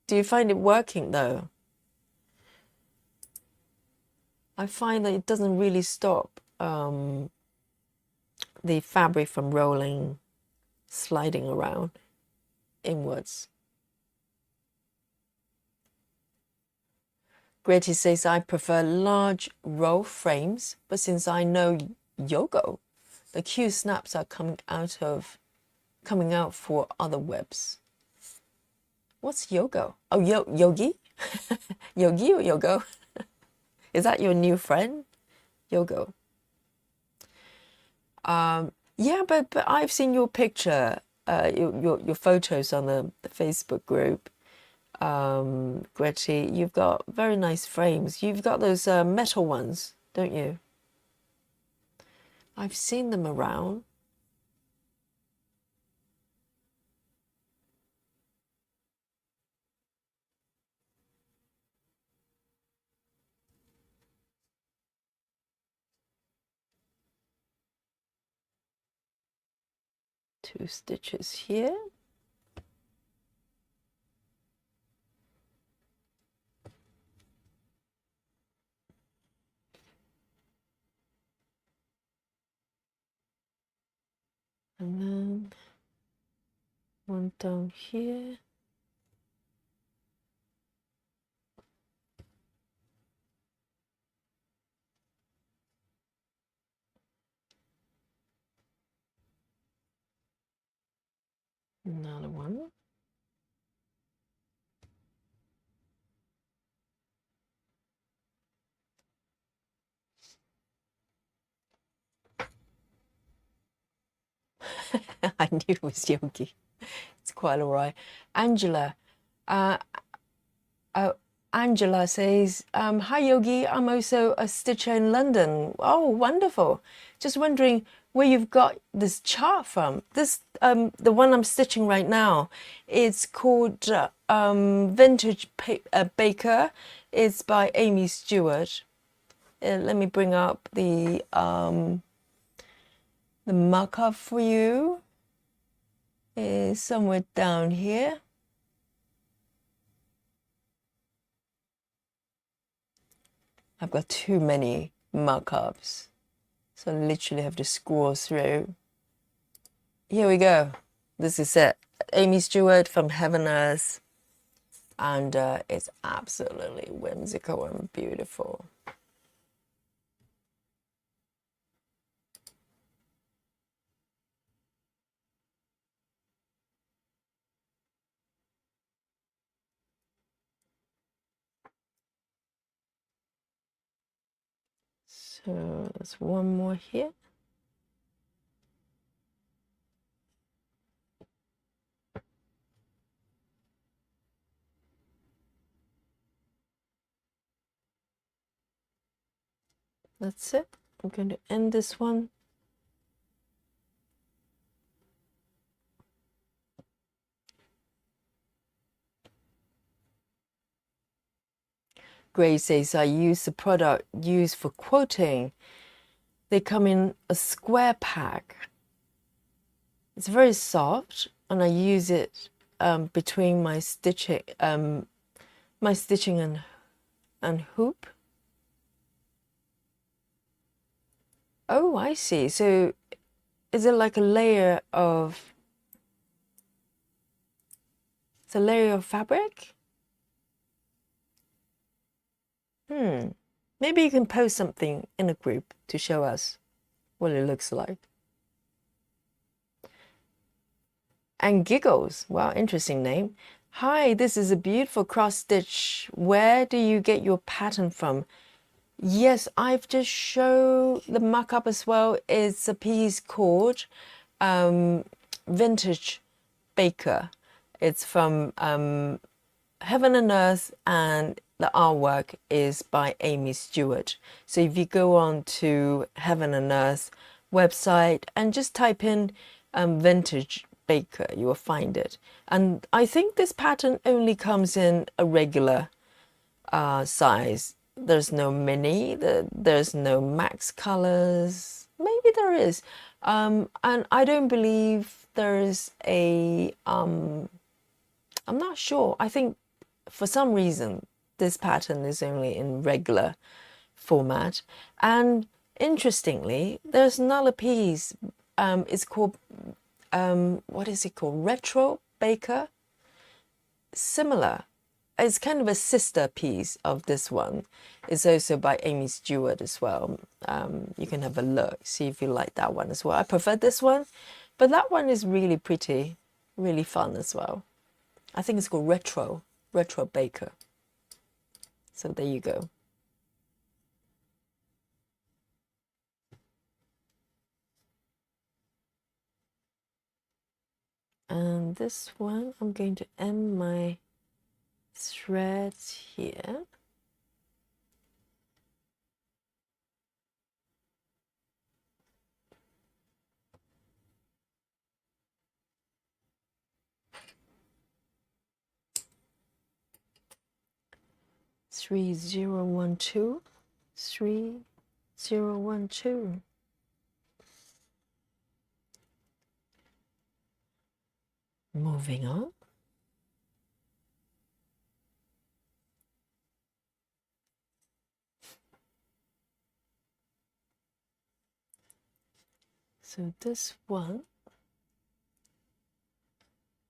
you find it working though? I find that it doesn't really stop the fabric from rolling, sliding around inwards. Greta says I prefer large roll frames, but since I know Yogo, the Q snaps are coming out for other webs. What's Yogo? Oh, Yogi? Yogi or Yogo? Is that your new friend? Yogo. Yeah, but I've seen your picture, your photos on the Facebook group. Gretty, you've got very nice frames. You've got those metal ones, don't you? I've seen them around. Two stitches here. And then one down here. Another one. I knew it was Yogi. It's quite all right. Angela. Angela says, hi Yogi, I'm also a stitcher in London. Oh, wonderful. Just wondering where you've got this chart from. This, the one I'm stitching right now, it's called Vintage Baker. It's by Amy Stewart. Let me bring up the markup for you. Is somewhere down here. I've got too many markups, so I literally have to scroll through. here we go. This is it. Amy Stewart from Heaven Earth. And it's absolutely whimsical and beautiful. So there's one more here. That's it. I'm going to end this one. Grace says, I use the product used for quoting. They come in a square pack. It's very soft, and I use it between my stitching and hoop. Oh, I see. So is it like a layer of... It's a layer of fabric? Maybe you can post something in a group to show us what it looks like. And Giggles, wow, interesting name. Hi, this is a beautiful cross stitch. Where do you get your pattern from? Yes, I've just shown the mock-up as well. It's a piece called Vintage Baker. It's from Heaven and Earth, and the artwork is by Amy Stewart. So if you go on to Heaven and Earth website and just type in Vintage Baker, you will find it. And I think this pattern only comes in a regular size. There's no mini, there's no max colors. Maybe there is. And I don't believe there's a, I'm not sure. I think for some reason, this pattern is only in regular format. And interestingly, there's another piece. It's called, what is it called? Retro Baker. Similar. It's kind of a sister piece of this one. It's also by Amy Stewart as well. You can have a look, see if you like that one as well. I prefer this one, but that one is really pretty, really fun as well. I think it's called Retro Baker. So there you go. And this one, I'm going to end my threads here. Three zero 3012. Moving on. So this one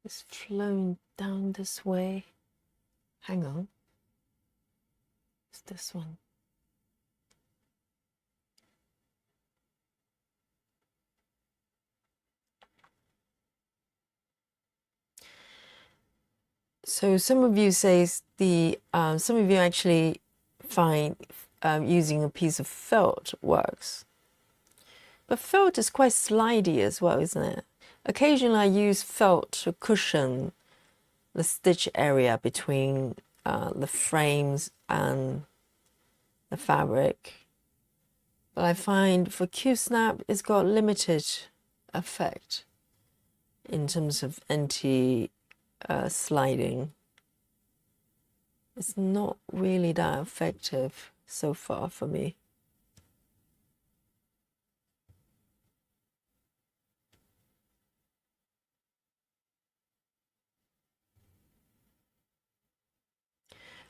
is flowing down this way. Hang on. It's this one. So some of you says some of you actually find using a piece of felt works. But felt is quite slidey as well, isn't it? Occasionally I use felt to cushion the stitch area between the frames and the fabric. But I find for Q-snap, it's got limited effect in terms of anti-sliding. It's not really that effective so far for me.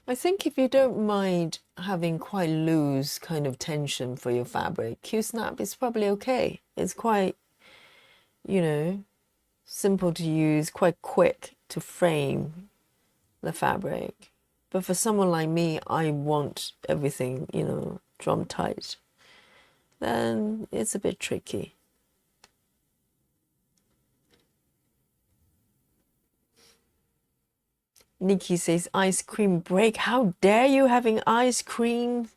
I think if you don't mind having quite loose kind of tension for your fabric, Q-snap is probably okay. It's quite, you know, simple to use, quite quick to frame the fabric. But for someone like me, I want everything, you know, drum tight. Then it's a bit tricky. Nikki says, ice cream break. How dare you having ice cream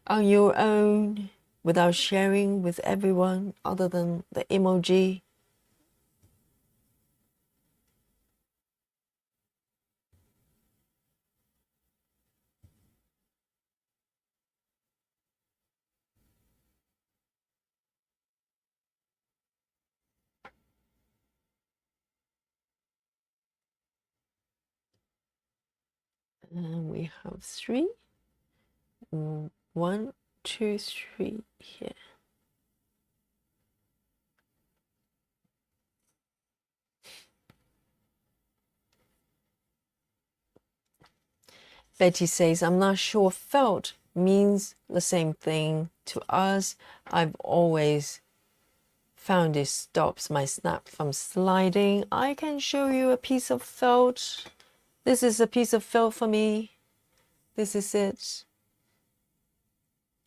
on your own without sharing with everyone other than the emoji? And we have 3. 1, 2, 3 here. Betty says, I'm not sure felt means the same thing to us. I've always found it stops my snap from sliding. I can show you a piece of felt. This is a piece of felt for me. This is it.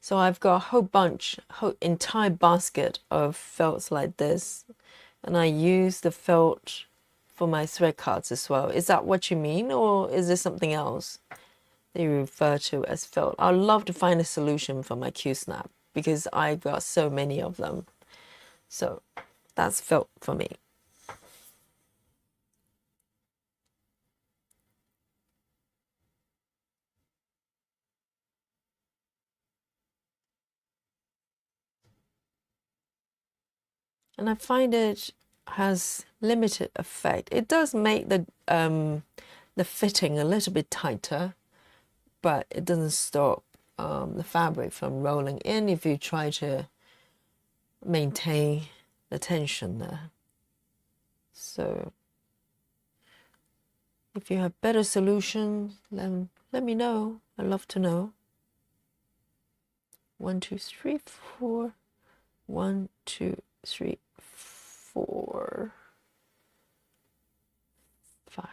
So I've got a whole bunch, whole entire basket of felts like this. And I use the felt for my thread cards as well. Is that what you mean, or is there something else they refer to as felt? I'd love to find a solution for my Q-snap because I got so many of them. So that's felt for me. And I find it has limited effect. It does make the fitting a little bit tighter, but it doesn't stop the fabric from rolling in if you try to maintain the tension there. So if you have better solutions, then let me know. I'd love to know. 1, 2, 3, 4. 1, 2, 3, 4, 5.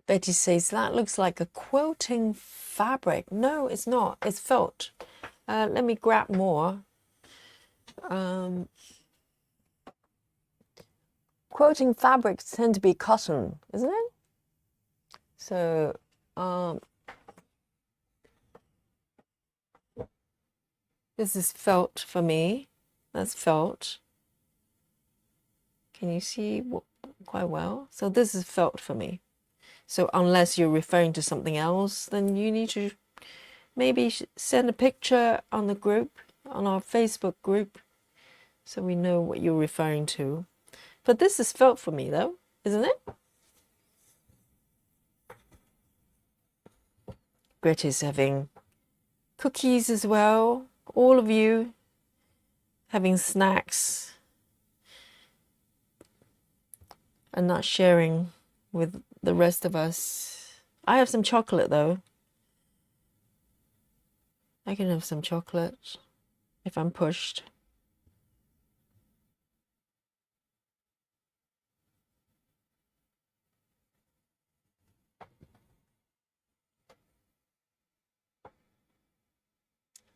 Betty says, that looks like a quilting fabric. No, it's not. It's felt. Let me grab more. Quilting fabrics tend to be cotton, isn't it? So, this is felt for me. That's felt. Can you see quite well? So this is felt for me. So unless you're referring to something else, then you need to maybe send a picture on the group, on our Facebook group, so we know what you're referring to. But this is felt for me though, isn't it? Greta's having cookies as well. All of you having snacks and not sharing with the rest of us. I have some chocolate though. I can have some chocolate if I'm pushed.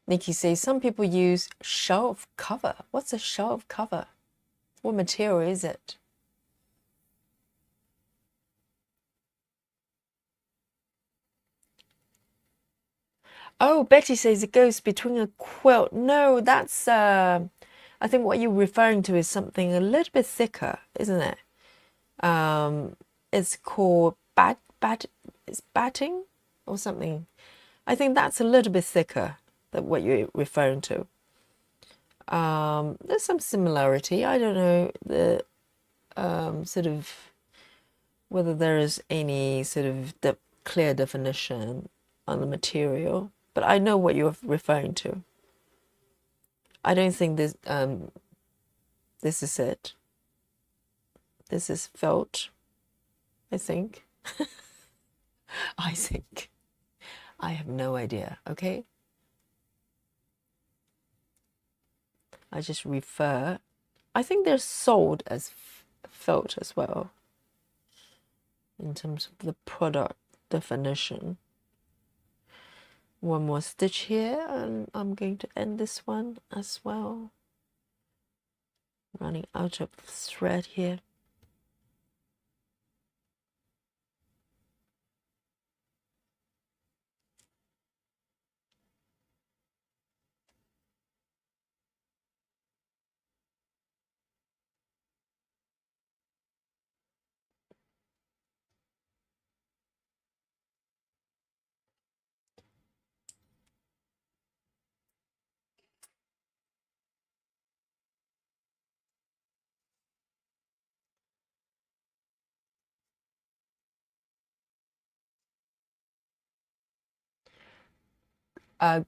Nikki says, some people use shelf cover. What's a shelf cover? What material is it? Oh, Betty says it goes between a quilt. No, that's, I think what you're referring to is something a little bit thicker, isn't it? It's called it's batting or something. I think that's a little bit thicker than what you're referring to. There's some similarity. I don't know the sort of whether there is any sort of clear definition on the material, but I know what you're referring to. I don't think this this is it. This is felt, I think. I think. I have no idea, okay? I just refer. I think they're sold as felt as well in terms of the product definition. One more stitch here, and I'm going to end this one as well. Running out of thread here.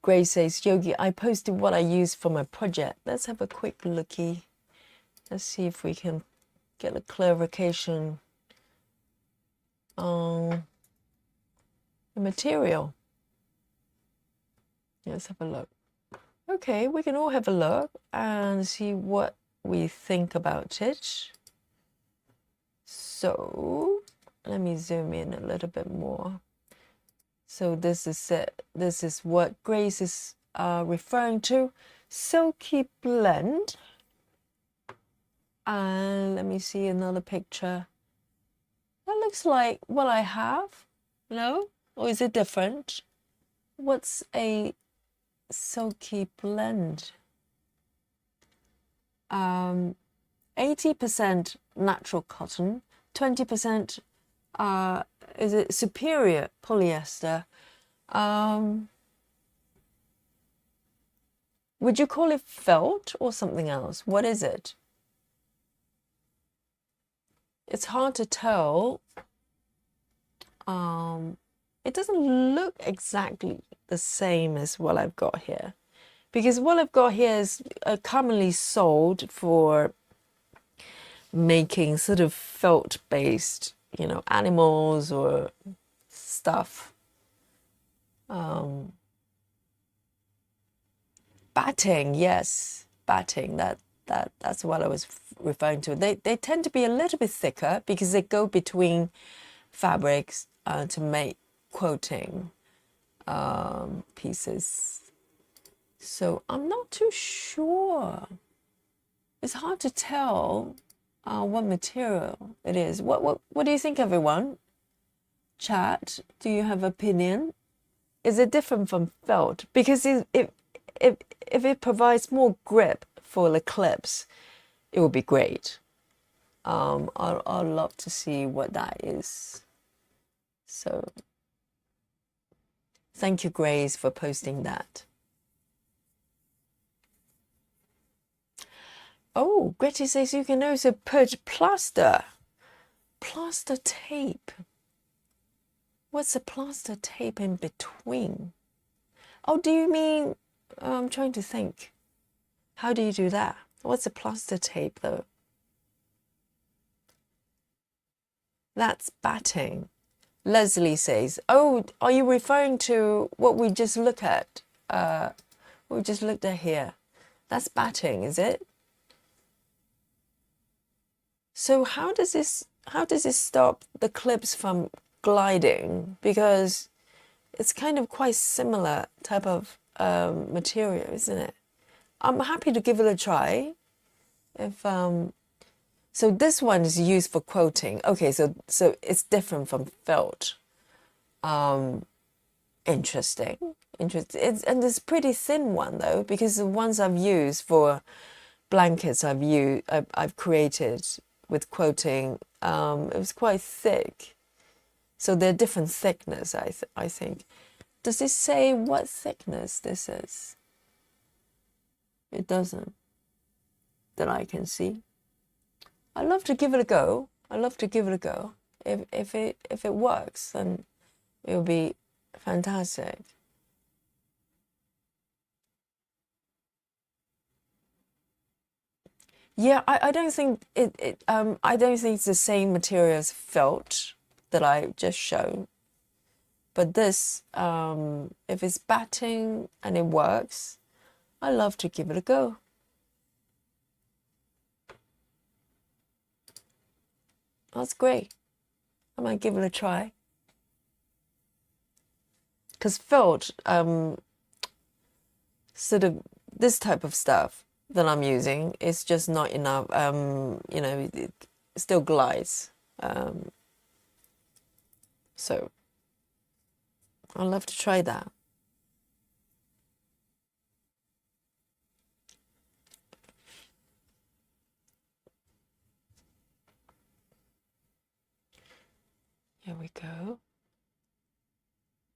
Grace says, Yogi, I posted what I used for my project. Let's have a quick looky. Let's see if we can get a clarification on the material. Let's have a look. Okay, we can all have a look and see what we think about it. So let me zoom in a little bit more. So this is it. This is what Grace is referring to. Silky blend. And let me see another picture. That looks like what I have. No? Or is it different? What's a silky blend? 80% natural cotton, 20% is it superior polyester? Would you call it felt or something else? What is it? It's hard to tell. It doesn't look exactly the same as what I've got here, because what I've got here is commonly sold for making sort of felt based, you know, animals or stuff. Batting, yes, batting. That's what I was referring to. They tend to be a little bit thicker because they go between fabrics to make quilting pieces. So I'm not too sure. It's hard to tell what material it is. What do you think, everyone? Chat, do you have opinion? Is it different from felt? Because if it provides more grip for the clips, it would be great. I'd love to see what that is. So thank you, Grace, for posting that. Oh, Gretty says you can also put plaster tape. What's a plaster tape in between? Oh, do you mean, I'm trying to think. How do you do that? What's a plaster tape though? That's batting. Leslie says, oh, are you referring to what we just looked at? We just looked at here. That's batting, is it? So how does this stop the clips from gliding? Because it's kind of quite similar type of material, isn't it? I'm happy to give it a try. If so this one is used for quilting. Okay, so it's different from felt. Interesting. It's pretty thin one though, because the ones I've used for blankets I've created with quilting, it was quite thick. So they're different thickness, I think. Does it say what thickness this is? It doesn't, that I can see. I'd love to give it a go. If it works, then it will be fantastic. Yeah, I don't think I don't think it's the same material as felt that I just showed. But this, if it's batting and it works, I love to give it a go. That's great. I might give it a try. Because felt, sort of this type of stuff that I'm using is just not enough. You know, it still glides. So I'd love to try that. Here we go.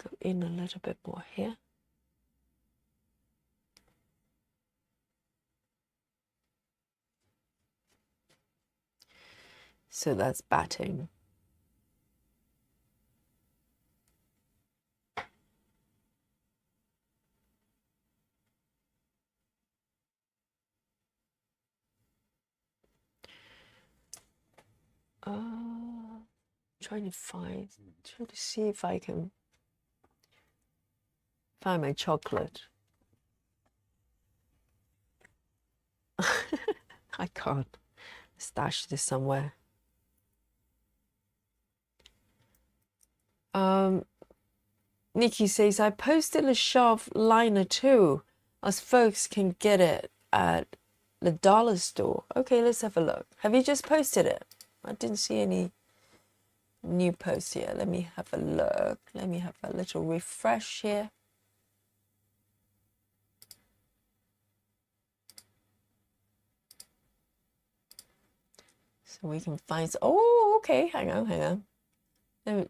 Go in a little bit more here. So that's batting. Trying to see if I can find my chocolate. I can't. Stash this somewhere. Nikki says, I posted a shelf liner too, as folks can get it at the dollar store. Okay, let's have a look. Have you just posted it? I didn't see any new posts here. Let me have a look. Let me have a little refresh here. So we can find, oh, okay, hang on.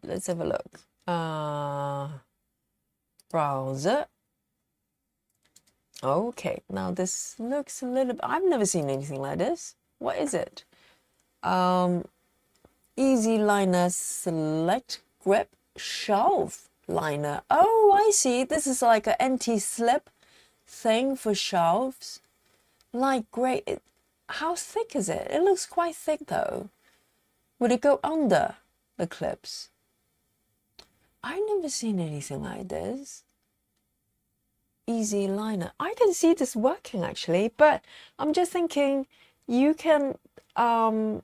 Let's have a look. Browser. Okay, now this looks a little, I've never seen anything like this. What is it? Easy liner select grip shelf liner. Oh, I see. This is like an anti-slip thing for shelves. Like, great. How thick is it? It looks quite thick though. Would it go under the clips? I've never seen anything like this. Easy liner. I can see this working actually, but I'm just thinking you can, so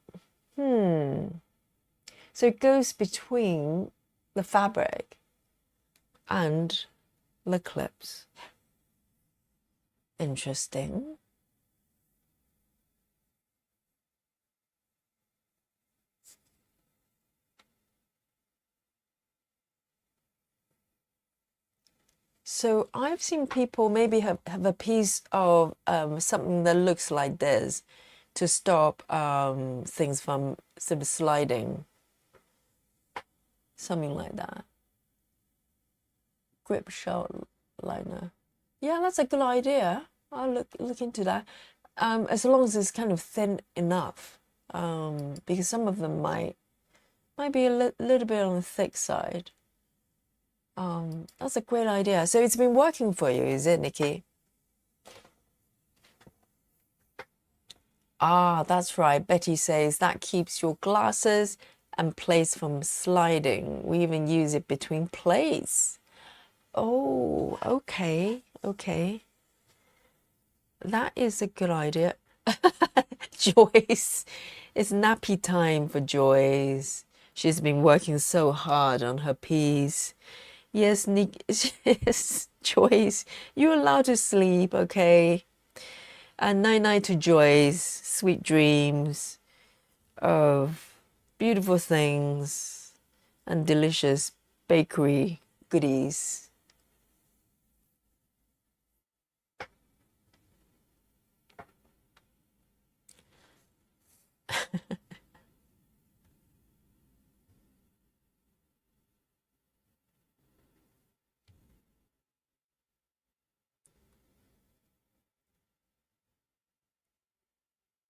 it goes between the fabric and the clips. Interesting. So I've seen people maybe have a piece of something that looks like this to stop things from sort of sliding. Something like that. Grip shell liner. Yeah, that's a good idea. I'll look into that. As long as it's kind of thin enough. Because some of them might be a little bit on the thick side. That's a great idea. So it's been working for you, is it, Nikki? Ah, that's right. Betty says that keeps your glasses and plates from sliding. We even use it between plates. Oh, okay. That is a good idea. Joyce, it's nappy time for Joyce. She's been working so hard on her piece. Yes, Nick, yes, Joyce, you're allowed to sleep, okay? And night-night to Joyce, sweet dreams of beautiful things and delicious bakery goodies.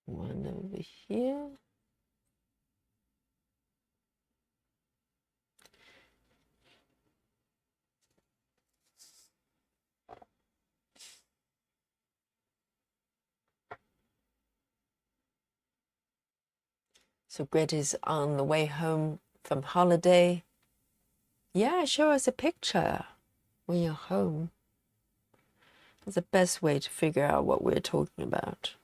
One over here. So Greta's on the way home from holiday. Yeah, show us a picture when you're home. That's the best way to figure out what we're talking about.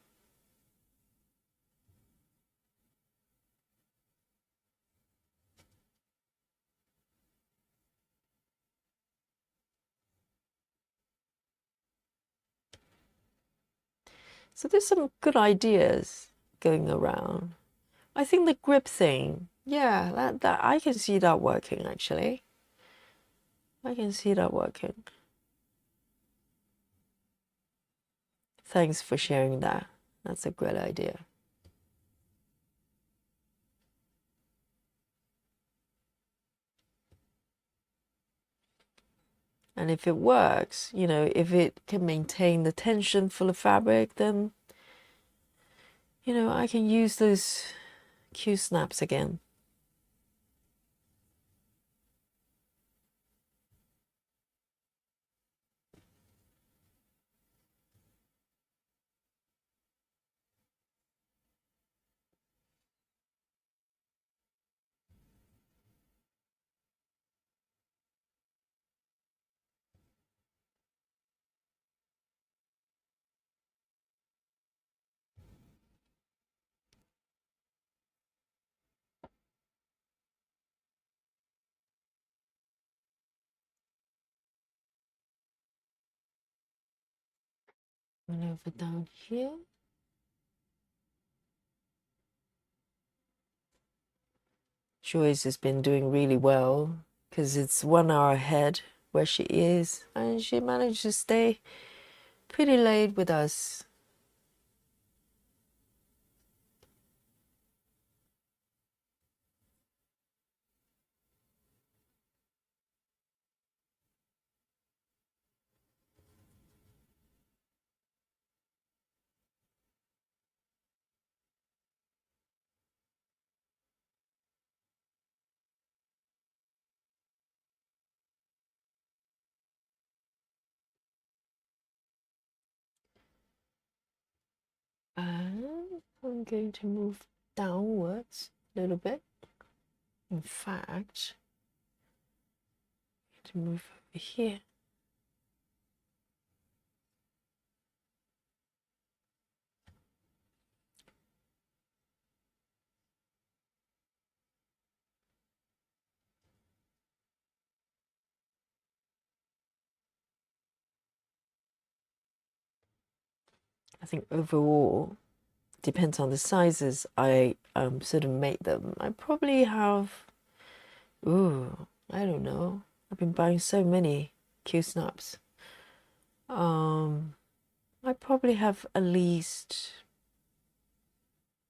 So there's some good ideas going around. I think the grip thing, yeah, that I can see that working actually. I can see that working. Thanks for sharing that. That's a great idea. And if it works, you know, if it can maintain the tension for the fabric, then, you know, I can use those Q snaps again. And over down here. Joyce has been doing really well because it's 1 hour ahead where she is, and she managed to stay pretty late with us. And I'm going to move downwards a little bit. In fact, to move over here. I think overall, depends on the sizes I sort of make them. I probably have, ooh, I don't know. I've been buying so many Q snaps. I probably have at least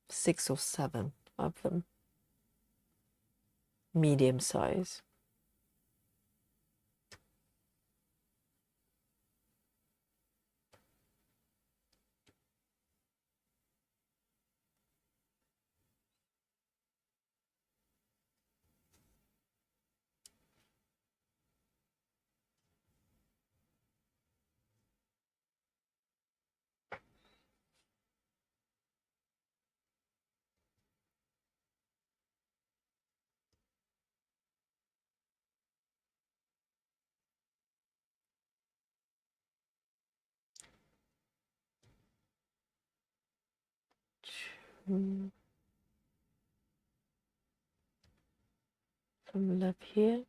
6 or 7 of them, medium size. From the left here.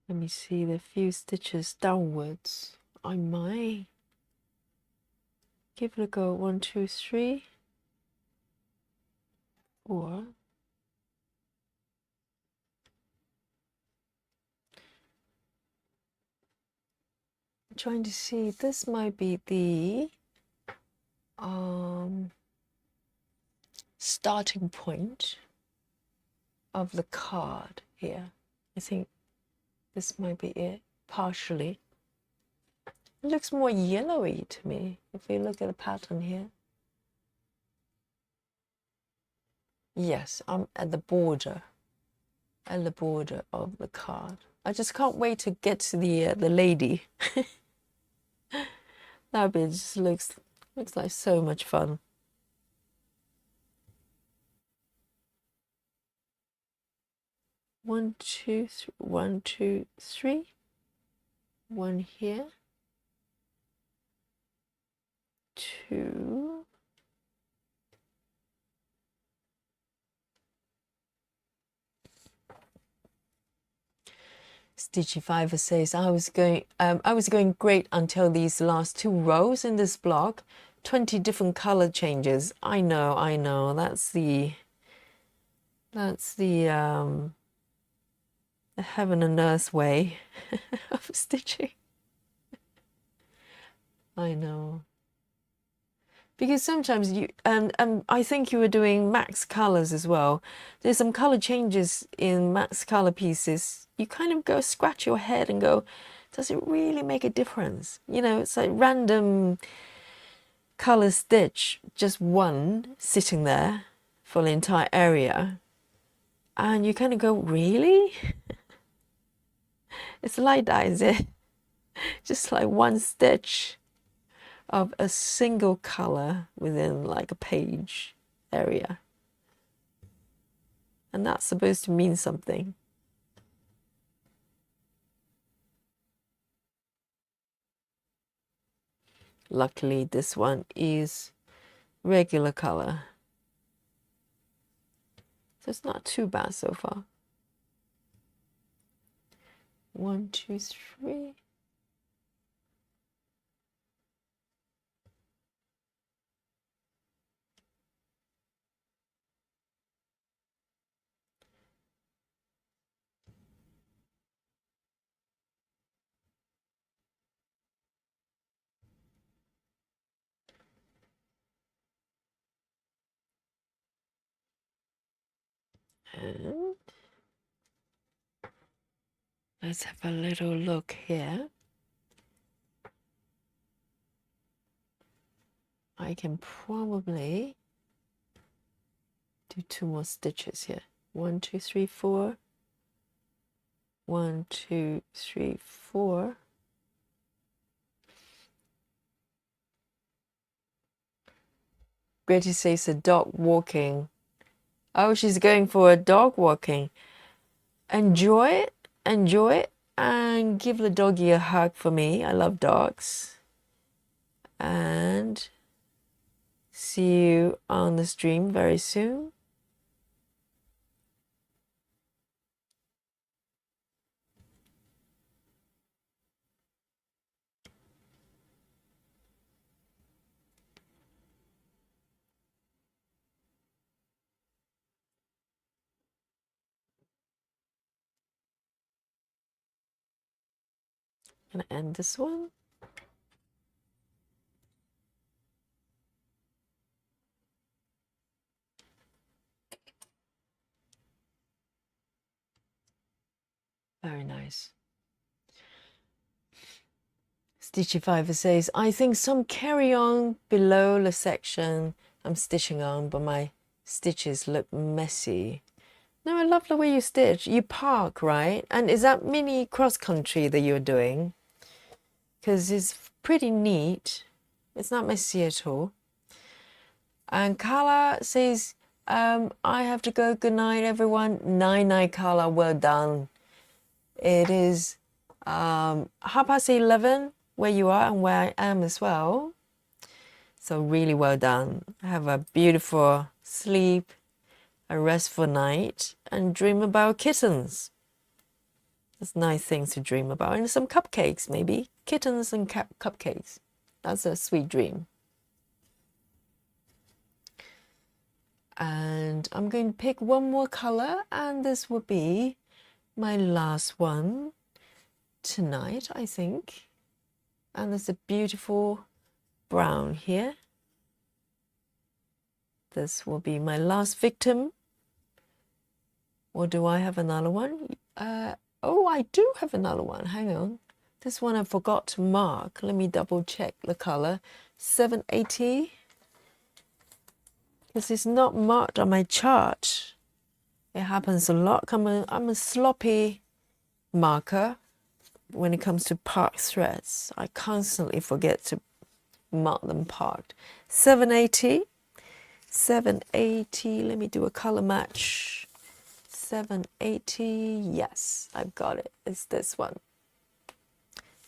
Let me see the few stitches downwards. I might give it a go. 1, 2, 3, or I'm trying to see. This might be the starting point of the card here. I think this might be it, partially. It looks more yellowy to me if you look at the pattern here. Yes, I'm at the border of the card. I just can't wait to get to the lady. That bit just looks like so much fun. One, two, one, two, three. One here. Two. Stitchy5 says, I was going great until these last 2 rows in this block. 20 different color changes. I know. That's the heaven and earth way of stitching. I know. Because sometimes you, and I think you were doing max colors as well. There's some color changes in max color pieces. You kind of go scratch your head and go, does it really make a difference? You know, it's like random color stitch, just one sitting there for the entire area. And you kind of go, really? It's like that, is it? Just like one stitch of a single color within like a page area. And that's supposed to mean something. Luckily, this one is regular color. So it's not too bad so far. 1, 2, 3. And let's have a little look here. I can probably do 2 more stitches here. 1, 2, 3, 4. 1, 2, 3, 4. Betty says a dog walking. Oh, she's going for a dog walking. Enjoy it, and give the doggy a hug for me. I love dogs. And see you on the stream very soon. Gonna end this one. Very nice. Stitchy5 says, I think some carry on below the section I'm stitching on, but my stitches look messy. No, I love the way you stitch. You park, right? And is that mini cross country that you're doing? Because it's pretty neat. It's not messy at all. And Carla says, I have to go. Good night, everyone. Night, Carla. Well done. It is 11:30 where you are and where I am as well. So really well done. Have a beautiful sleep, a restful night, and dream about kittens. That's nice things to dream about. And some cupcakes, maybe. Kittens and cupcakes. That's a sweet dream. And I'm going to pick one more color, and this will be my last one tonight, I think. And there's a beautiful brown here. This will be my last victim. Or do I have another one? Oh, I do have another one. Hang on. This one I forgot to mark. Let me double check the color. 780. This is not marked on my chart. It happens a lot. I'm a sloppy marker when it comes to part threads. I constantly forget to mark them part. 780. 780. Let me do a color match. 780. Yes, I've got it. It's this one.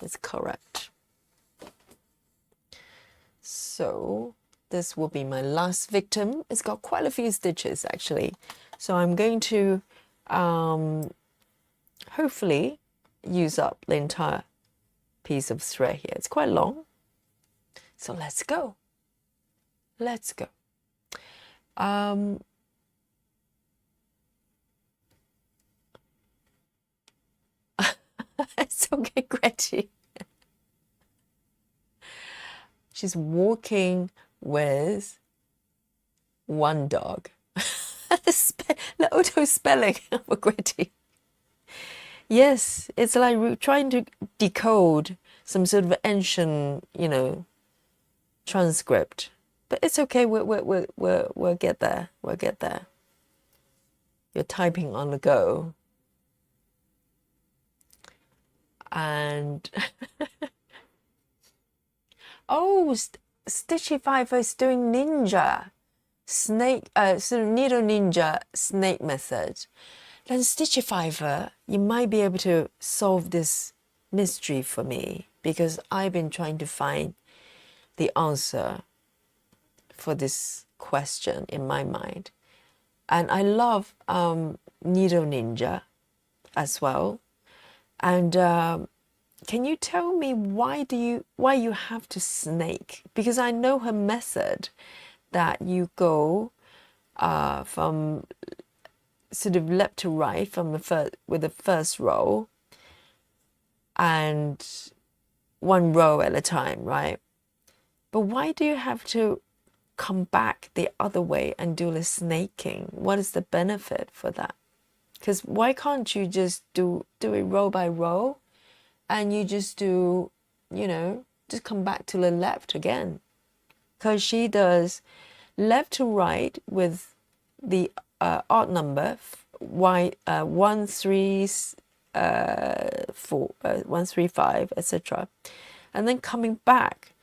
It's correct. So this will be my last victim. It's got quite a few stitches actually. So I'm going to hopefully use up the entire piece of thread here. It's quite long. So let's go. Let's go. It's okay, Gretchen. She's walking with one dog. The auto spelling for Gretchen. Yes, it's like we're trying to decode some sort of ancient, transcript. But it's okay. We'll get there. We'll get there. You're typing on the go. And oh, Stitchify is doing ninja snake, sort of needle ninja snake method. Then Stitchify, you might be able to solve this mystery for me because I've been trying to find the answer for this question in my mind. And I love Needle Ninja as well. And can you tell me why you have to snake? Because I know her method that you go from sort of left to right from with the first row and one row at a time, right? But why do you have to come back the other way and do the snaking? What is the benefit for that? Because why can't you just do it row by row and you just do, just come back to the left again? Because she does left to right with the odd number, 1, 3, 4, 1, 3, 5, etc. And then coming back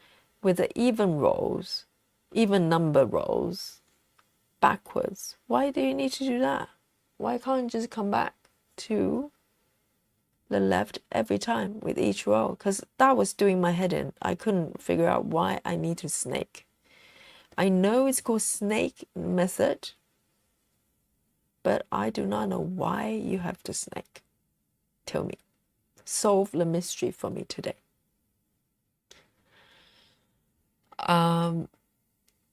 with the even rows, even number rows backwards. Why do you need to do that? Why can't you just come back to the left every time with each row? Because that was doing my head in. I couldn't figure out why I need to snake. I know it's called snake method, but I do not know why you have to snake. Tell me. Solve the mystery for me today.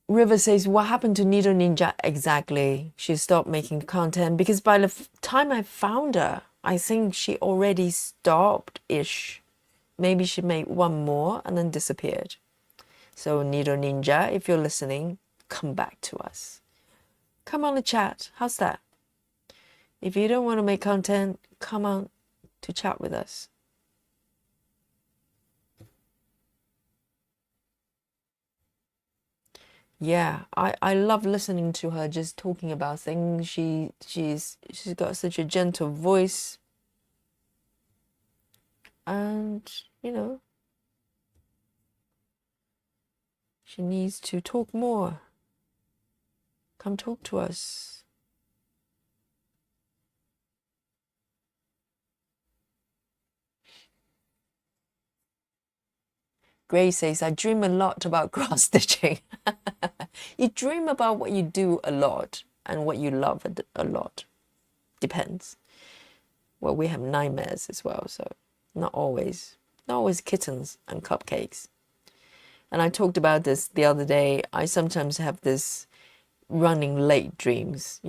River says, what happened to Needle Ninja exactly? She stopped making content because by the time I found her, I think she already stopped-ish. Maybe she made one more and then disappeared. So Needle Ninja, if you're listening, come back to us. Come on the chat. How's that? If you don't want to make content, come on to chat with us. Yeah, I love listening to her just talking about things. She's got such a gentle voice. And, she needs to talk more. Come talk to us. Grace says, I dream a lot about cross stitching. You dream about what you do a lot and what you love a lot. Depends. Well, we have nightmares as well, so not always kittens and cupcakes. And I talked about this the other day. I sometimes have this running late dreams,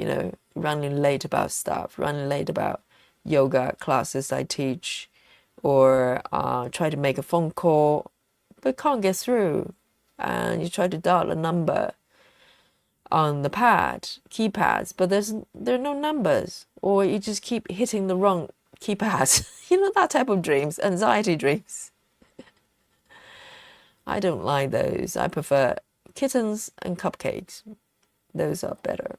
running late about stuff, running late about yoga classes I teach, or try to make a phone call, but can't get through. And you try to dial a number. on the keypads, but there are no numbers, or you just keep hitting the wrong keypads. You know, that type of dreams, anxiety dreams. I don't like those. I prefer kittens and cupcakes. Those are better.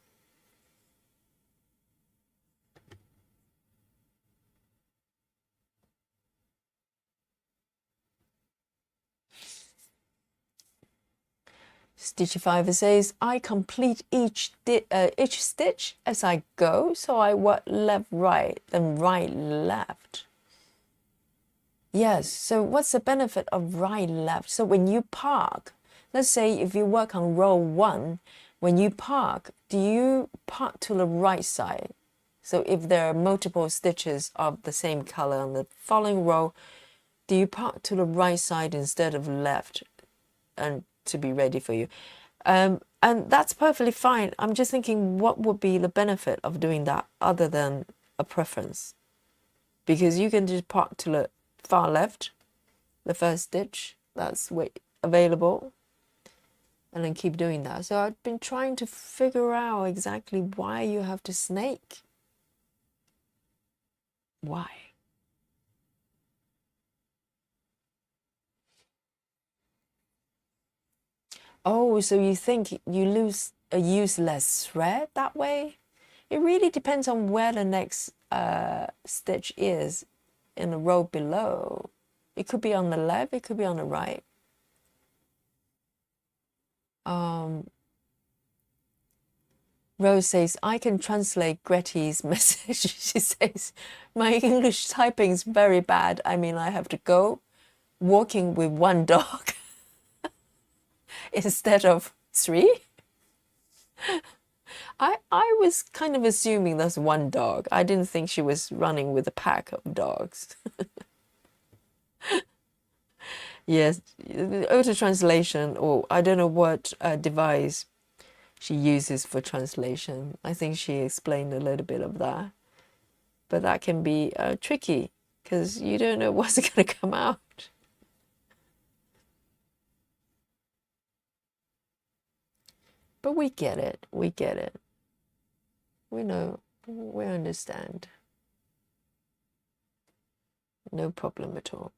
Stitchify says, I complete each stitch as I go, so I work left, right, then right, left. Yes, so what's the benefit of right, left? So when you park, let's say if you work on row 1, when you park, do you park to the right side? So if there are multiple stitches of the same color on the following row, do you park to the right side instead of left and to be ready for you? And that's perfectly fine. I'm just thinking, what would be the benefit of doing that other than a preference? Because you can just park to the far left, the first stitch that's available, and then keep doing that. So I've been trying to figure out exactly why you have to snake. Why? Oh, so you think you use less thread that way? It really depends on where the next stitch is in the row below. It could be on the left, it could be on the right. Rose says, I can translate Gretty's message. She says, my English typing is very bad. I mean, I have to go walking with one dog instead of 3. I was kind of assuming that's one dog. I didn't think she was running with a pack of dogs. Yes, auto translation, or I don't know what device she uses for translation. I think she explained a little bit of that. But that can be tricky because you don't know what's going to come out. But we get it. We get it. We know. We understand. No problem at all.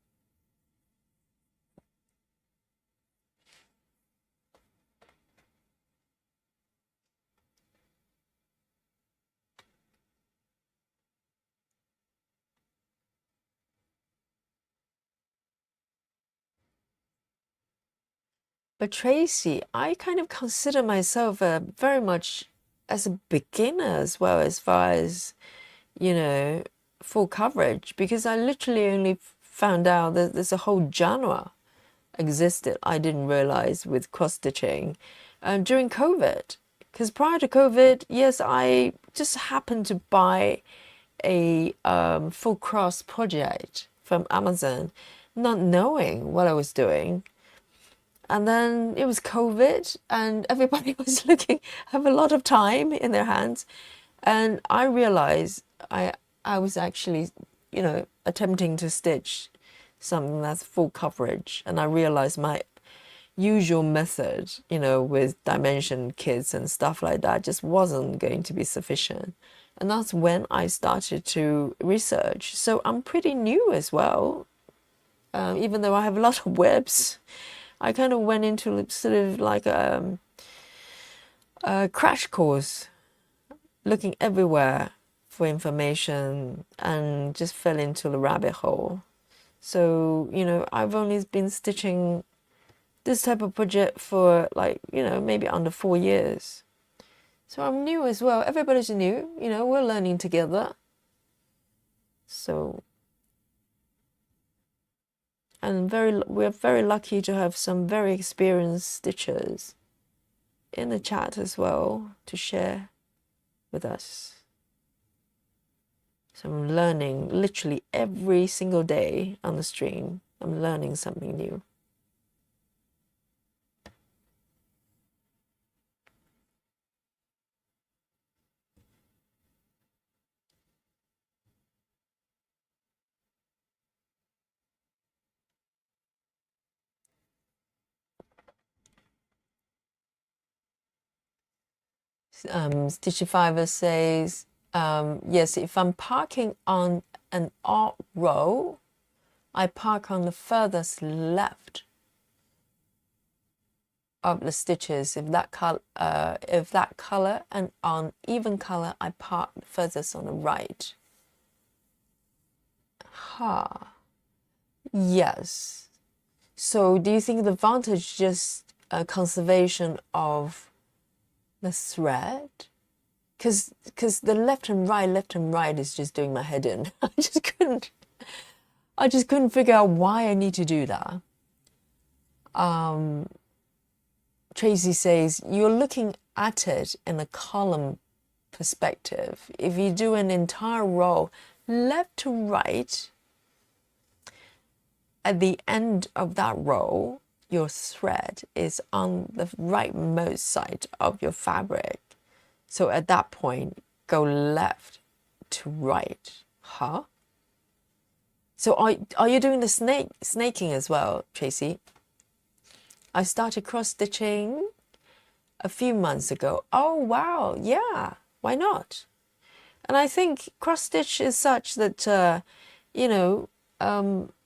But Tracy, I kind of consider myself very much as a beginner as well, as far as, you know, full coverage, because I literally only found out that there's a whole genre existed. I didn't realize with cross stitching during COVID, because prior to COVID, yes, I just happened to buy a full cross project from Amazon, not knowing what I was doing. And then it was COVID and everybody was have a lot of time in their hands. And I realized I was actually, you know, attempting to stitch something that's full coverage. And I realized my usual method, you know, with dimension kits and stuff like that just wasn't going to be sufficient. And that's when I started to research. So I'm pretty new as well, even though I have a lot of webs. I kind of went into sort of like a crash course, looking everywhere for information and just fell into the rabbit hole. So, you know, I've only been stitching this type of project for like, you know, maybe under 4 years. So I'm new as well. Everybody's new, you know, we're learning together. So, and we're very lucky to have some very experienced stitchers in the chat as well to share with us. So I'm learning literally every single day on the stream. I'm learning something new. Stitchifiver says, yes, if I'm parking on an odd row, I park on the furthest left of the stitches. If that color and on even color, I park furthest on the right. Yes. So do you think the advantage just conservation of the thread? Because the left and right is just doing my head in. I just couldn't figure out why I need to do that. Tracy says, you're looking at it in a column perspective. If you do an entire row left to right, at the end of that row, your thread is on the rightmost side of your fabric. So at that point, go left to right. Huh? So are you doing the snaking as well, Tracy? I started cross-stitching a few months ago. Oh, wow. Yeah. Why not? And I think cross-stitch is such that,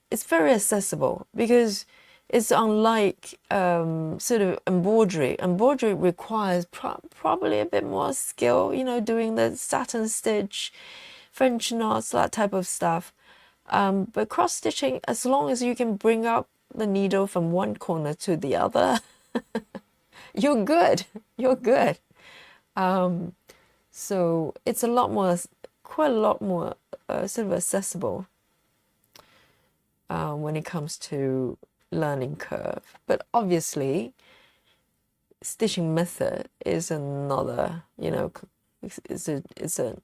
it's very accessible because it's unlike sort of embroidery. Embroidery requires probably a bit more skill, doing the satin stitch, French knots, that type of stuff. But cross-stitching, as long as you can bring up the needle from one corner to the other, you're good. You're good. So it's quite a lot more sort of accessible when it comes to learning curve. But obviously, stitching method is another, it's a sort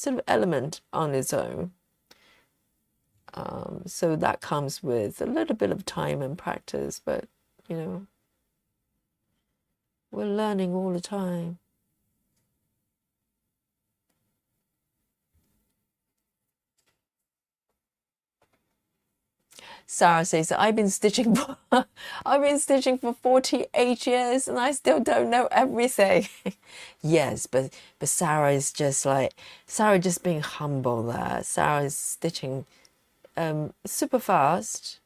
of element on its own. So that comes with a little bit of time and practice, but, we're learning all the time. Sarah says, I've been stitching for 48 years and I still don't know everything. Yes, but Sarah is just being humble there. Sarah is stitching super fast,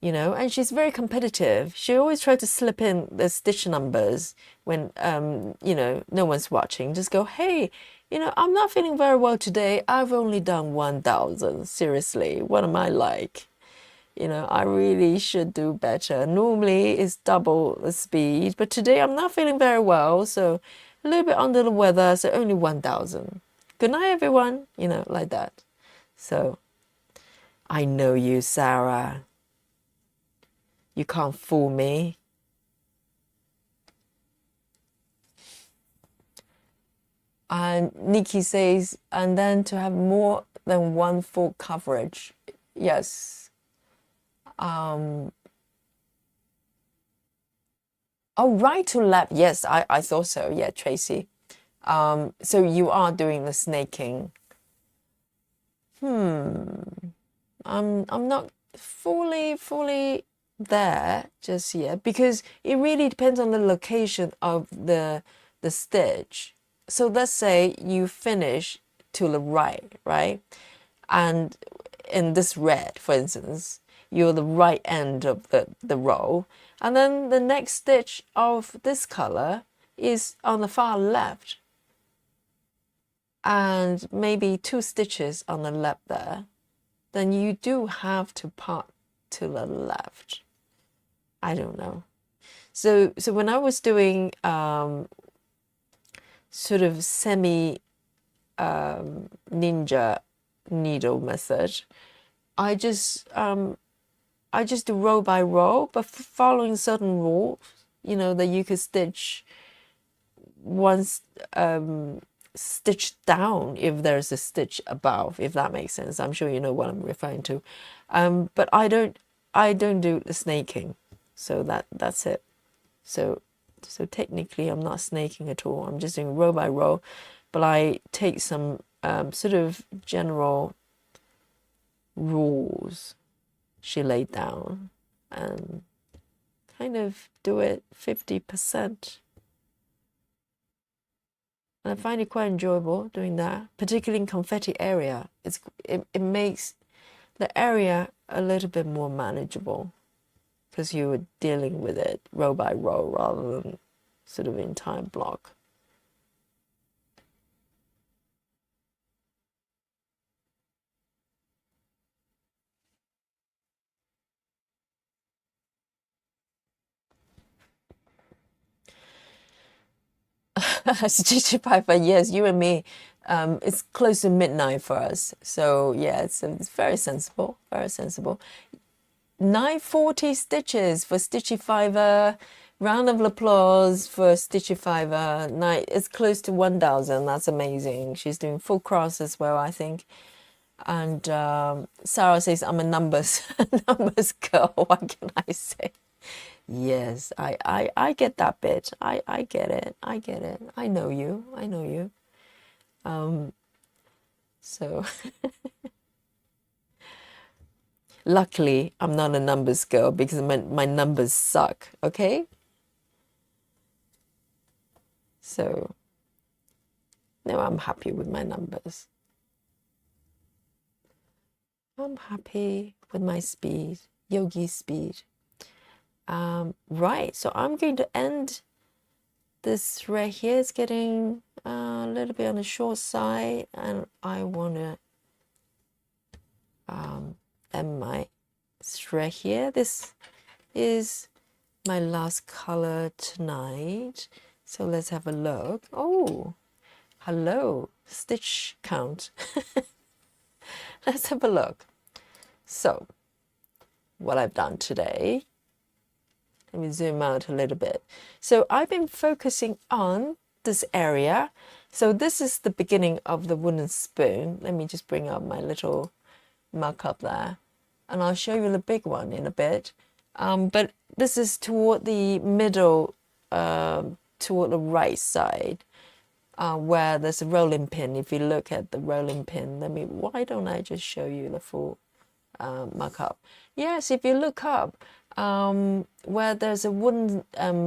and she's very competitive. She always tries to slip in the stitch numbers when, no one's watching. Just go, hey, I'm not feeling very well today. I've only done 1,000. Seriously, what am I like? I really should do better. Normally it's double the speed, but today I'm not feeling very well, so a little bit under the weather, so only 1,000. Good night, everyone. Like that. So I know you, Sarah. You can't fool me. And Nikki says, and then to have more than one full coverage. Yes. Oh, right to left. Yes, I thought so. Yeah, Tracy. So you are doing the snaking. I'm not fully there just yet because it really depends on the location of the stitch. So let's say you finish to the right? And in this red, for instance, you're the right end of the row, and then the next stitch of this color is on the far left, and maybe 2 stitches on the left there, then you do have to part to the left. I don't know. So when I was doing sort of semi ninja needle method, I just do row by row, but following certain rules, that you could stitch once stitch down if there's a stitch above, if that makes sense. I'm sure you know what I'm referring to. But I don't do the snaking, so that's it. So technically I'm not snaking at all. I'm just doing row by row, but I take some sort of general rules she laid down and kind of do it 50%. And I find it quite enjoyable doing that, particularly in confetti area. It makes the area a little bit more manageable because you were dealing with it row by row rather than sort of entire block. Stitch Piper, yes, you and me. It's close to midnight for us, so yeah, it's very sensible, very sensible. 940 stitches for Stitchy Fiver. Round of applause for Stitchy Fiver. It's close to 1,000. That's amazing. She's doing full cross as well, I think. And Sarah says, I'm a numbers numbers girl. What can I say? Yes, I get that bit. I get it. I get it. I know you. I know you. So luckily, I'm not a numbers girl because my numbers suck, okay? So, no, I'm happy with my numbers. I'm happy with my speed, yogi speed. Right, so I'm going to end this thread here. It's getting a little bit on the short side, and I want to end my thread here. This is my last color tonight. So let's have a look. Oh, hello, stitch count. Let's have a look. So what I've done today, let me zoom out a little bit. So I've been focusing on this area. So this is the beginning of the wooden spoon. Let me just bring up my little mark-up there, and I'll show you the big one in a bit. But this is toward the middle, toward the right side, where there's a rolling pin. If you look at the rolling pin, why don't I just show you the full mark-up? Yes, if you look up, where there's a wooden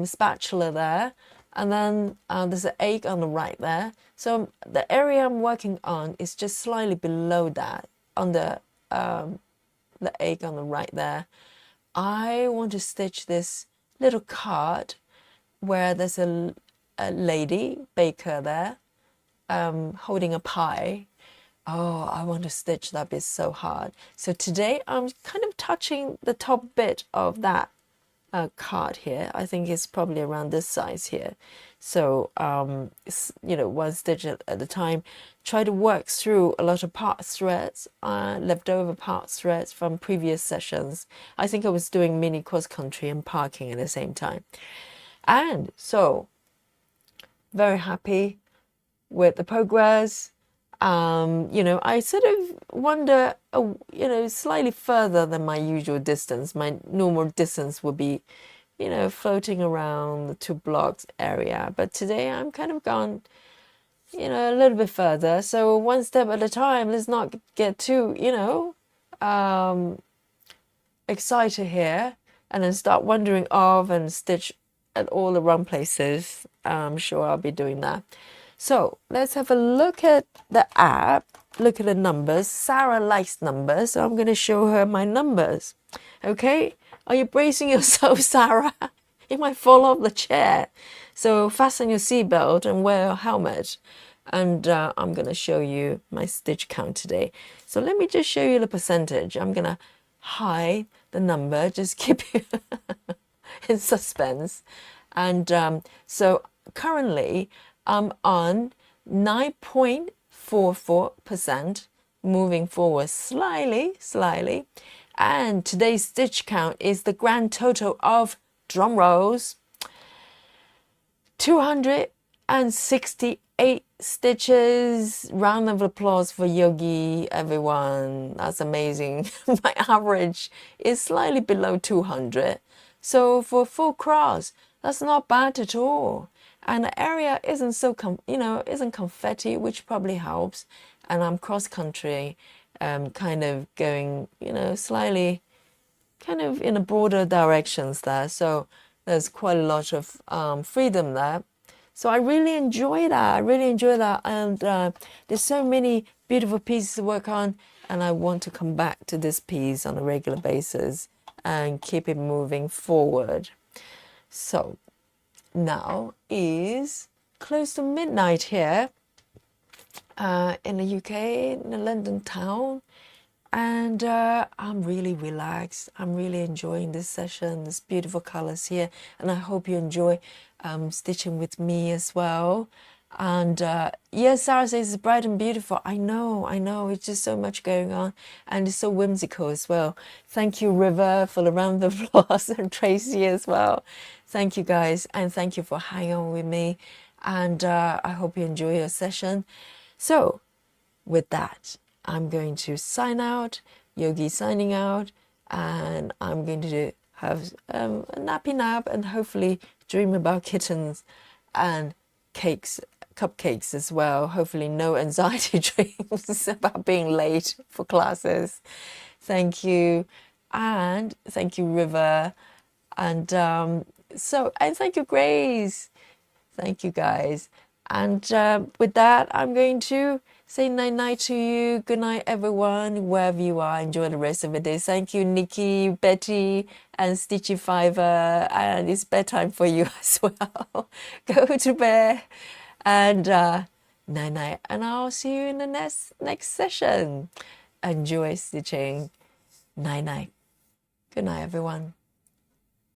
spatula there, and then there's an egg on the right there. So the area I'm working on is just slightly below that, on the egg on the right there. I want to stitch this little card where there's a lady baker there holding a pie. Oh, I want to stitch that bit so hard. So today I'm kind of touching the top bit of that card here. I think it's probably around this size here. So, one stitch at a time. Try to work through a lot of part threads, leftover part threads from previous sessions. I think I was doing mini cross country and parking at the same time. And so, very happy with the progress. I sort of wander, slightly further than my usual distance. My normal distance would be, floating around the 2 blocks area. But today I'm kind of gone, a little bit further. So one step at a time. Let's not get too, excited here and then start wandering off and stitch at all the wrong places. I'm sure I'll be doing that. So let's have a look at the app, look at the numbers. Sarah likes numbers, so I'm going to show her my numbers. Okay, are you bracing yourself, Sarah? You might fall off the chair. So fasten your seatbelt and wear a helmet. And I'm going to show you my stitch count today. So let me just show you the percentage. I'm going to hide the number, just keep you in suspense. And so currently, I'm on 9.44%, moving forward slightly. And today's stitch count is the grand total of, drum rolls, 268 stitches. Round of applause for Yogi, everyone. That's amazing. My average is slightly below 200. So for full cross, that's not bad at all. And the area isn't so, isn't confetti, which probably helps. And I'm cross country, kind of going, slightly, kind of in a broader directions there. So there's quite a lot of freedom there. So I really enjoy that. I really enjoy that. And there's so many beautiful pieces to work on. And I want to come back to this piece on a regular basis and keep it moving forward. So now is close to midnight here in the UK, in the London town. And I'm really relaxed. I'm really enjoying this session. There's beautiful colors here. And I hope you enjoy stitching with me as well. And yes, Sarah says it's bright and beautiful. I know. It's just so much going on. And it's so whimsical as well. Thank you, River, for the round of applause, and Tracy as well. Thank you, guys. And thank you for hanging on with me. And I hope you enjoy your session. So with that, I'm going to sign out, Yogi signing out, and I'm going to have a nappy nap and hopefully dream about kittens and cakes, cupcakes as well. Hopefully no anxiety dreams about being late for classes. Thank you. And thank you, River. And and thank you, Grace. Thank you, guys. And with that, I'm going to say night-night to you. Good night, everyone, wherever you are. Enjoy the rest of the day. Thank you, Nikki, Betty, and Stitchy Fiver. And it's bedtime for you as well. Go to bed. And night-night. And I'll see you in the next session. Enjoy stitching. Night-night. Good night, everyone.